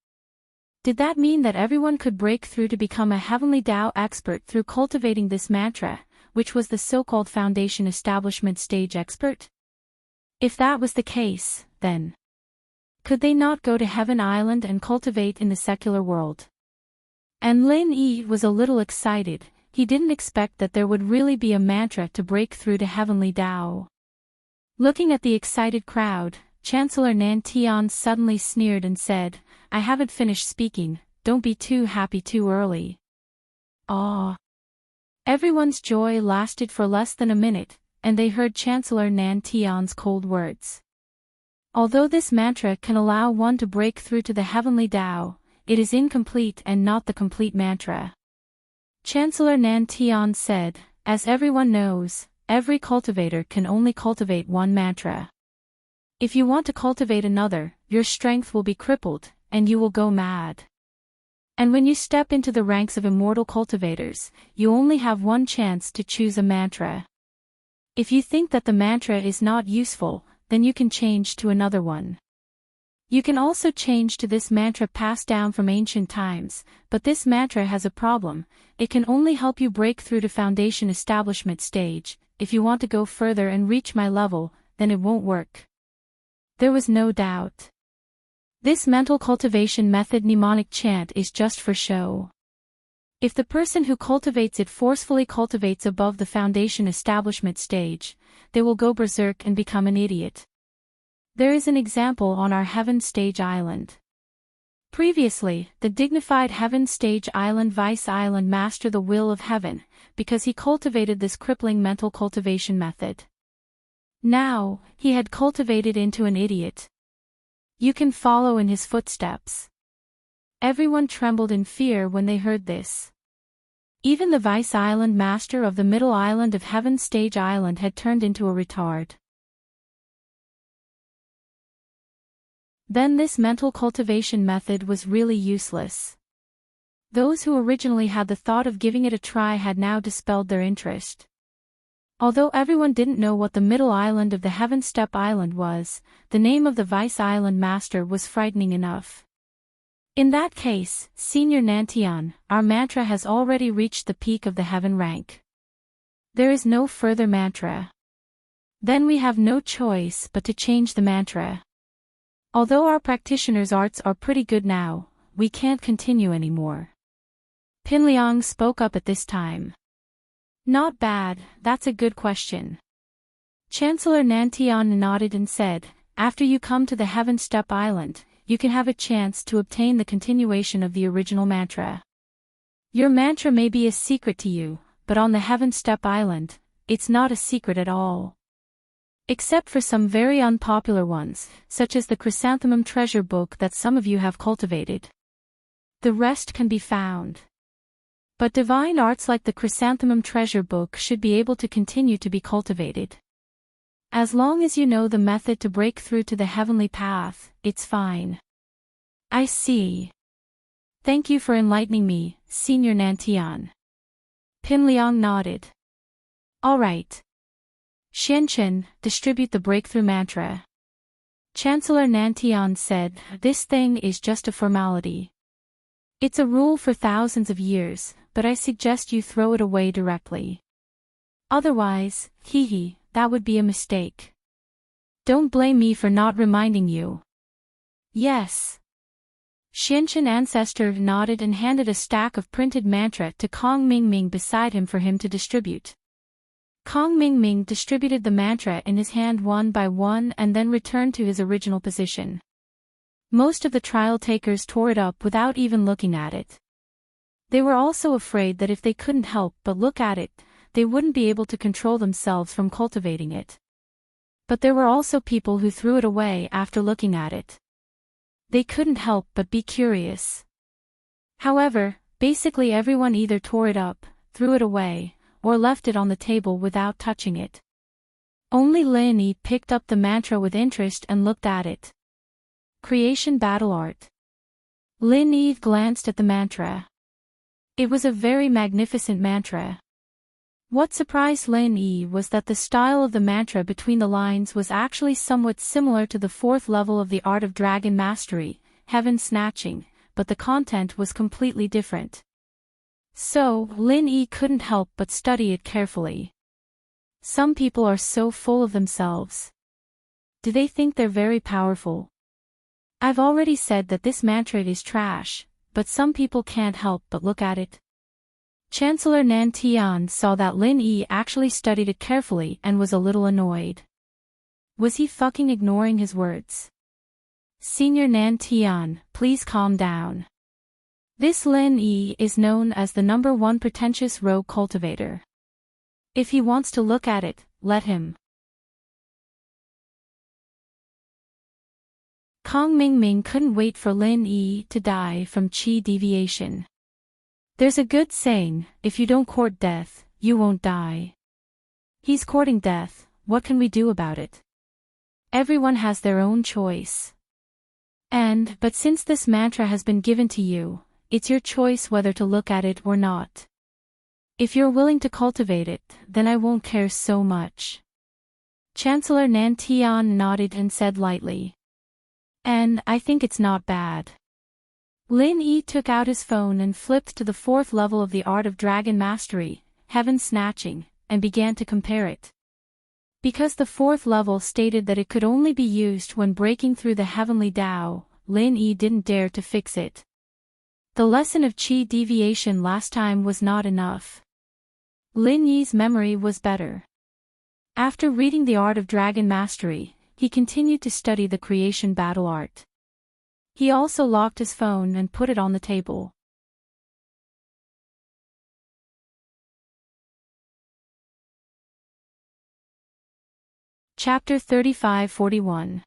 Did that mean that everyone could break through to become a Heavenly Tao expert through cultivating this mantra, which was the so-called Foundation Establishment Stage expert? If that was the case, then could they not go to Heaven Island and cultivate in the secular world? And Lin Yi was a little excited. He didn't expect that there would really be a mantra to break through to Heavenly Tao. Looking at the excited crowd, Chancellor Nan Tian suddenly sneered and said, "I haven't finished speaking, don't be too happy too early." Ah! Everyone's joy lasted for less than a minute, and they heard Chancellor Nan Tian's cold words. Although this mantra can allow one to break through to the heavenly Tao, it is incomplete and not the complete mantra. Chancellor Nan Tian said, "As everyone knows, every cultivator can only cultivate one mantra. If you want to cultivate another, your strength will be crippled, and you will go mad. And when you step into the ranks of immortal cultivators, you only have one chance to choose a mantra. If you think that the mantra is not useful, then you can change to another one. You can also change to this mantra passed down from ancient times, but this mantra has a problem. It can only help you break through to foundation establishment stage. If you want to go further and reach my level, then it won't work." There was no doubt. This mental cultivation method mnemonic chant is just for show. If the person who cultivates it forcefully cultivates above the foundation establishment stage, they will go berserk and become an idiot. There is an example on our Heaven Stage Island. Previously, the dignified Heaven Stage Island Vice Island Master the Will of Heaven, because he cultivated this crippling mental cultivation method. Now, he had cultivated into an idiot. You can follow in his footsteps. Everyone trembled in fear when they heard this. Even the Vice Island Master of the Middle Island of Heaven Stage Island had turned into a retard. Then this mental cultivation method was really useless. Those who originally had the thought of giving it a try had now dispelled their interest. Although everyone didn't know what the middle island of the Heaven Step Island was, the name of the Vice Island Master was frightening enough. In that case, Senior Nantian, our mantra has already reached the peak of the heaven rank. There is no further mantra. Then we have no choice but to change the mantra. Although our practitioner's arts are pretty good now, we can't continue anymore. Pinliang spoke up at this time. "Not bad, that's a good question." Chancellor Nantian nodded and said, "After you come to the Heaven Step Island, you can have a chance to obtain the continuation of the original mantra. Your mantra may be a secret to you, but on the Heaven Step Island, it's not a secret at all. Except for some very unpopular ones, such as the Chrysanthemum Treasure Book that some of you have cultivated. The rest can be found. But divine arts like the Chrysanthemum Treasure Book should be able to continue to be cultivated. As long as you know the method to break through to the heavenly path, it's fine." "I see. Thank you for enlightening me, Senior Nantian." Pinliang nodded. "All right. Xianchen, distribute the breakthrough mantra." Chancellor Nantian said, "This thing is just a formality. It's a rule for thousands of years, but I suggest you throw it away directly. Otherwise, that would be a mistake. Don't blame me for not reminding you." "Yes." Xianchen Ancestor nodded and handed a stack of printed mantra to Kong Mingming beside him for him to distribute. Kong Mingming distributed the mantra in his hand one by one and then returned to his original position. Most of the trial takers tore it up without even looking at it. They were also afraid that if they couldn't help but look at it, they wouldn't be able to control themselves from cultivating it. But there were also people who threw it away after looking at it. They couldn't help but be curious. However, basically everyone either tore it up, threw it away, or left it on the table without touching it. Only Lin Yi picked up the mantra with interest and looked at it. Creation Battle Art. Lin Yi glanced at the mantra. It was a very magnificent mantra. What surprised Lin Yi was that the style of the mantra between the lines was actually somewhat similar to the fourth level of the Art of Dragon Mastery, Heaven Snatching, but the content was completely different. So, Lin Yi couldn't help but study it carefully. Some people are so full of themselves. Do they think they're very powerful? I've already said that this mantra is trash, but some people can't help but look at it. Chancellor Nan Tian saw that Lin Yi actually studied it carefully and was a little annoyed. Was he fucking ignoring his words? Senior Nan Tian, please calm down. This Lin Yi is known as the #1 pretentious rogue cultivator. If he wants to look at it, let him. Kong Mingming couldn't wait for Lin Yi to die from qi deviation. There's a good saying, if you don't court death, you won't die. He's courting death, what can we do about it? Everyone has their own choice. But since this mantra has been given to you, it's your choice whether to look at it or not. If you're willing to cultivate it, then I won't care so much. Chancellor Nan Tian nodded and said lightly. And I think it's not bad. Lin Yi took out his phone and flipped to the 4th level of the Art of Dragon Mastery, Heaven Snatching, and began to compare it. Because the 4th level stated that it could only be used when breaking through the heavenly Tao, Lin Yi didn't dare to fix it. The lesson of qi deviation last time was not enough. Lin Yi's memory was better. After reading the Art of Dragon Mastery, he continued to study the creation battle art. He also locked his phone and put it on the table. Chapter 35-41.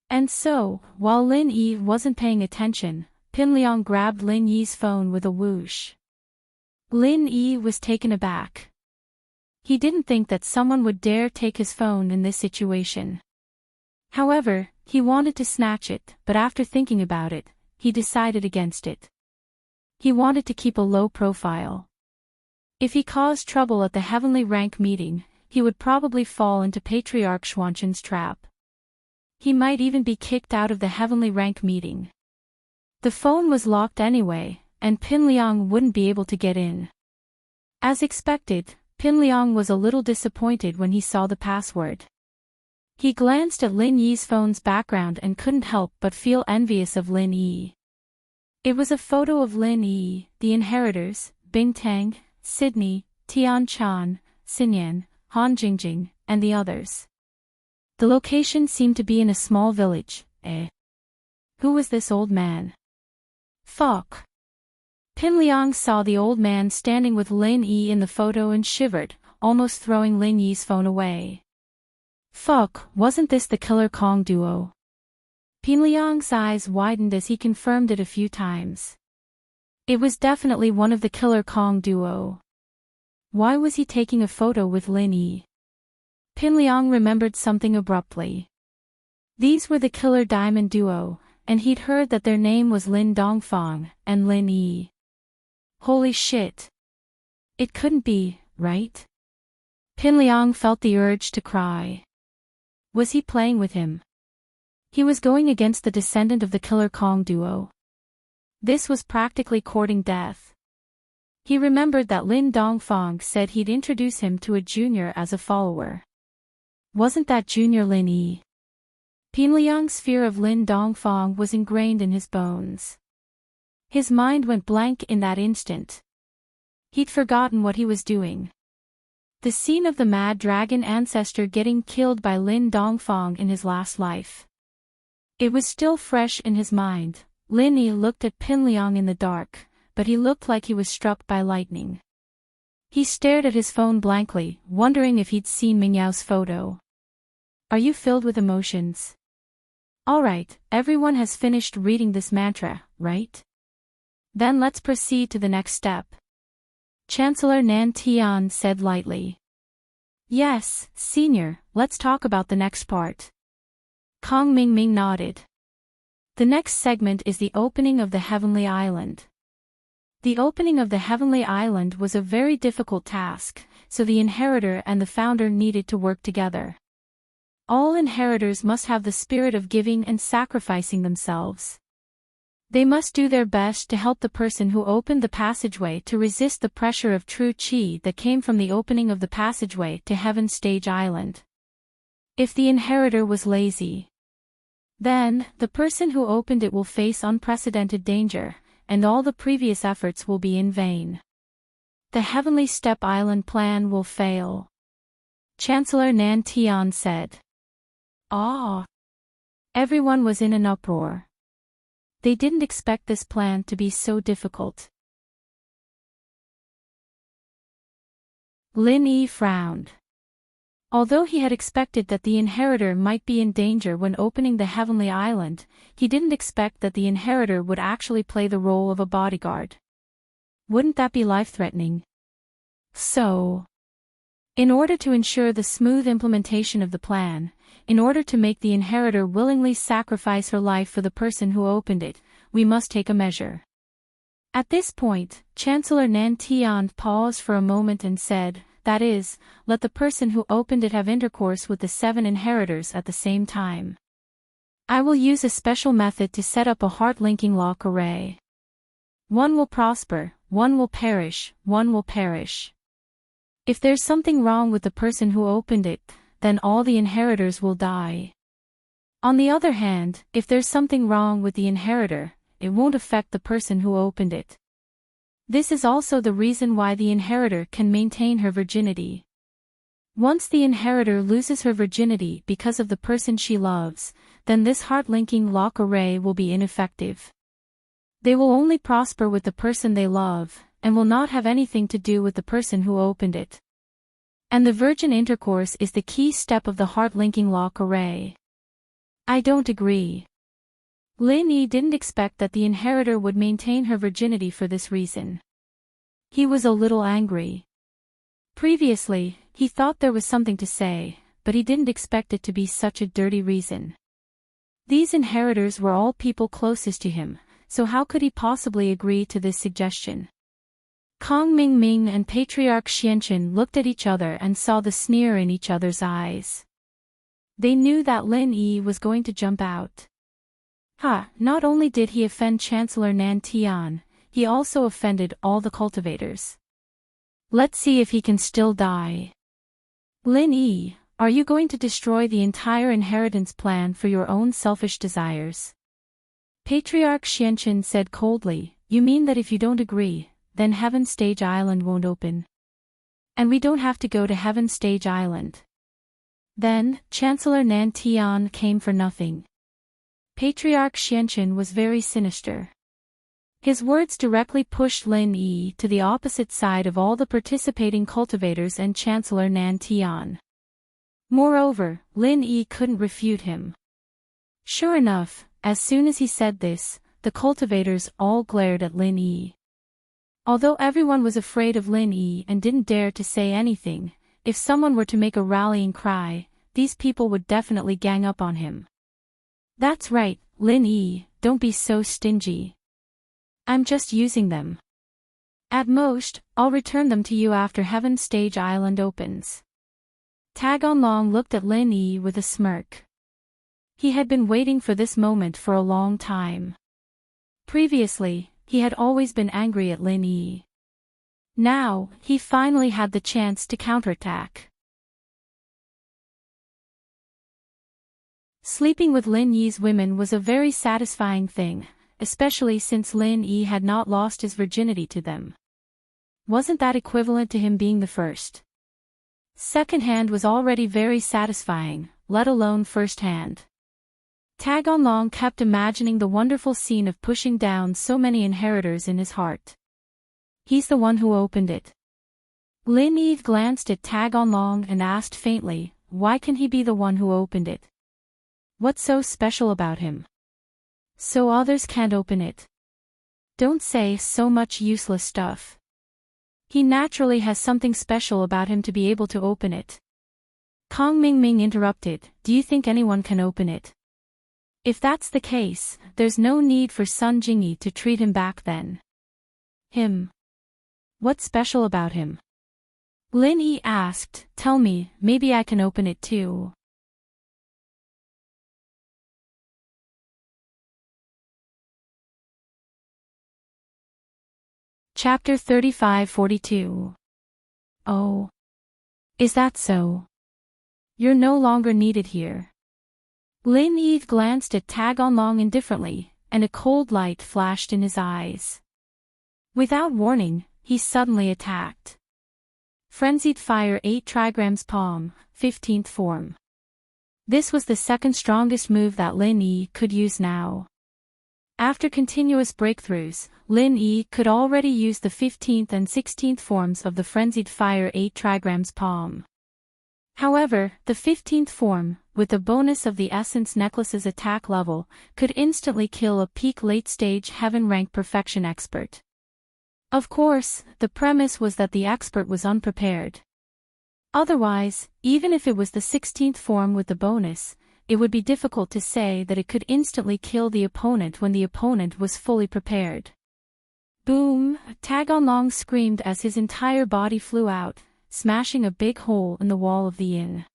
And so, while Lin Yi wasn't paying attention, Pin Liang grabbed Lin Yi's phone with a whoosh. Lin Yi was taken aback. He didn't think that someone would dare take his phone in this situation. However, he wanted to snatch it, but after thinking about it, he decided against it. He wanted to keep a low profile. If he caused trouble at the heavenly rank meeting, he would probably fall into Patriarch Xuanzhen's trap. He might even be kicked out of the heavenly rank meeting. The phone was locked anyway, and Pin Liang wouldn't be able to get in. As expected, Pin Liang was a little disappointed when he saw the password. He glanced at Lin Yi's phone's background and couldn't help but feel envious of Lin Yi. It was a photo of Lin Yi, the inheritors, Bing Tang, Sydney, Tian Chan, Xinyan, Han Jingjing, and the others. The location seemed to be in a small village. Who was this old man? Fuck. Pin Liang saw the old man standing with Lin Yi in the photo and shivered, almost throwing Lin Yi's phone away. Fuck, wasn't this the Killer Kong duo? Pin Liang's eyes widened as he confirmed it a few times. It was definitely one of the Killer Kong duo. Why was he taking a photo with Lin Yi? Pin Liang remembered something abruptly. These were the Killer Diamond duo, and he'd heard that their name was Lin Dongfang and Lin Yi. Holy shit. It couldn't be, right? Pin Liang felt the urge to cry. Was he playing with him? He was going against the descendant of the Killer Kong duo. This was practically courting death. He remembered that Lin Dongfang said he'd introduce him to a junior as a follower. Wasn't that junior Lin Yi? Pin Liang's fear of Lin Dongfang was ingrained in his bones. His mind went blank in that instant. He'd forgotten what he was doing. The scene of the mad dragon ancestor getting killed by Lin Dongfang in his last life. It was still fresh in his mind. Lin Yi looked at Pin Liang in the dark, but he looked like he was struck by lightning. He stared at his phone blankly, wondering if he'd seen Mingyao's photo. Are you filled with emotions? Alright, everyone has finished reading this mantra, right? Then let's proceed to the next step. Chancellor Nan Tian said lightly. Yes, Senior, let's talk about the next part. Kong Mingming nodded. The next segment is the opening of the Heavenly Island. The opening of the Heavenly Island was a very difficult task, so the inheritor and the founder needed to work together. All inheritors must have the spirit of giving and sacrificing themselves. They must do their best to help the person who opened the passageway to resist the pressure of true qi that came from the opening of the passageway to Heaven's Stage Island. If the inheritor was lazy, then the person who opened it will face unprecedented danger, and all the previous efforts will be in vain. The Heavenly Step Island plan will fail. Chancellor Nan Tian said. Ah! Everyone was in an uproar. They didn't expect this plan to be so difficult. Lin Yi frowned. Although he had expected that the inheritor might be in danger when opening the Heavenly Island, he didn't expect that the inheritor would actually play the role of a bodyguard. Wouldn't that be life-threatening? So, in order to ensure the smooth implementation of the plan, in order to make the inheritor willingly sacrifice her life for the person who opened it, we must take a measure. At this point, Chancellor Nan Tian paused for a moment and said, that is, let the person who opened it have intercourse with the 7 inheritors at the same time. I will use a special method to set up a heart-linking lock array. One will prosper, one will perish, one will perish. If there's something wrong with the person who opened it, then all the inheritors will die. On the other hand, if there's something wrong with the inheritor, it won't affect the person who opened it. This is also the reason why the inheritor can maintain her virginity. Once the inheritor loses her virginity because of the person she loves, then this heart-linking lock array will be ineffective. They will only prosper with the person they love, and will not have anything to do with the person who opened it. And the virgin intercourse is the key step of the heart-linking lock array. I don't agree. Lin Yi didn't expect that the inheritor would maintain her virginity for this reason. He was a little angry. Previously, he thought there was something to say, but he didn't expect it to be such a dirty reason. These inheritors were all people closest to him, so how could he possibly agree to this suggestion? Kong Mingming and Patriarch Xianqun looked at each other and saw the sneer in each other's eyes. They knew that Lin Yi was going to jump out. Not only did he offend Chancellor Nan Tian, he also offended all the cultivators. Let's see if he can still die. Lin Yi, are you going to destroy the entire inheritance plan for your own selfish desires? Patriarch Xianqun said coldly, you mean that if you don't agree, then Heaven Stage Island won't open? And we don't have to go to Heaven Stage Island. Then, Chancellor Nan Tian came for nothing. Patriarch Xianqun was very sinister. His words directly pushed Lin Yi to the opposite side of all the participating cultivators and Chancellor Nan Tian. Moreover, Lin Yi couldn't refute him. Sure enough, as soon as he said this, the cultivators all glared at Lin Yi. Although everyone was afraid of Lin Yi and didn't dare to say anything, if someone were to make a rallying cry, these people would definitely gang up on him. That's right, Lin Yi, don't be so stingy. I'm just using them. At most, I'll return them to you after Heaven Stage Island opens. Tag Onlong looked at Lin Yi with a smirk. He had been waiting for this moment for a long time. Previously, he had always been angry at Lin Yi. Now, he finally had the chance to counterattack. Sleeping with Lin Yi's women was a very satisfying thing, especially since Lin Yi had not lost his virginity to them. Wasn't that equivalent to him being the first? Second-hand was already very satisfying, let alone first-hand. Tag Onlong kept imagining the wonderful scene of pushing down so many inheritors in his heart. He's the one who opened it. Lin Yi glanced at Tag Onlong and asked faintly, why can he be the one who opened it? What's so special about him? So others can't open it. Don't say so much useless stuff. He naturally has something special about him to be able to open it. Kong Mingming interrupted, do you think anyone can open it? If that's the case, there's no need for Sun Jingyi to treat him back then. Him? What's special about him? Lin Yi asked, tell me, maybe I can open it too. Chapter 35-42. Oh. Is that so? You're no longer needed here. Lin Yi glanced at Tag Onlong indifferently, and a cold light flashed in his eyes. Without warning, he suddenly attacked. Frenzied Fire 8 trigrams Palm, 15th form. This was the second strongest move that Lin Yi could use now. After continuous breakthroughs, Lin Yi could already use the 15th and 16th forms of the Frenzied Fire 8 trigrams palm. However, the 15th form, with the bonus of the Essence Necklace's attack level, could instantly kill a peak late-stage Heaven rank Perfection expert. Of course, the premise was that the expert was unprepared. Otherwise, even if it was the 16th form with the bonus, it would be difficult to say that it could instantly kill the opponent when the opponent was fully prepared. Boom! Tagonlong screamed as his entire body flew out, smashing a big hole in the wall of the inn.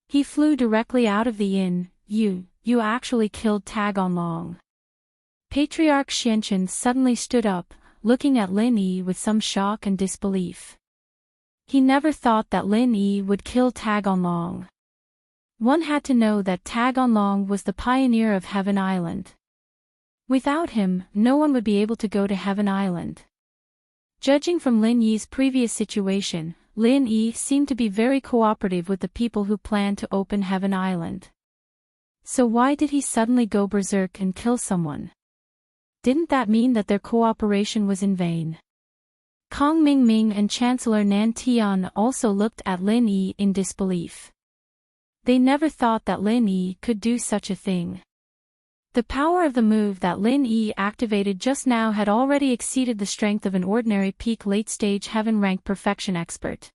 He flew directly out of the inn. You actually killed Tagonlong. Patriarch Xianchen suddenly stood up, looking at Lin Yi with some shock and disbelief. He never thought that Lin Yi would kill Tagonlong. One had to know that Tagonlong was the pioneer of Heaven Island. Without him, no one would be able to go to Heaven Island. Judging from Lin Yi's previous situation, Lin Yi seemed to be very cooperative with the people who planned to open Heaven Island. So why did he suddenly go berserk and kill someone? Didn't that mean that their cooperation was in vain? Kong Mingming and Chancellor Nan Tian also looked at Lin Yi in disbelief. They never thought that Lin Yi could do such a thing. The power of the move that Lin Yi activated just now had already exceeded the strength of an ordinary peak late-stage Heaven rank Perfection expert.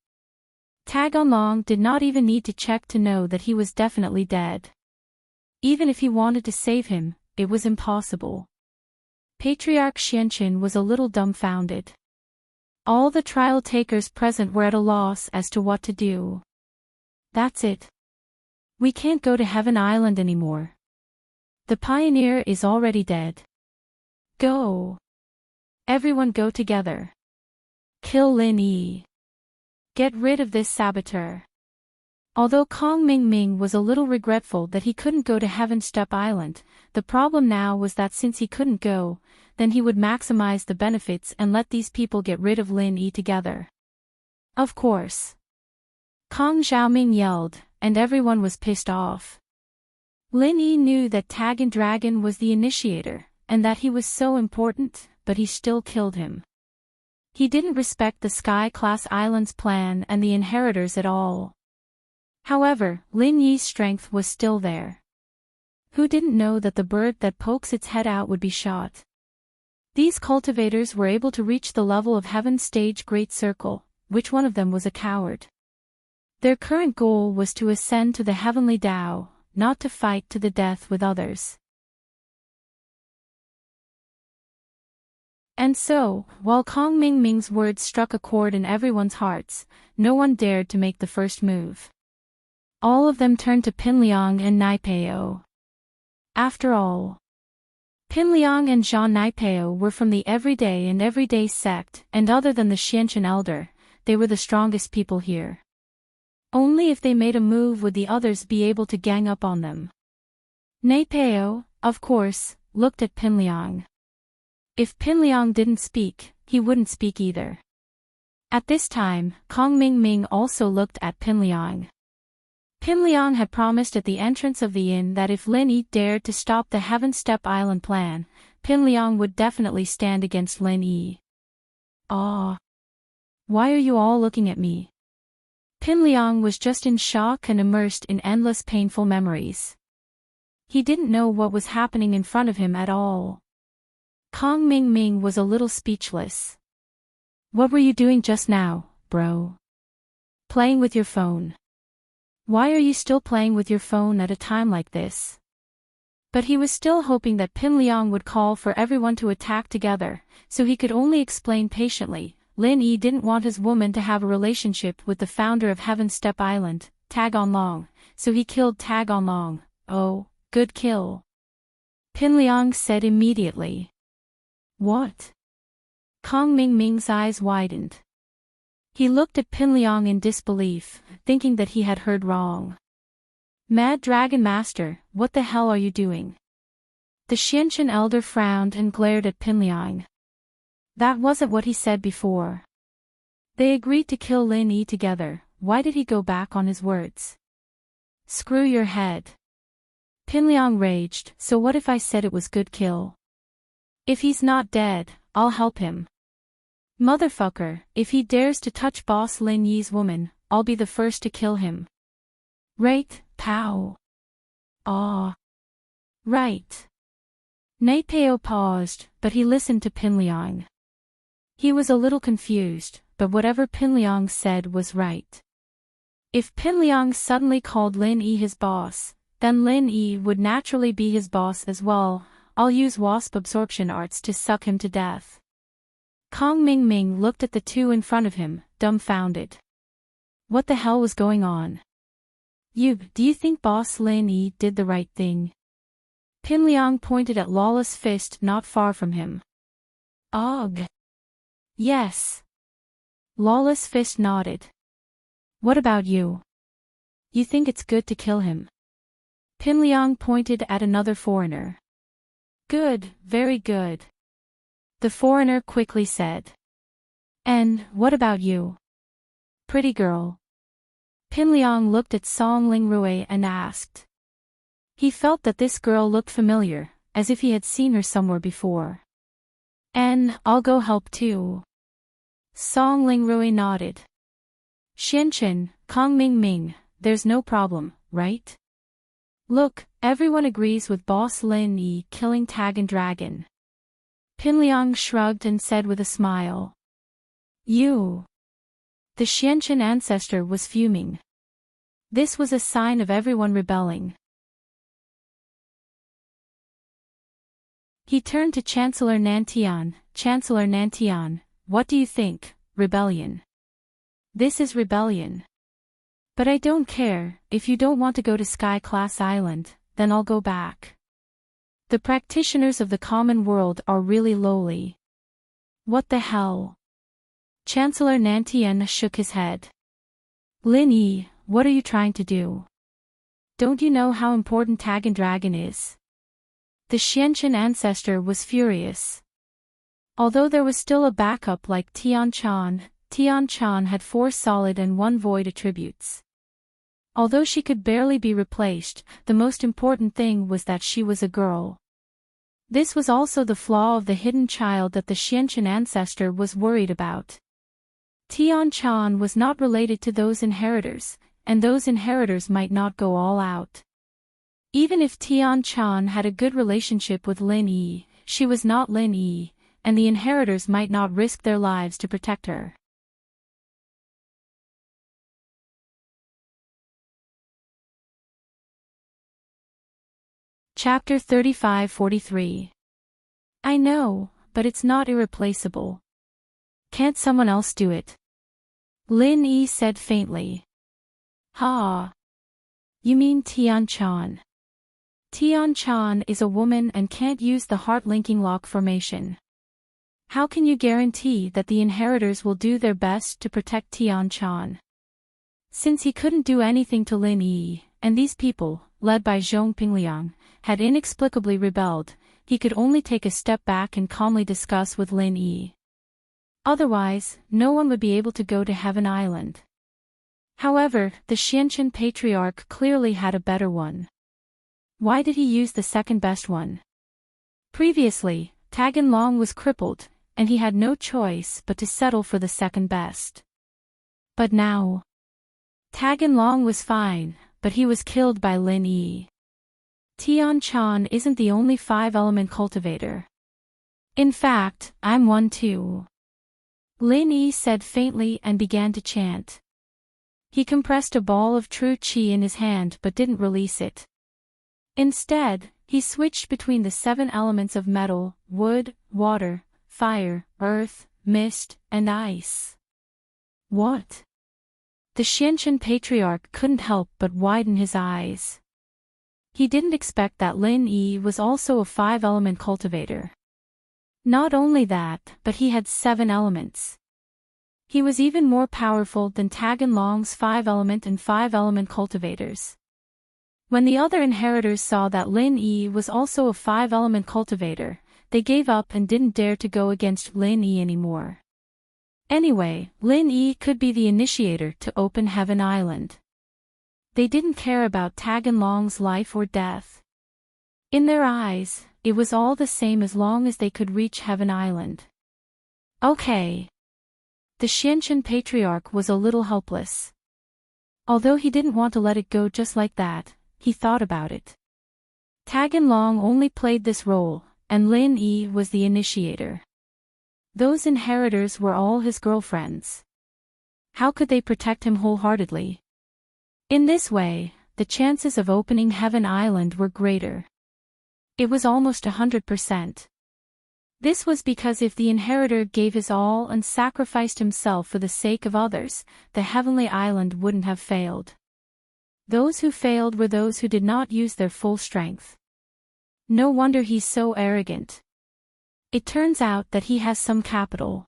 Tagonlong did not even need to check to know that he was definitely dead. Even if he wanted to save him, it was impossible. Patriarch Xianchen was a little dumbfounded. All the trial takers present were at a loss as to what to do. That's it. We can't go to Heaven Island anymore. The pioneer is already dead. Go. Everyone go together. Kill Lin Yi. Get rid of this saboteur. Although Kong Mingming was a little regretful that he couldn't go to Heaven Step Island, the problem now was that since he couldn't go, then he would maximize the benefits and let these people get rid of Lin Yi together. Of course. Kong Xiaoming yelled, and everyone was pissed off. Lin Yi knew that Tagon Dragon was the initiator, and that he was so important, but he still killed him. He didn't respect the Sky-class Islands plan and the inheritors at all. However, Lin Yi's strength was still there. Who didn't know that the bird that pokes its head out would be shot? These cultivators were able to reach the level of Heaven Stage Great Circle. Which one of them was a coward? Their current goal was to ascend to the Heavenly Tao, not to fight to the death with others. And so, while Kong Mingming's words struck a chord in everyone's hearts, no one dared to make the first move. All of them turned to Pinliang and Naipeo. After all, Pinliang and Zhang Naipeo were from the Everyday sect, and other than the Xianchen elder, they were the strongest people here. Only if they made a move would the others be able to gang up on them. Naipeo, of course, looked at Pinliang. If Pinliang didn't speak, he wouldn't speak either. At this time, Kong Mingming also looked at Pinliang. Pinliang had promised at the entrance of the inn that if Lin Yi dared to stop the Heaven Step Island plan, Pinliang would definitely stand against Lin Yi. Ah. Why are you all looking at me? Pinliang was just in shock and immersed in endless painful memories. He didn't know what was happening in front of him at all. Kong Mingming was a little speechless. What were you doing just now, bro? Playing with your phone. Why are you still playing with your phone at a time like this? But he was still hoping that Pinliang would call for everyone to attack together, so he could only explain patiently. Lin Yi didn't want his woman to have a relationship with the founder of Heaven Step Island, Tagonlong, so he killed Tagonlong. Oh, good kill. Pinliang said immediately. What? Kong Mingming's eyes widened. He looked at Pinliang in disbelief, thinking that he had heard wrong. Mad Dragon Master, what the hell are you doing? The Xianchen elder frowned and glared at Pinliang. That wasn't what he said before. They agreed to kill Lin Yi together. Why did he go back on his words? Screw your head. Pinliang raged, so what if I said it was good kill? If he's not dead, I'll help him. Motherfucker, if he dares to touch Boss Lin Yi's woman, I'll be the first to kill him. Right, pow. Ah. Right. Naipeo paused, but he listened to Pinliang. He was a little confused, but whatever Pinliang said was right. If Pinliang suddenly called Lin Yi his boss, then Lin Yi would naturally be his boss as well. I'll use wasp absorption arts to suck him to death. Kong Ming looked at the two in front of him, dumbfounded. What the hell was going on? Do you think Boss Lin Yi did the right thing? Pinliang pointed at Lawless Fist not far from him. Ugh. Yes. Lawless Fist nodded. What about you? You think it's good to kill him? Pinliang pointed at another foreigner. Good, very good. The foreigner quickly said. And what about you? Pretty girl. Pinliang looked at Song Lingrui and asked. He felt that this girl looked familiar, as if he had seen her somewhere before. And I'll go help too. Song Lingrui nodded. Xianchen, Kong Ming, there's no problem, right? Look, everyone agrees with Boss Lin Yi killing Tag and Dragon. Pinliang shrugged and said with a smile. You. The Xianchen ancestor was fuming. This was a sign of everyone rebelling. He turned to Chancellor Nantian. Chancellor Nantian, what do you think, rebellion? This is rebellion. But I don't care, if you don't want to go to Sky Class Island, then I'll go back. The practitioners of the common world are really lowly. What the hell? Chancellor Nantian shook his head. Lin Yi, what are you trying to do? Don't you know how important Tag and Dragon is? The Xianchen ancestor was furious. Although there was still a backup like Tian Chan had 4 solid and 1 void attributes. Although she could barely be replaced, the most important thing was that she was a girl. This was also the flaw of the hidden child that the Xianchen ancestor was worried about. Tian Chan was not related to those inheritors, and those inheritors might not go all out. Even if Tian Chan had a good relationship with Lin Yi, she was not Lin Yi, and the inheritors might not risk their lives to protect her. Chapter 35-43. I know, but it's not irreplaceable. Can't someone else do it? Lin Yi said faintly. Ha. You mean Tian Chan? Tian Chan is a woman and can't use the heart-linking lock formation. How can you guarantee that the inheritors will do their best to protect Tian Chan? Since he couldn't do anything to Lin Yi, and these people, led by Zhong Pingliang, had inexplicably rebelled, he could only take a step back and calmly discuss with Lin Yi. Otherwise, no one would be able to go to Heaven Island. However, the Xianchen patriarch clearly had a better one. Why did he use the second best one? Previously, Tagan Long was crippled, and he had no choice but to settle for the second best. But now, Tagan Long was fine, but he was killed by Lin Yi. Tian Chan isn't the only 5-element cultivator. In fact, I'm one too. Lin Yi said faintly and began to chant. He compressed a ball of true qi in his hand but didn't release it. Instead, he switched between the 7 elements of metal, wood, water, fire, earth, mist, and ice. What? The Xianchen patriarch couldn't help but widen his eyes. He didn't expect that Lin Yi was also a 5-element cultivator. Not only that, but he had 7 elements. He was even more powerful than Tagan Long's 5-element and 5-element cultivators. When the other inheritors saw that Lin Yi was also a 5-element cultivator, they gave up and didn't dare to go against Lin Yi anymore. Anyway, Lin Yi could be the initiator to open Heaven Island. They didn't care about Tag and Long's life or death. In their eyes, it was all the same as long as they could reach Heaven Island. Okay. The Xiantian patriarch was a little helpless. Although he didn't want to let it go just like that, he thought about it. Tag and Long only played this role, and Lin Yi was the initiator. Those inheritors were all his girlfriends. How could they protect him wholeheartedly? In this way, the chances of opening Heaven Island were greater. It was almost 100%. This was because if the inheritor gave his all and sacrificed himself for the sake of others, the Heavenly Island wouldn't have failed. Those who failed were those who did not use their full strength. No wonder he's so arrogant. It turns out that he has some capital.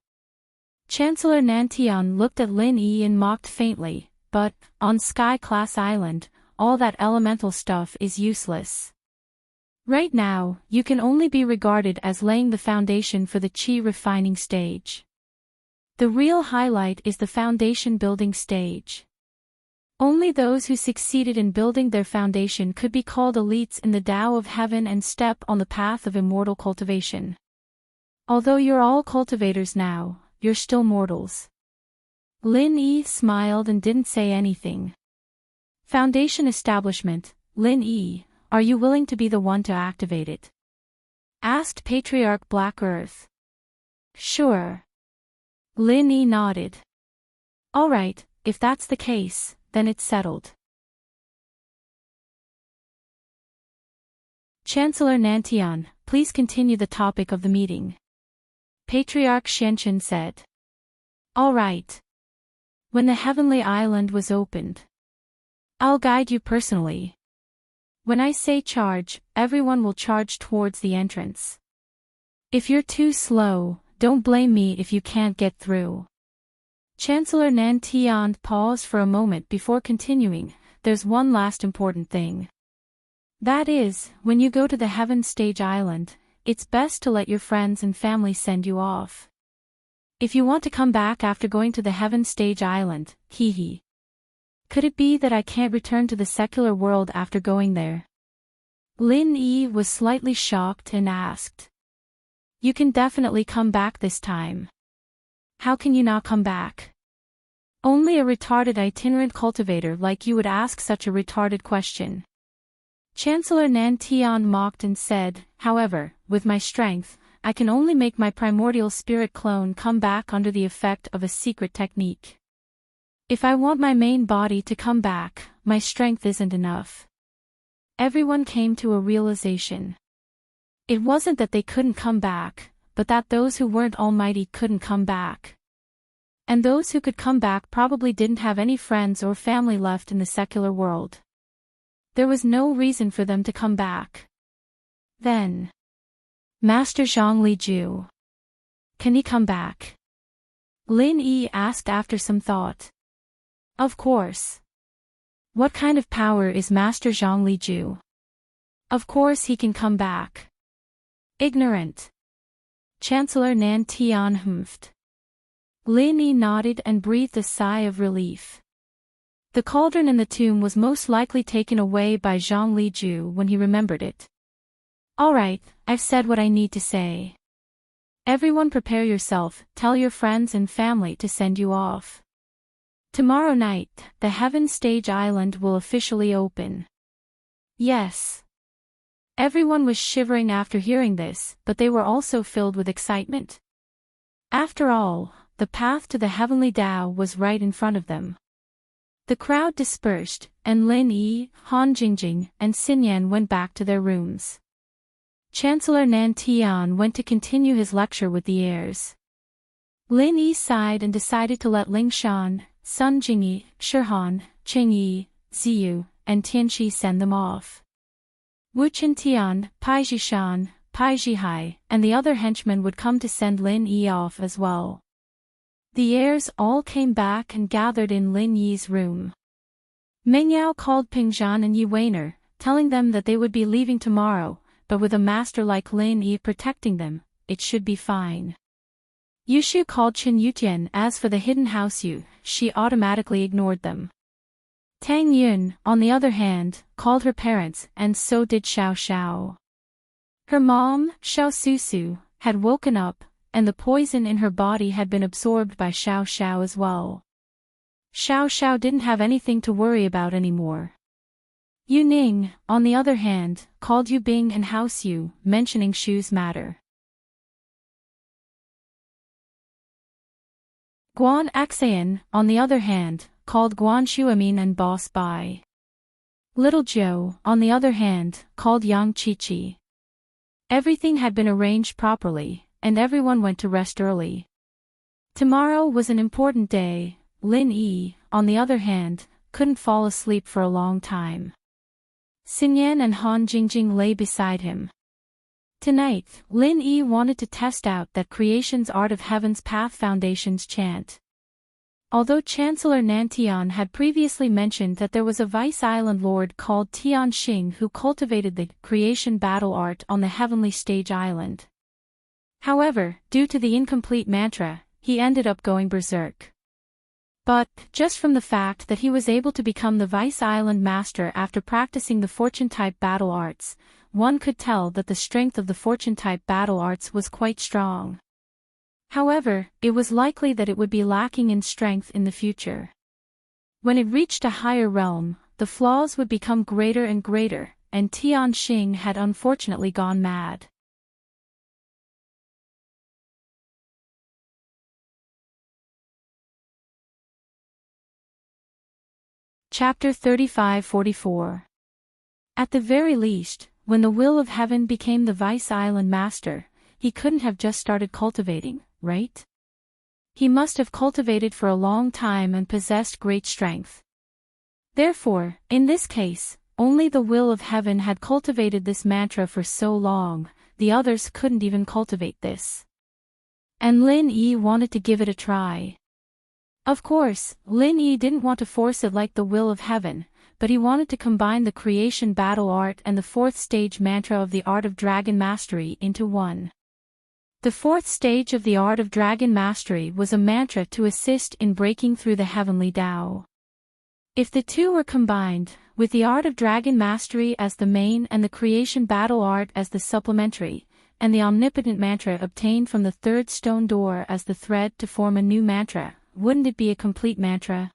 Chancellor Nantian looked at Lin Yi and mocked faintly, but, on Sky Class Island, all that elemental stuff is useless. Right now, you can only be regarded as laying the foundation for the Qi refining stage. The real highlight is the foundation building stage. Only those who succeeded in building their foundation could be called elites in the Tao of Heaven and step on the path of immortal cultivation. Although you're all cultivators now, you're still mortals. Lin Yi smiled and didn't say anything. Foundation establishment, Lin Yi, are you willing to be the one to activate it? Asked Patriarch Black Earth. Sure. Lin Yi nodded. Alright, if that's the case, then it's settled. Chancellor Nantian, please continue the topic of the meeting. Patriarch Xiantian said. All right. When the Heavenly Island was opened, I'll guide you personally. When I say charge, everyone will charge towards the entrance. If you're too slow, don't blame me if you can't get through. Chancellor Nantian paused for a moment before continuing. There's one last important thing. That is, when you go to the Heaven Stage Island, it's best to let your friends and family send you off. If you want to come back after going to the Heaven Stage Island, hee. Could it be that I can't return to the secular world after going there? Lin Yi was slightly shocked and asked. You can definitely come back this time. How can you not come back? Only a retarded itinerant cultivator like you would ask such a retarded question. Chancellor Nantian mocked and said, however, with my strength, I can only make my primordial spirit clone come back under the effect of a secret technique. If I want my main body to come back, my strength isn't enough. Everyone came to a realization. It wasn't that they couldn't come back, but that those who weren't almighty couldn't come back. And those who could come back probably didn't have any friends or family left in the secular world. There was no reason for them to come back. Then, Master Zhongli Ju. Can he come back? Lin Yi asked after some thought. Of course. What kind of power is Master Zhongli Ju? Of course he can come back. Ignorant. Chancellor Nantian humphed. Lin Yi nodded and breathed a sigh of relief. The cauldron in the tomb was most likely taken away by Zhongli Ju when he remembered it. Alright, I've said what I need to say. Everyone prepare yourself, tell your friends and family to send you off. Tomorrow night, the Heaven Stage Island will officially open. Yes. Everyone was shivering after hearing this, but they were also filled with excitement. After all, the path to the Heavenly Tao was right in front of them. The crowd dispersed, and Lin Yi, Han Jingjing, and Xinyan went back to their rooms. Chancellor Nantian went to continue his lecture with the heirs. Lin Yi sighed and decided to let Ling Shan, Sun Jingyi, Shihan, Qingyi, Ziyu, and Tianqi send them off. Wu Qintian, Pai Jishan, Pai Jihai, and the other henchmen would come to send Lin Yi off as well. The heirs all came back and gathered in Lin Yi's room. Mengyao called Pingzhan and Yi Weiner, telling them that they would be leaving tomorrow, but with a master like Lin Yi protecting them, it should be fine. Yushu called Chen Yutian. As for the hidden house Yu, she automatically ignored them. Tang Yun, on the other hand, called her parents, and so did Xiao Xiao. Her mom, Xiao Susu, had woken up, and the poison in her body had been absorbed by Xiao Xiao as well. Xiao Xiao didn't have anything to worry about anymore. Yu Ning, on the other hand, called Yu Bing and House Yu, mentioning Shu's matter. Guan Axayan, on the other hand, called Guan Shuamin and Boss Bai. Little Zhou, on the other hand, called Yang Qiqi. Everything had been arranged properly, and everyone went to rest early. Tomorrow was an important day. Lin Yi, on the other hand, couldn't fall asleep for a long time. Xinyan and Han Jingjing lay beside him. Tonight, Lin Yi wanted to test out that Creation's Art of Heaven's Path Foundation's chant. Although Chancellor Nantian had previously mentioned that there was a Vice Island Lord called Tian Xing who cultivated the creation battle art on the Heavenly Stage Island. However, due to the incomplete mantra, he ended up going berserk. But, just from the fact that he was able to become the Vice Island Master after practicing the Fortune-type battle arts, one could tell that the strength of the Fortune-type battle arts was quite strong. However, it was likely that it would be lacking in strength in the future. When it reached a higher realm, the flaws would become greater and greater, and Tian Xing had unfortunately gone mad. Chapter 35-44. At the very least, when the Will of Heaven became the Vice Island Master, he couldn't have just started cultivating, right? He must have cultivated for a long time and possessed great strength. Therefore, in this case, only the Will of Heaven had cultivated this mantra for so long, the others couldn't even cultivate this. And Lin Yi wanted to give it a try. Of course, Lin Yi didn't want to force it like the Will of Heaven, but he wanted to combine the creation battle art and the fourth stage mantra of the Art of Dragon Mastery into one. The fourth stage of the Art of Dragon Mastery was a mantra to assist in breaking through the heavenly Tao. If the two were combined, with the Art of Dragon Mastery as the main and the creation battle art as the supplementary, and the omnipotent mantra obtained from the third stone door as the thread to form a new mantra, wouldn't it be a complete mantra?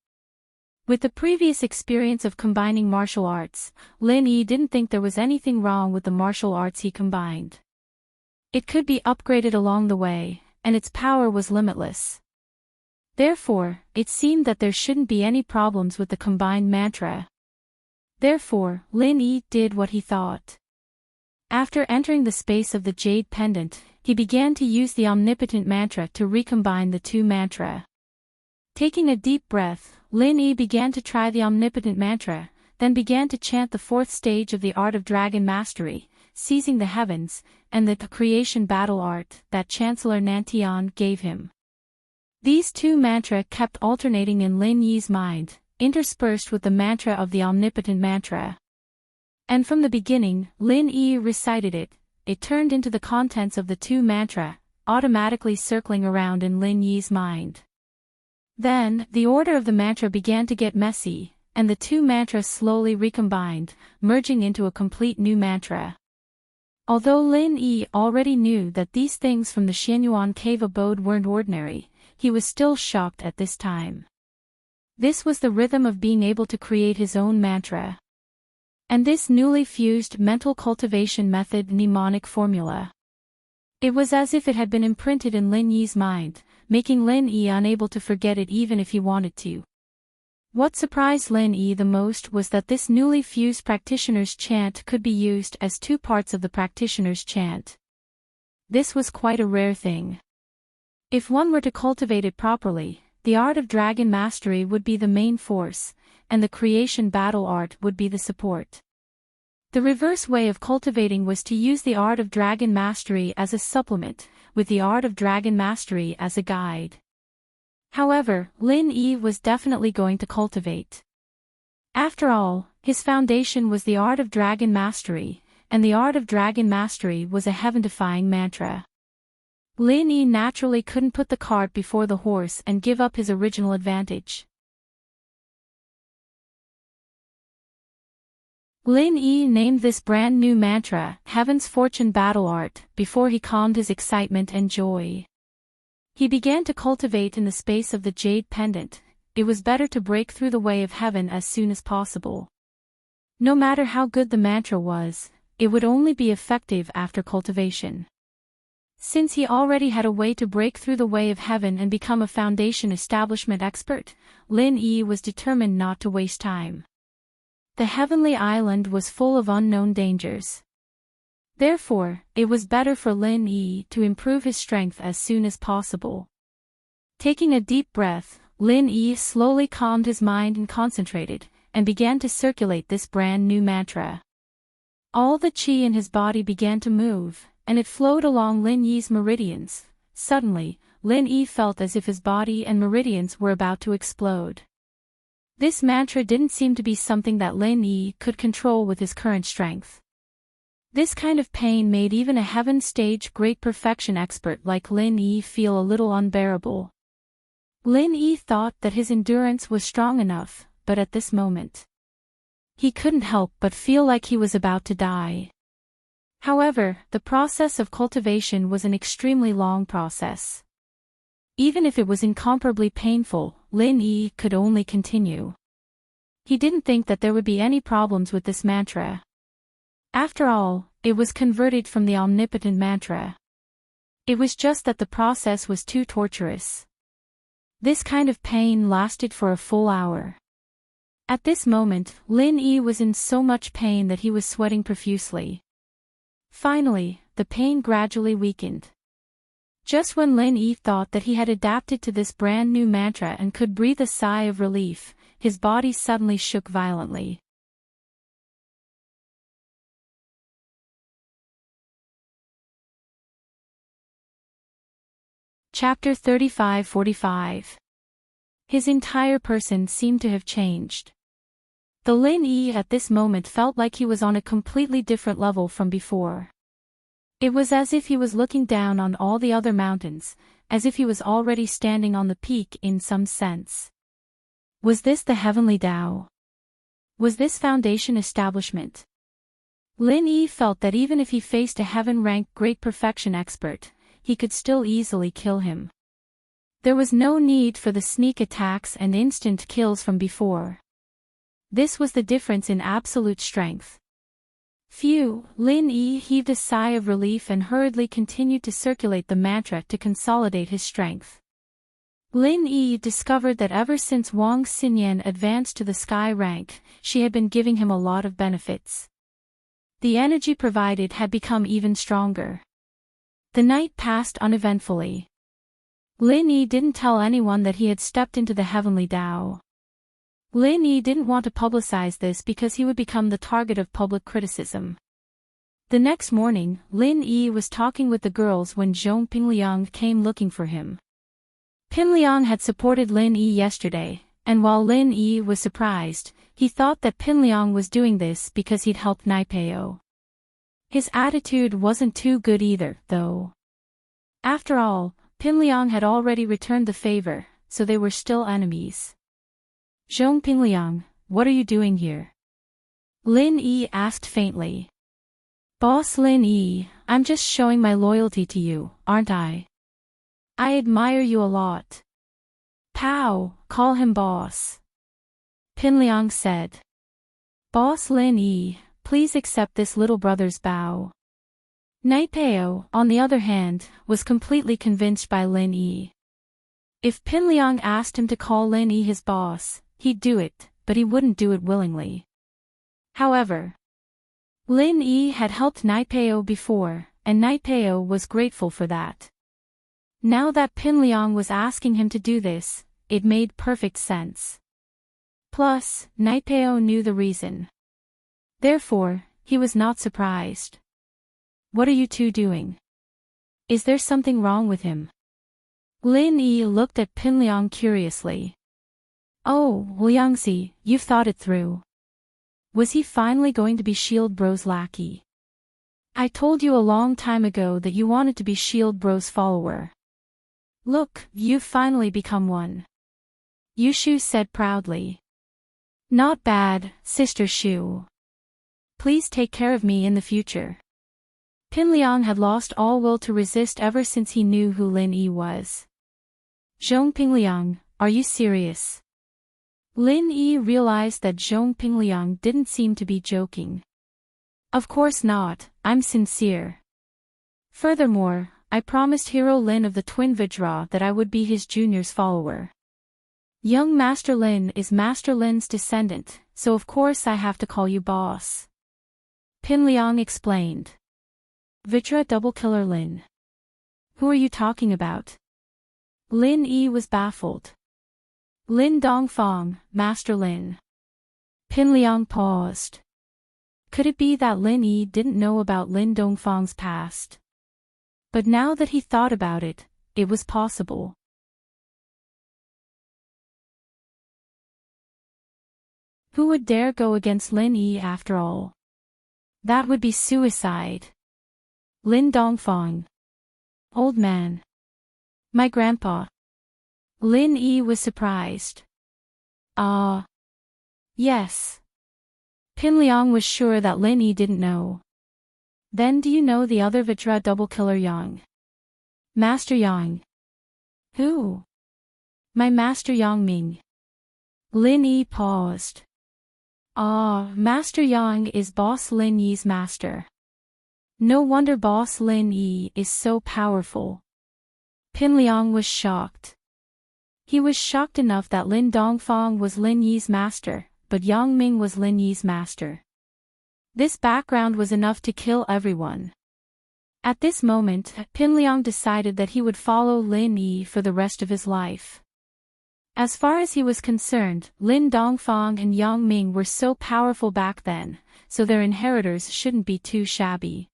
With the previous experience of combining martial arts, Lin Yi didn't think there was anything wrong with the martial arts he combined. It could be upgraded along the way, and its power was limitless. Therefore, it seemed that there shouldn't be any problems with the combined mantra. Therefore, Lin Yi did what he thought. After entering the space of the jade pendant, he began to use the omnipotent mantra to recombine the two mantra. Taking a deep breath, Lin Yi began to try the omnipotent mantra, then began to chant the fourth stage of the Art of Dragon Mastery, seizing the heavens, and the creation battle art that Chancellor Nantian gave him. These two mantra kept alternating in Lin Yi's mind, interspersed with the mantra of the omnipotent mantra. And from the beginning, Lin Yi recited it. It turned into the contents of the two mantra, automatically circling around in Lin Yi's mind. Then, the order of the mantra began to get messy, and the two mantras slowly recombined, merging into a complete new mantra. Although Lin Yi already knew that these things from the Xianyuan cave abode weren't ordinary, he was still shocked at this time. This was the rhythm of being able to create his own mantra. And this newly fused mental cultivation method mnemonic formula. It was as if it had been imprinted in Lin Yi's mind, making Lin Yi unable to forget it even if he wanted to. What surprised Lin Yi the most was that this newly fused practitioner's chant could be used as two parts of the practitioner's chant. This was quite a rare thing. If one were to cultivate it properly, the Art of Dragon Mastery would be the main force, and the creation battle art would be the support. The reverse way of cultivating was to use the Art of Dragon Mastery as a supplement, with the Art of Dragon Mastery as a guide. However, Lin Yi was definitely going to cultivate. After all, his foundation was the Art of Dragon Mastery, and the Art of Dragon Mastery was a heaven-defying mantra. Lin Yi naturally couldn't put the cart before the horse and give up his original advantage. Lin Yi named this brand new mantra Heaven's Fortune Battle Art before he calmed his excitement and joy. He began to cultivate in the space of the jade pendant. It was better to break through the way of heaven as soon as possible. No matter how good the mantra was, it would only be effective after cultivation. Since he already had a way to break through the way of heaven and become a foundation establishment expert, Lin Yi was determined not to waste time. The heavenly island was full of unknown dangers. Therefore, it was better for Lin Yi to improve his strength as soon as possible. Taking a deep breath, Lin Yi slowly calmed his mind and concentrated, and began to circulate this brand new mantra. All the qi in his body began to move, and it flowed along Lin Yi's meridians. Suddenly, Lin Yi felt as if his body and meridians were about to explode. This mantra didn't seem to be something that Lin Yi could control with his current strength. This kind of pain made even a heaven stage great perfection expert like Lin Yi feel a little unbearable. Lin Yi thought that his endurance was strong enough, but at this moment, he couldn't help but feel like he was about to die. However, the process of cultivation was an extremely long process. Even if it was incomparably painful, Lin Yi could only continue. He didn't think that there would be any problems with this mantra. After all, it was converted from the omnipotent mantra. It was just that the process was too torturous. This kind of pain lasted for a full hour. At this moment, Lin Yi was in so much pain that he was sweating profusely. Finally, the pain gradually weakened. Just when Lin Yi thought that he had adapted to this brand new mantra and could breathe a sigh of relief, his body suddenly shook violently. Chapter 35-45. His entire person seemed to have changed. The Lin Yi at this moment felt like he was on a completely different level from before. It was as if he was looking down on all the other mountains, as if he was already standing on the peak in some sense. Was this the heavenly Tao? Was this foundation establishment? Lin Yi felt that even if he faced a heaven-ranked great perfection expert, he could still easily kill him. There was no need for the sneak attacks and instant kills from before. This was the difference in absolute strength. Phew, Lin Yi heaved a sigh of relief and hurriedly continued to circulate the mantra to consolidate his strength. Lin Yi discovered that ever since Wang Xinyan advanced to the sky rank, she had been giving him a lot of benefits. The energy provided had become even stronger. The night passed uneventfully. Lin Yi didn't tell anyone that he had stepped into the heavenly Tao. Lin Yi didn't want to publicize this because he would become the target of public criticism. The next morning, Lin Yi was talking with the girls when Zhong Pingliang came looking for him. Pingliang had supported Lin Yi yesterday, and while Lin Yi was surprised, he thought that Pingliang was doing this because he'd helped Naipeo. His attitude wasn't too good either, though. After all, Pingliang had already returned the favor, so they were still enemies. Zhong Pingliang, what are you doing here? Lin Yi asked faintly. Boss Lin Yi, I'm just showing my loyalty to you, aren't I? I admire you a lot. Pow, call him boss. Pingliang said. Boss Lin Yi, please accept this little brother's bow. Naipeo, on the other hand, was completely convinced by Lin Yi. If Pingliang asked him to call Lin Yi his boss, he'd do it, but he wouldn't do it willingly. However, Lin Yi had helped Naipeo before, and Naipeo was grateful for that. Now that Pingliang was asking him to do this, it made perfect sense. Plus, Naipeo knew the reason. Therefore, he was not surprised. What are you two doing? Is there something wrong with him? Lin Yi looked at Pingliang curiously. Oh, Liangxi, you've thought it through. Was he finally going to be Shield Bro's lackey? I told you a long time ago that you wanted to be Shield Bro's follower. Look, you've finally become one. Yushu said proudly. Not bad, Sister Shu. Please take care of me in the future. Pinliang had lost all will to resist ever since he knew who Lin Yi was. Zhong Pingliang, are you serious? Lin Yi realized that Zhong Pingliang didn't seem to be joking. Of course not, I'm sincere. Furthermore, I promised Hero Lin of the Twin Vajra that I would be his junior's follower. Young Master Lin is Master Lin's descendant, so of course I have to call you boss. Pinliang explained. Vajra double killer Lin. Who are you talking about? Lin Yi was baffled. Lin Dongfang, Master Lin. Pinliang paused. Could it be that Lin Yi didn't know about Lin Dongfang's past? But now that he thought about it, it was possible. Who would dare go against Lin Yi after all? That would be suicide. Lin Dongfang. Old man. My grandpa. Lin Yi was surprised. Yes. Pinliang was sure that Lin Yi didn't know. Then do you know the other Vajra double killer Yang? Master Yang. Who? My Master Yang Ming. Lin Yi paused. Master Yang is Boss Lin Yi's master. No wonder Boss Lin Yi is so powerful. Pinliang was shocked. He was shocked enough that Lin Dongfang was Lin Yi's master, but Yang Ming was Lin Yi's master. This background was enough to kill everyone. At this moment, Pinliang decided that he would follow Lin Yi for the rest of his life. As far as he was concerned, Lin Dongfang and Yang Ming were so powerful back then, so their inheritors shouldn't be too shabby.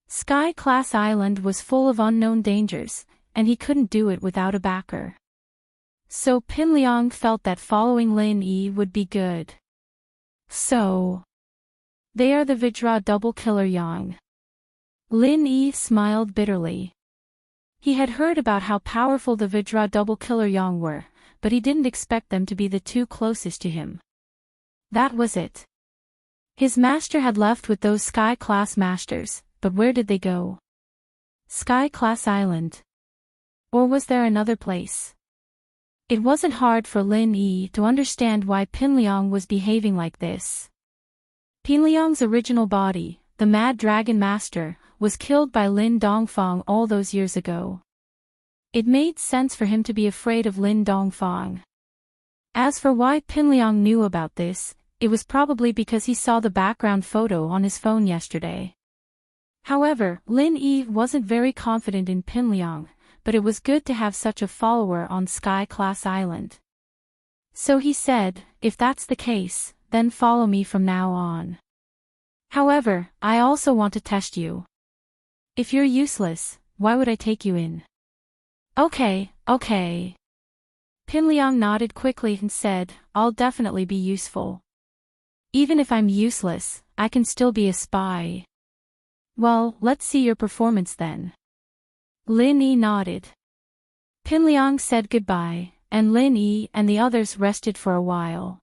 Sky Class Island was full of unknown dangers, and he couldn't do it without a backer. So Pinliang felt that following Lin Yi would be good. So, they are the Vajra double killer Yang. Lin Yi smiled bitterly. He had heard about how powerful the Vajra double killer Yang were, but he didn't expect them to be the two closest to him. That was it. His master had left with those Sky Class masters, but where did they go? Sky Class Island. Or was there another place? It wasn't hard for Lin Yi to understand why Pinliang was behaving like this. Pinliang's original body, the Mad Dragon Master, was killed by Lin Dongfang all those years ago. It made sense for him to be afraid of Lin Dongfang. As for why Pinliang knew about this, it was probably because he saw the background photo on his phone yesterday. However, Lin Yi wasn't very confident in Pinliang, but it was good to have such a follower on Sky Class Island. So he said, if that's the case, then follow me from now on. However, I also want to test you. If you're useless, why would I take you in? Okay. Pinliang nodded quickly and said, I'll definitely be useful. Even if I'm useless, I can still be a spy. Well, let's see your performance then. Lin Yi nodded. Pinliang said goodbye, and Lin Yi and the others rested for a while.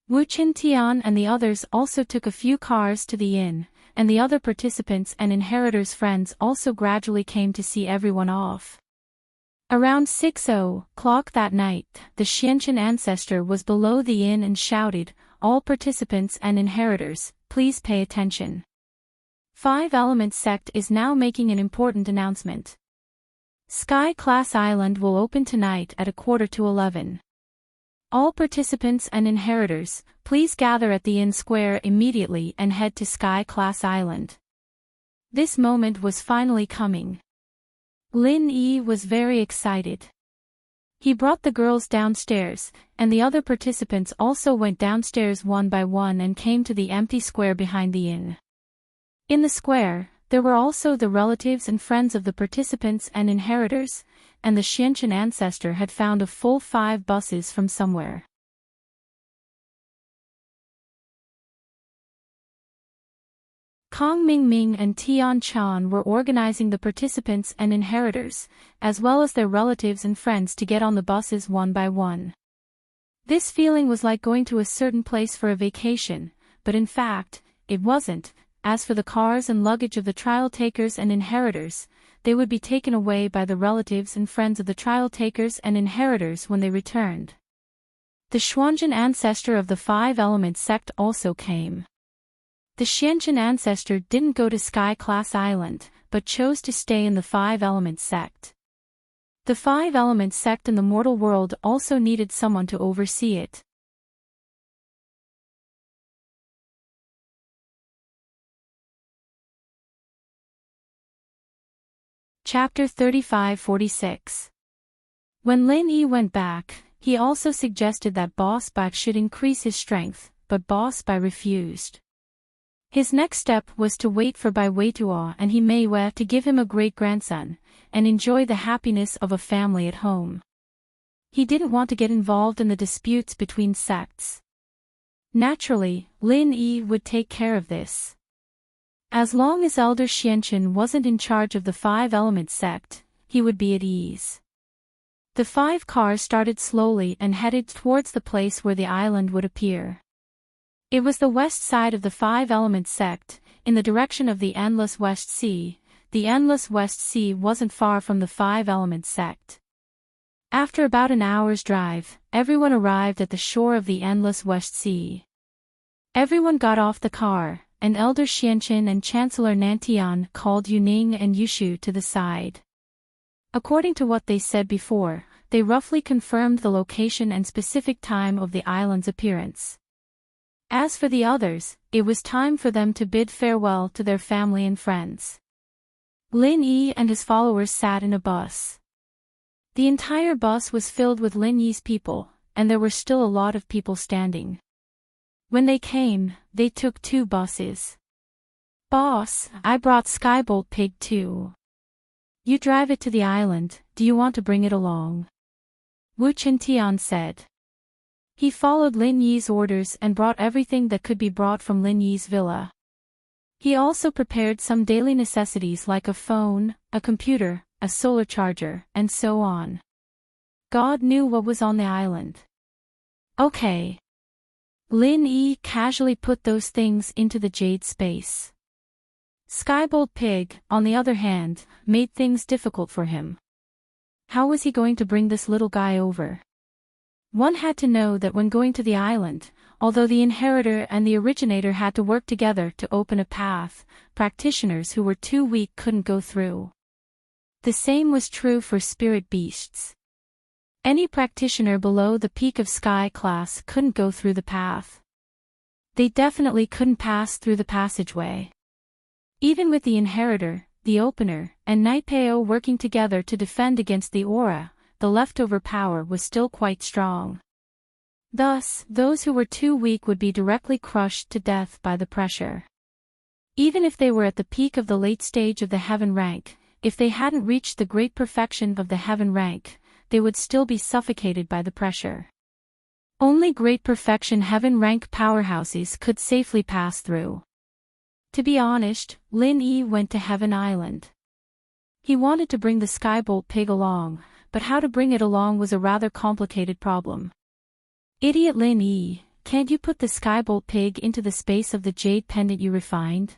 Wu Qintian and the others also took a few cars to the inn, and the other participants and inheritors' friends also gradually came to see everyone off. Around 6:00 that night, the Xianqian ancestor was below the inn and shouted, all participants and inheritors, please pay attention. Five Element Sect is now making an important announcement. Sky Class Island will open tonight at 11:15. All participants and inheritors, please gather at the inn square immediately and head to Sky Class Island. This moment was finally coming. Lin Yi was very excited. He brought the girls downstairs, and the other participants also went downstairs one by one and came to the empty square behind the inn. In the square, there were also the relatives and friends of the participants and inheritors, and the Xianqian ancestor had found a full 5 buses from somewhere. Kong Mingming and Tian Chan were organizing the participants and inheritors, as well as their relatives and friends to get on the buses one by one. This feeling was like going to a certain place for a vacation, but in fact, it wasn't. As for the cars and luggage of the trial takers and inheritors, they would be taken away by the relatives and friends of the trial takers and inheritors when they returned. The Xuanzhen ancestor of the Five Elements sect also came. The Xianzhen ancestor didn't go to Sky Class Island, but chose to stay in the Five Elements sect. The Five Elements sect in the mortal world also needed someone to oversee it. Chapter 35-46. When Lin Yi went back, he also suggested that Boss Bai should increase his strength, but Boss Bai refused. His next step was to wait for Bai Weituo and He Mei Wei to give him a great-grandson, and enjoy the happiness of a family at home. He didn't want to get involved in the disputes between sects. Naturally, Lin Yi would take care of this. As long as Elder Xianchen wasn't in charge of the Five Elements sect, he would be at ease. The 5 cars started slowly and headed towards the place where the island would appear. It was the west side of the Five Elements sect, in the direction of the Endless West Sea. The Endless West Sea wasn't far from the Five Elements sect. After about an hour's drive, everyone arrived at the shore of the Endless West Sea. Everyone got off the car, and Elder Xianchen and Chancellor Nantian called Yuning and Yushu to the side. According to what they said before, they roughly confirmed the location and specific time of the island's appearance. As for the others, it was time for them to bid farewell to their family and friends. Lin Yi and his followers sat in a bus. The entire bus was filled with Lin Yi's people, and there were still a lot of people standing. When they came, they took 2 buses. "Boss, I brought Skybolt Pig too. You drive it to the island, do you want to bring it along?" Wu Chintian said. He followed Lin Yi's orders and brought everything that could be brought from Lin Yi's villa. He also prepared some daily necessities like a phone, a computer, a solar charger, and so on. God knew what was on the island. Okay. Lin Yi casually put those things into the jade space. Skybolt Pig, on the other hand, made things difficult for him. How was he going to bring this little guy over? One had to know that when going to the island, although the inheritor and the originator had to work together to open a path, practitioners who were too weak couldn't go through. The same was true for spirit beasts. Any practitioner below the peak of sky class couldn't go through the path. They definitely couldn't pass through the passageway. Even with the inheritor, the opener, and Nightpeo working together to defend against the aura, the leftover power was still quite strong. Thus, those who were too weak would be directly crushed to death by the pressure. Even if they were at the peak of the late stage of the heaven rank, if they hadn't reached the great perfection of the heaven rank, they would still be suffocated by the pressure. Only great perfection heaven rank powerhouses could safely pass through. To be honest, Lin Yi went to Heaven Island. He wanted to bring the Skybolt Pig along, but how to bring it along was a rather complicated problem. Idiot Lin Yi, can't you put the Skybolt Pig into the space of the jade pendant you refined?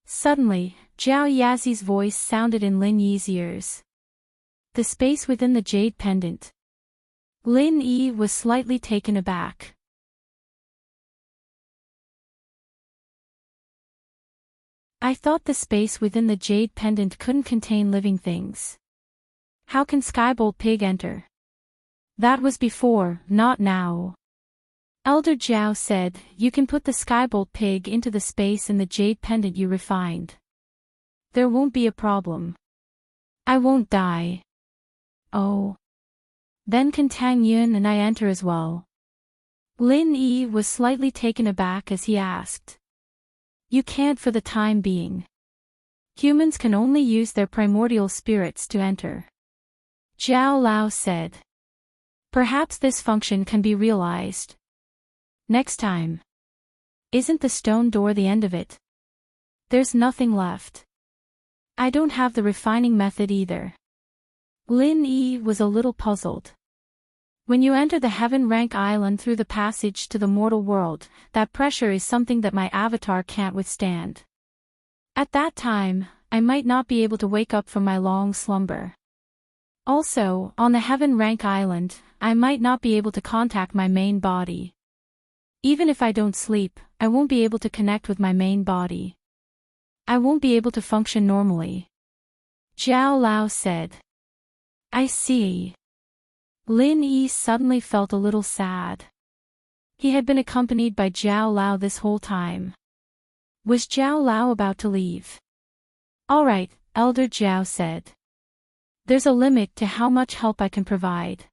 Suddenly, Zhao Yazi's voice sounded in Lin Yi's ears. The space within the jade pendant. Lin Yi was slightly taken aback. I thought the space within the jade pendant couldn't contain living things. How can Skybolt Pig enter? That was before, not now. Elder Zhao said, you can put the Skybolt Pig into the space in the jade pendant you refined. There won't be a problem. I won't die. Oh. Then can Tang Yun and I enter as well? Lin Yi was slightly taken aback as he asked. You can't for the time being. Humans can only use their primordial spirits to enter. Zhao Lao said. Perhaps this function can be realized. Next time. Isn't the stone door the end of it? There's nothing left. I don't have the refining method either. Lin Yi was a little puzzled. When you enter the Heaven Rank Island through the passage to the mortal world, that pressure is something that my avatar can't withstand. At that time, I might not be able to wake up from my long slumber. Also, on the Heaven Rank Island, I might not be able to contact my main body. Even if I don't sleep, I won't be able to connect with my main body. I won't be able to function normally. Zhao Lao said. I see. Lin Yi suddenly felt a little sad. He had been accompanied by Zhao Lao this whole time. Was Zhao Lao about to leave? All right, Elder Zhao said. There's a limit to how much help I can provide.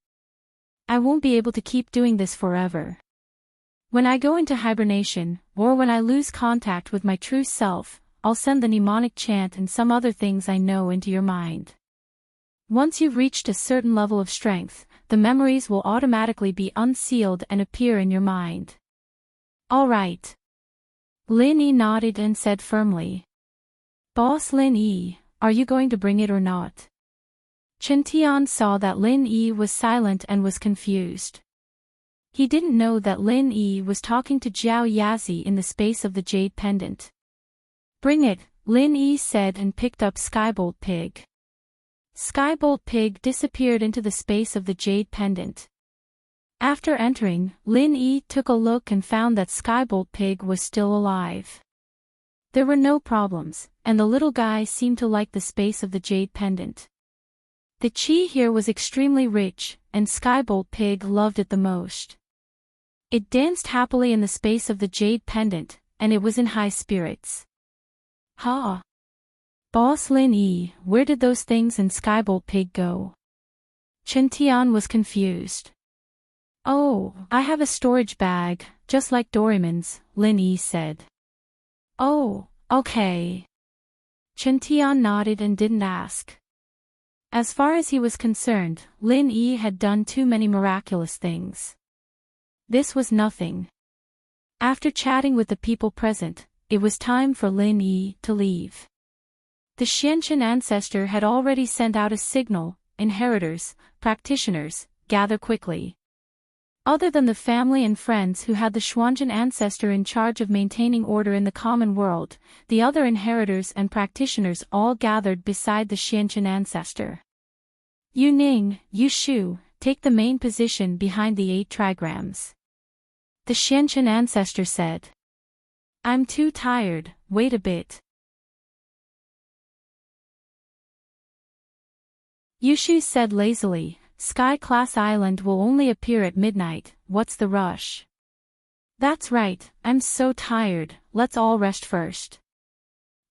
I won't be able to keep doing this forever. When I go into hibernation, or when I lose contact with my true self, I'll send the mnemonic chant and some other things I know into your mind. Once you've reached a certain level of strength, the memories will automatically be unsealed and appear in your mind. All right. Lin Yi nodded and said firmly. Boss Lin Yi, are you going to bring it or not? Chen Tian saw that Lin Yi was silent and was confused. He didn't know that Lin Yi was talking to Zhao Yazi in the space of the jade pendant. Bring it, Lin Yi said and picked up Skybolt Pig. Skybolt Pig disappeared into the space of the jade pendant. After entering, Lin Yi took a look and found that Skybolt Pig was still alive. There were no problems, and the little guy seemed to like the space of the jade pendant. The chi here was extremely rich, and Skybolt Pig loved it the most. It danced happily in the space of the jade pendant, and it was in high spirits. Ha! Boss Lin Yi, where did those things in Skybolt Pig go? Chen Tian was confused. Oh, I have a storage bag, just like Doraemon's, Lin Yi said. Oh, okay. Chen Tian nodded and didn't ask. As far as he was concerned, Lin Yi had done too many miraculous things. This was nothing. After chatting with the people present, it was time for Lin Yi to leave. The Xianqian ancestor had already sent out a signal, inheritors, practitioners, gather quickly. Other than the family and friends who had the Xuanjian ancestor in charge of maintaining order in the common world, the other inheritors and practitioners all gathered beside the Xianqian ancestor. Yu Ning, Yu Shu, take the main position behind the 8 trigrams. The Xianqian ancestor said. I'm too tired, wait a bit. Yushu said lazily, Sky-class island will only appear at midnight, what's the rush? That's right, I'm so tired, let's all rest first.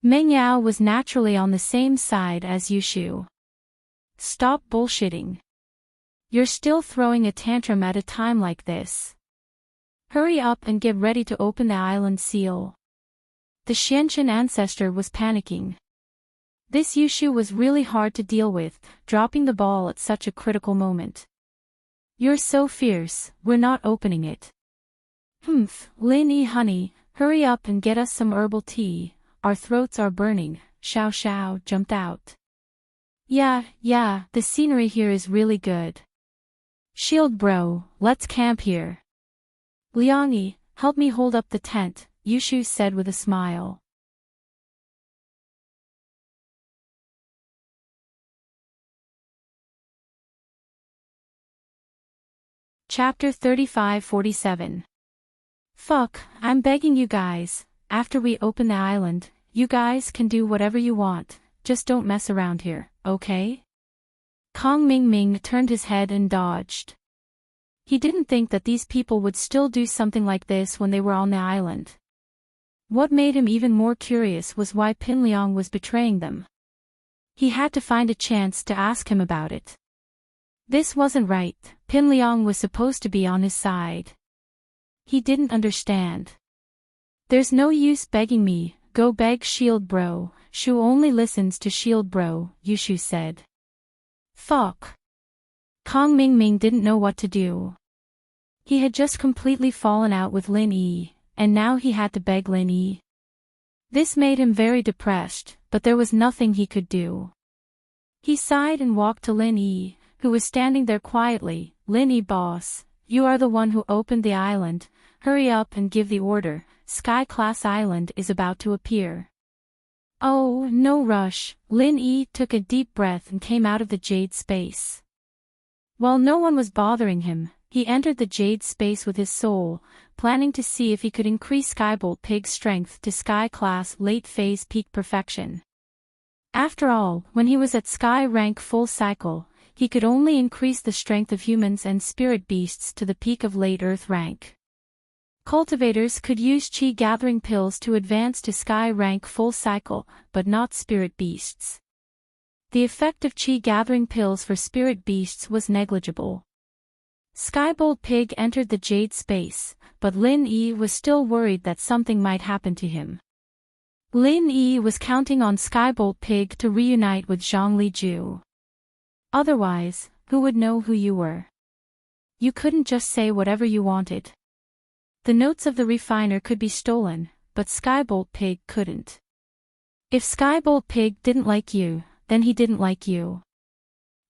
Meng Yao was naturally on the same side as Yushu. Stop bullshitting. You're still throwing a tantrum at a time like this. Hurry up and get ready to open the island seal. The Xianqian ancestor was panicking. This Yushu was really hard to deal with, dropping the ball at such a critical moment. You're so fierce, we're not opening it. Lin Yi honey, hurry up and get us some herbal tea, our throats are burning, Xiao Xiao jumped out. Yeah, the scenery here is really good. Shield bro, let's camp here. Liang Yi, help me hold up the tent, Yushu said with a smile. Chapter 35-47. Fuck, I'm begging you guys, after we open the island, you guys can do whatever you want, just don't mess around here, okay? Kong Ming turned his head and dodged. He didn't think that these people would still do something like this when they were on the island. What made him even more curious was why Pin Liang was betraying them. He had to find a chance to ask him about it. This wasn't right, Pin Liang was supposed to be on his side. He didn't understand. There's no use begging me, go beg Shield Bro, Shu only listens to Shield Bro, Yushu said. Fuck. Kong Ming didn't know what to do. He had just completely fallen out with Lin Yi, and now he had to beg Lin Yi. This made him very depressed, but there was nothing he could do. He sighed and walked to Lin Yi, who was standing there quietly. Lin Yi, boss, you are the one who opened the island. Hurry up and give the order. Sky Class Island is about to appear. Oh, no rush. Lin Yi took a deep breath and came out of the jade space. While no one was bothering him, he entered the jade space with his soul, planning to see if he could increase Skybolt Pig's strength to Sky Class Late Phase Peak Perfection. After all, when he was at Sky Rank Full Cycle, he could only increase the strength of humans and spirit beasts to the peak of Late Earth Rank. Cultivators could use Chi Gathering Pills to advance to Sky Rank Full Cycle, but not spirit beasts. The effect of Chi Gathering Pills for spirit beasts was negligible. Skybolt Pig entered the jade space, but Lin Yi was still worried that something might happen to him. Lin Yi was counting on Skybolt Pig to reunite with Zhongli. Otherwise, who would know who you were? You couldn't just say whatever you wanted. The notes of the refiner could be stolen, but Skybolt Pig couldn't. If Skybolt Pig didn't like you, then he didn't like you.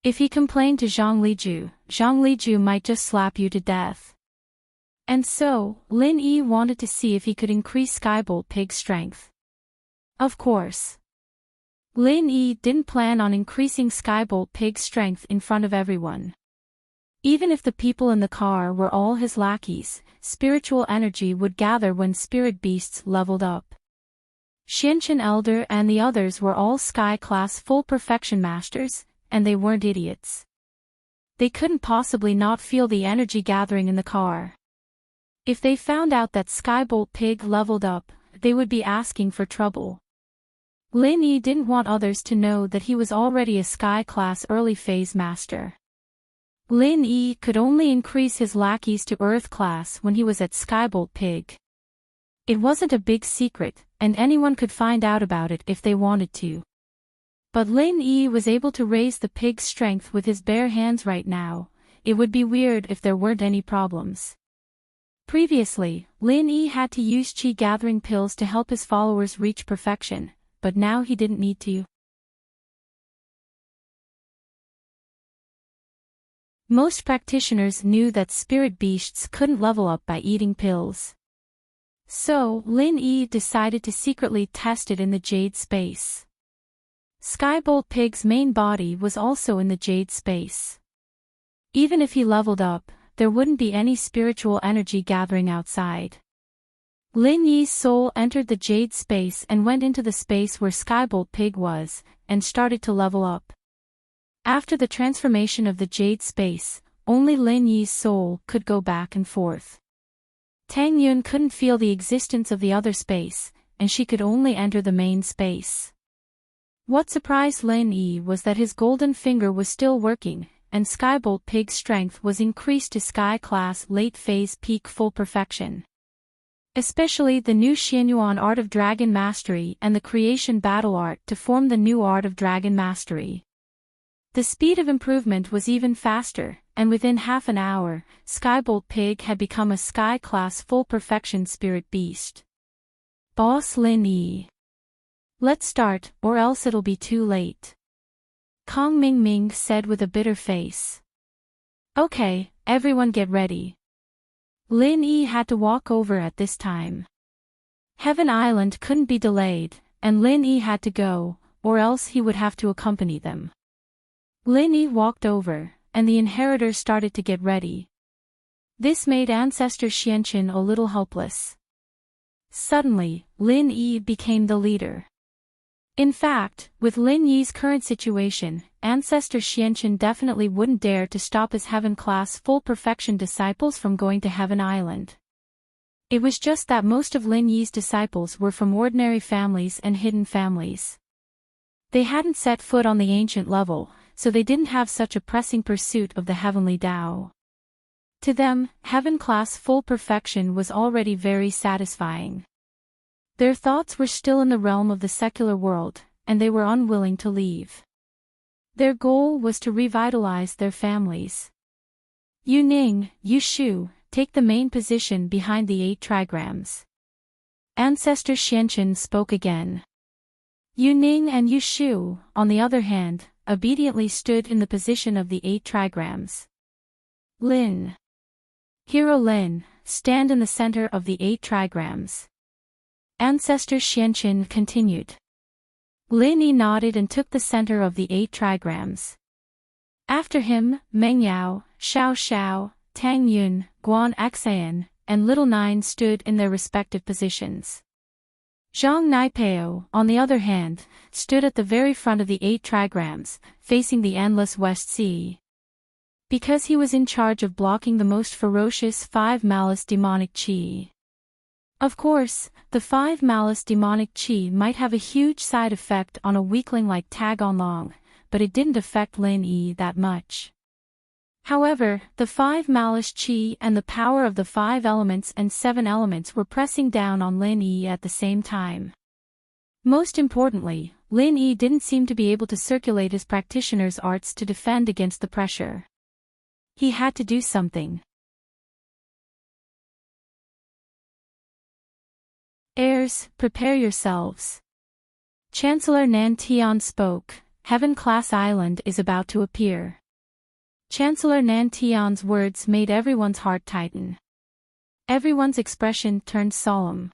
If he complained to Zhongli might just slap you to death. And so, Lin Yi wanted to see if he could increase Skybolt Pig's strength. Of course. Lin Yi didn't plan on increasing Skybolt Pig's strength in front of everyone. Even if the people in the car were all his lackeys, spiritual energy would gather when spirit beasts leveled up. Xianchen Elder and the others were all Sky Class Full Perfection Masters, and they weren't idiots. They couldn't possibly not feel the energy gathering in the car. If they found out that Skybolt Pig leveled up, they would be asking for trouble. Lin Yi didn't want others to know that he was already a Sky Class Early Phase Master. Lin Yi could only increase his lackeys to Earth Class when he was at Skybolt Pig. It wasn't a big secret, and anyone could find out about it if they wanted to. But Lin Yi was able to raise the pig's strength with his bare hands right now. It would be weird if there weren't any problems. Previously, Lin Yi had to use Chi Gathering Pills to help his followers reach perfection, but now he didn't need to. Most practitioners knew that spirit beasts couldn't level up by eating pills. So, Lin Yi decided to secretly test it in the jade space. Skybolt Pig's main body was also in the jade space. Even if he leveled up, there wouldn't be any spiritual energy gathering outside. Lin Yi's soul entered the jade space and went into the space where Skybolt Pig was, and started to level up. After the transformation of the jade space, only Lin Yi's soul could go back and forth. Tang Yun couldn't feel the existence of the other space, and she could only enter the main space. What surprised Lin Yi was that his golden finger was still working, and Skybolt Pig's strength was increased to Sky Class Late Phase Peak Full Perfection. Especially the new Xianyuan Art of Dragon Mastery and the Creation Battle Art to form the new Art of Dragon Mastery. The speed of improvement was even faster, and within half an hour, Skybolt Pig had become a Sky Class Full Perfection Spirit Beast. Boss Lin Yi. Let's start, or else it'll be too late. Kong Ming said with a bitter face. Okay, everyone get ready. Lin Yi had to walk over at this time. Heaven Island couldn't be delayed, and Lin Yi had to go, or else he would have to accompany them. Lin Yi walked over, and the inheritors started to get ready. This made Ancestor Xianchen a little helpless. Suddenly, Lin Yi became the leader. In fact, with Lin Yi's current situation, Ancestor Xianchen definitely wouldn't dare to stop his Heaven Class Full Perfection disciples from going to Heaven Island. It was just that most of Lin Yi's disciples were from ordinary families and hidden families. They hadn't set foot on the ancient level, so they didn't have such a pressing pursuit of the heavenly Tao. To them, Heaven Class Full Perfection was already very satisfying. Their thoughts were still in the realm of the secular world, and they were unwilling to leave. Their goal was to revitalize their families. Yu Ning, Yu Shu, take the main position behind the 8 trigrams. Ancestor Xianchen spoke again. Yu Ning and Yu Shu, on the other hand, obediently stood in the position of the 8 trigrams. Lin. Hero Lin, stand in the center of the 8 trigrams. Ancestor Xianqin continued. Lin Yi nodded and took the center of the 8 trigrams. After him, Meng Yao, Xiao Xiao, Tang Yun, Guan Xan, and Little Nine stood in their respective positions. Zhang Naipeo, on the other hand, stood at the very front of the 8 trigrams, facing the endless West Sea. Because he was in charge of blocking the most ferocious 5 malice demonic chi. Of course, the 5 malice demonic chi might have a huge side effect on a weakling like Tag Onlong, but it didn't affect Lin Yi that much. However, the 5 malice chi and the power of the 5 elements and 7 elements were pressing down on Lin Yi at the same time. Most importantly, Lin Yi didn't seem to be able to circulate his practitioner's arts to defend against the pressure. He had to do something. Heirs, prepare yourselves. Chancellor Nan Tian spoke. Heaven-class island is about to appear. Chancellor Nan Tian's words made everyone's heart tighten. Everyone's expression turned solemn.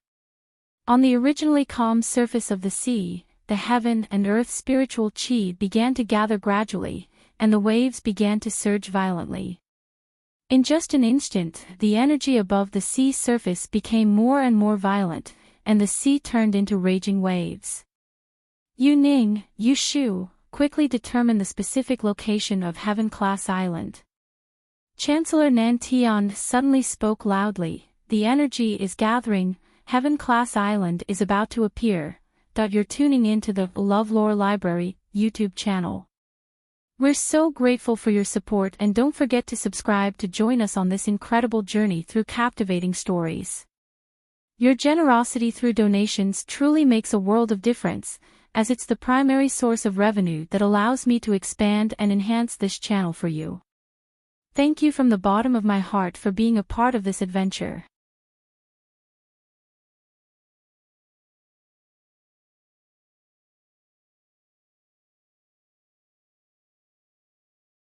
On the originally calm surface of the sea, the heaven and earth spiritual chi began to gather gradually, and the waves began to surge violently. In just an instant, the energy above the sea surface became more and more violent, and the sea turned into raging waves. Yu Ning, Yu Shu, quickly determined the specific location of Heaven-class island. Chancellor Nan Tian suddenly spoke loudly, the energy is gathering, Heaven-class island is about to appear. You're tuning in to the LoveLore Library YouTube channel. We're so grateful for your support, and don't forget to subscribe to join us on this incredible journey through captivating stories. Your generosity through donations truly makes a world of difference, as it's the primary source of revenue that allows me to expand and enhance this channel for you. Thank you from the bottom of my heart for being a part of this adventure.